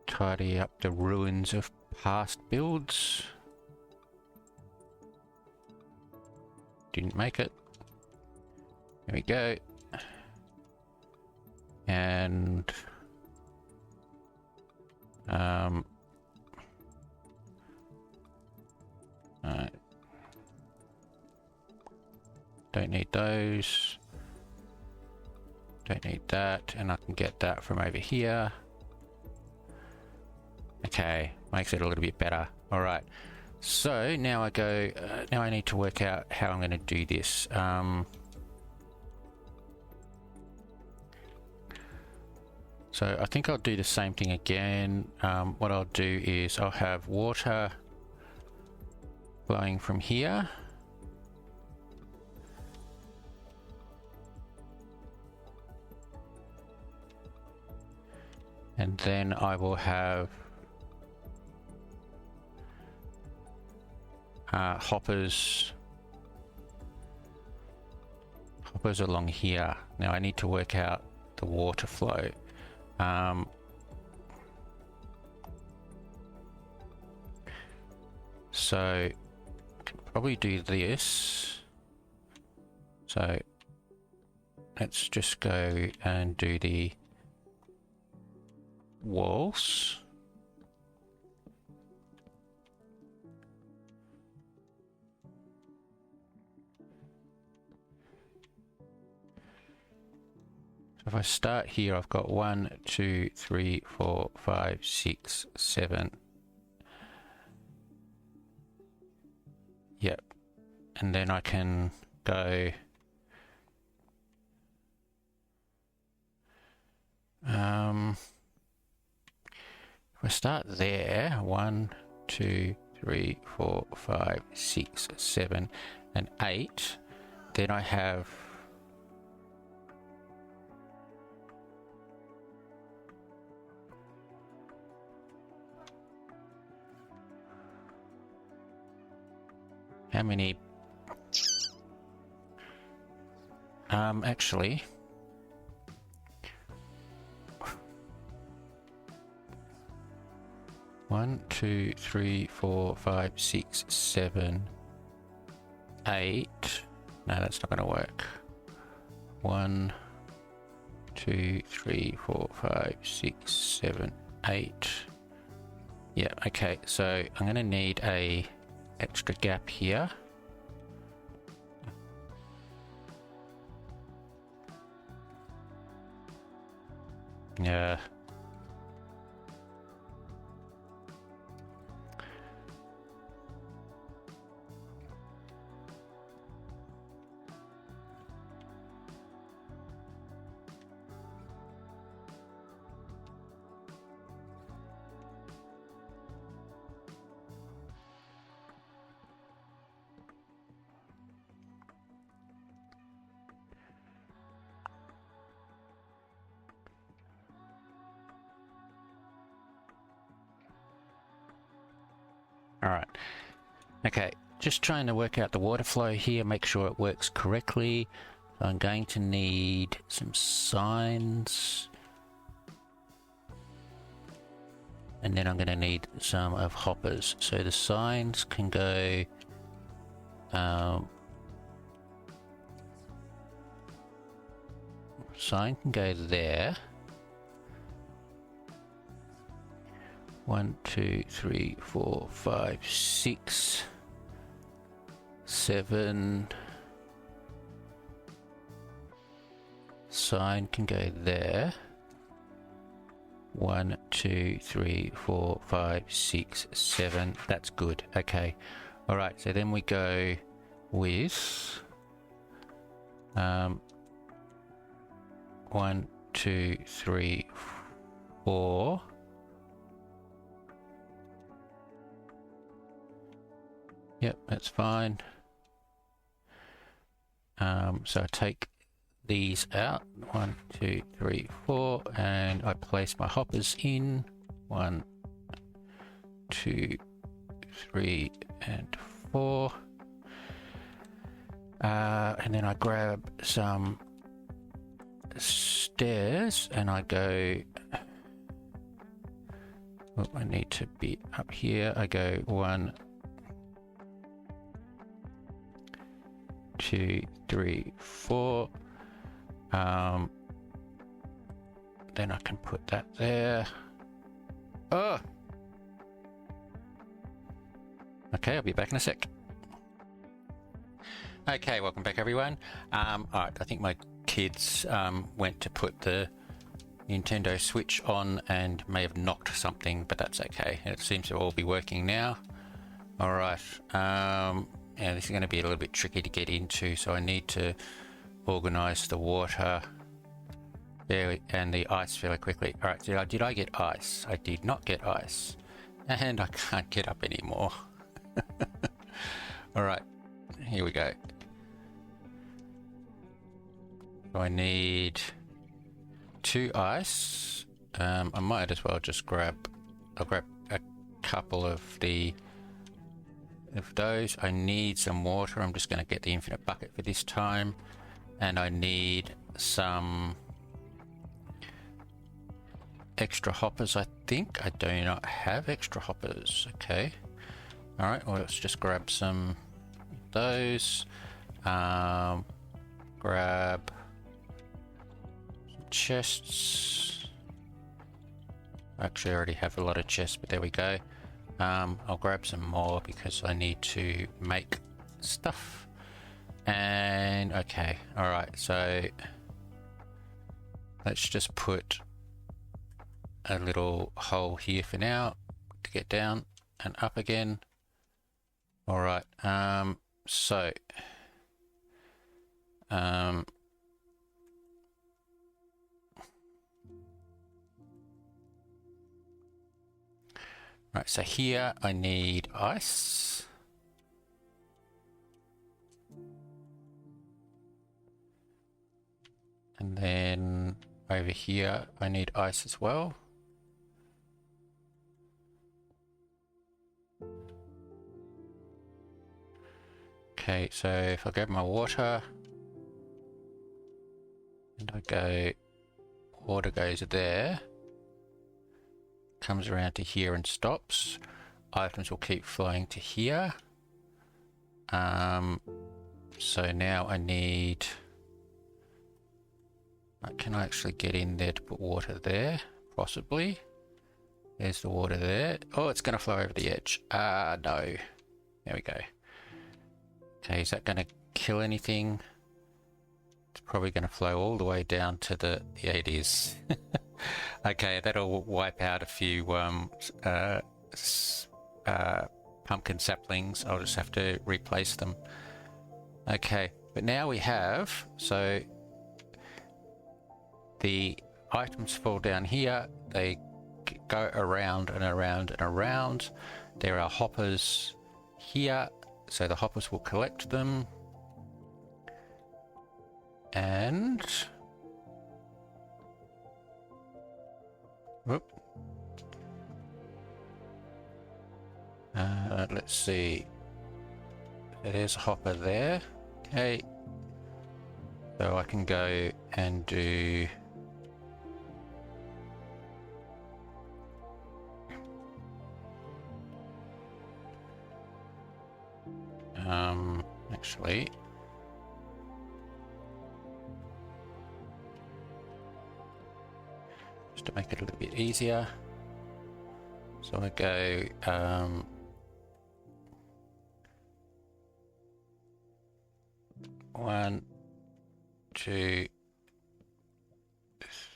tidy up the ruins of past builds. Didn't make it. There we go. And don't need those. Don't need that, and I can get that from over here. Okay, makes it a little bit better. All right. So now I go. Now I need to work out how I'm going to do this. So I think I'll do the same thing again. What I'll do is I'll have water flowing from here. And then I will have hoppers along here. Now I need to work out the water flow. So probably do this. So let's just go and do the walls. So if I start here, I've got 1, 2, 3, 4, 5, 6, 7. Yep. And then I can go if I start there, 1, 2, 3, 4, 5, 6, 7, and 8, then I have how many? Actually, one, 2, 3, 4, 5, 6, 7, 8. No, that's not going to work. 1, 2, 3, 4, 5, 6, 7, 8. Yeah, okay, so I'm gonna need a extra gap here. Yeah. All right. Okay, just trying to work out the water flow here, make sure it works correctly. So I'm going to need some signs. And then I'm going to need some of hoppers. So the signs can go... sign can go there. 1, 2, 3, 4, 5, 6, 7. Sign can go there. 1, 2, 3, 4, 5, 6, 7. That's good. Okay. All right. So then we go with 1, 2, 3, 4. Yep, that's fine. So I take these out. 1, 2, 3, 4, and I place my hoppers in. 1, 2, 3, and 4. And then I grab some stairs and I go. Oh, I need to be up here. I go 1, 2, 3, 4. Then I can put that there. Oh! Okay, I'll be back in a sec. Okay, welcome back everyone. Alright, I think my kids went to put the Nintendo Switch on and may have knocked something, but that's okay. It seems to all be working now. Alright, yeah, this is going to be a little bit tricky to get into, so I need to organize the water and the ice fairly quickly. Alright, so did I get ice? I did not get ice. And I can't get up anymore. Alright, here we go. So I need 2 ice. I might as well just I'll grab a couple of those. I need some water. I'm just going to get the infinite bucket for this time. And I need some extra hoppers, I think. I do not have extra hoppers. Okay. Alright, well, let's just grab some of those. Grab some chests. Actually, I already have a lot of chests, but there we go. I'll grab some more because I need to make stuff. And okay, alright, so let's just put a little hole here for now to get down and up again. Alright, so right, so here I need ice. And then over here I need ice as well. Okay, so if I grab my water and I go, water goes there, comes around to here and stops. Items will keep flowing to here. So now I need, can I actually get in there to put water there? Possibly. There's the water there. Oh, it's going to flow over the edge. No. There we go. Okay, is that going to kill anything? It's probably going to flow all the way down to the... Yeah, it is. Okay, that'll wipe out a few pumpkin saplings. I'll just have to replace them. Okay, but now we have... So the items fall down here. They go around and around and around. There are hoppers here, so the hoppers will collect them. And whoop. Let's see. There's a hopper there. Okay. So I can go and do actually just to make it a little bit easier. So I go 1, 2,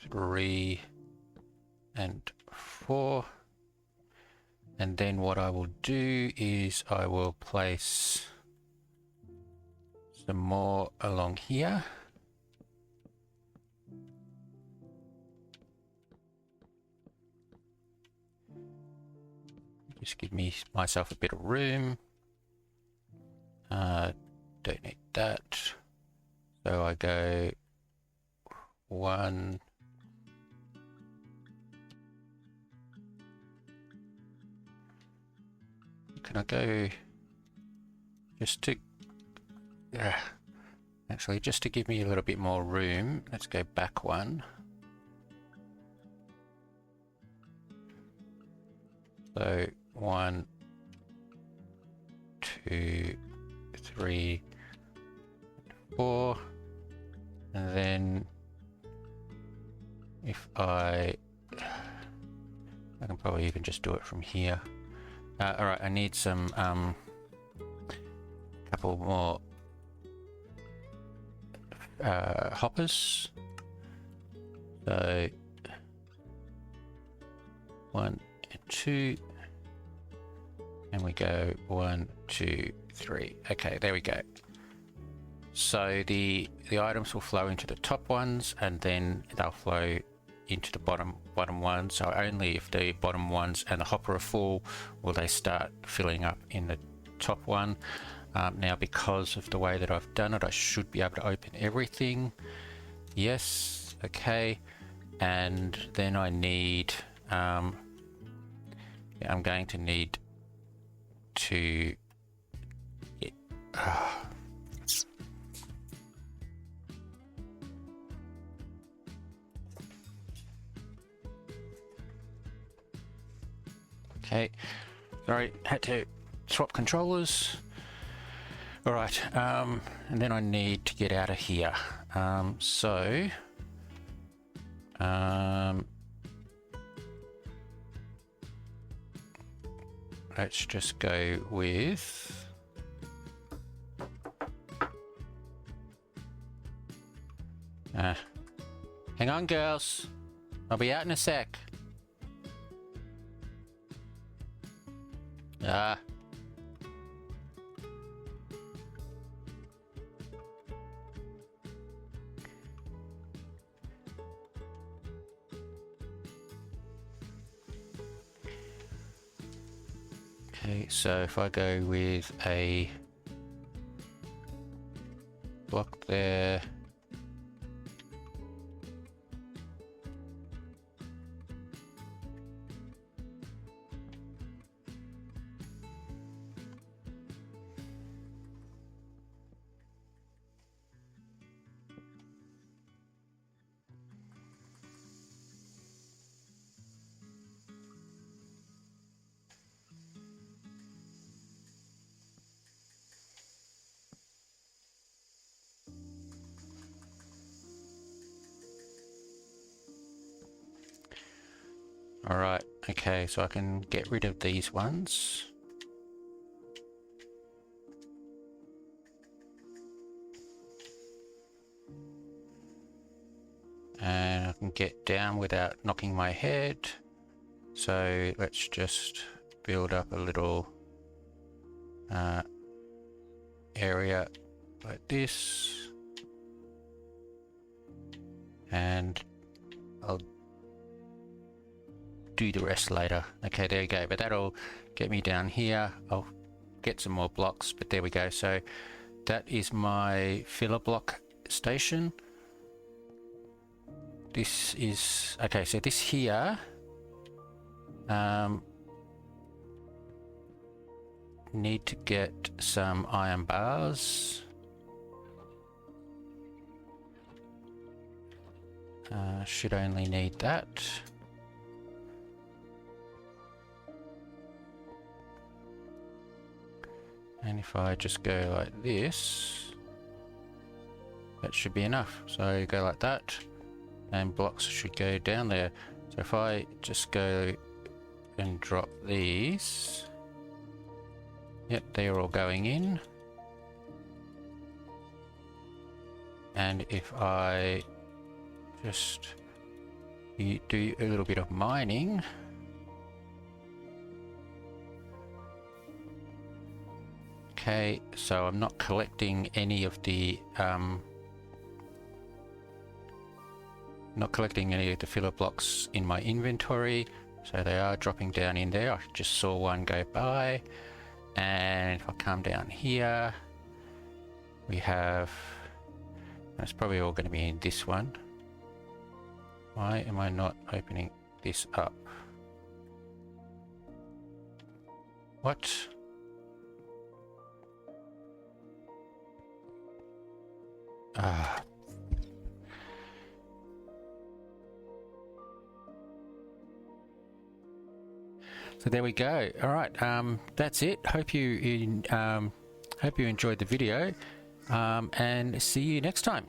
3, and 4. And then what I will do is I will place some more along here. Just give myself a bit of room. Don't need that. So I go 1. Can I go just to... actually, just to give me a little bit more room, let's go back 1. So 1, 2, 3, 4, and then if I can probably even just do it from here. All right, I need some couple more hoppers. So 1 and 2, and we go 1, 2, 3. Okay, there we go. So the items will flow into the top ones, and then they'll flow into the bottom ones. So only if the bottom ones and the hopper are full will they start filling up in the top one. Now, because of the way that I've done it, I should be able to open everything. Yes, okay. And then I need I'm going to need to okay, sorry, had to swap controllers. All right, and then I need to get out of here. Let's just go with hang on, girls. I'll be out in a sec. Okay, so if I go with a block there, all right, Okay, so I can get rid of these ones. And I can get down without knocking my head. So let's just build up a little area like this. And I'll do the rest later. Okay, there you go. But that'll get me down here. I'll get some more blocks, but there we go. So that is my filler block station. This is okay. So this here need to get some iron bars. Should only need that. And if I just go like this, that should be enough. So go like that, and blocks should go down there. So if I just go and drop these, yep, they're all going in. And if I just do a little bit of mining, okay, so I'm not collecting any of the filler blocks in my inventory, so they are dropping down in there. I just saw one go by, and if I come down here, we have, that's probably all going to be in this one. Why am I not opening this up? What? Ah. So there we go. All right, that's it. Hope you enjoyed the video, and see you next time.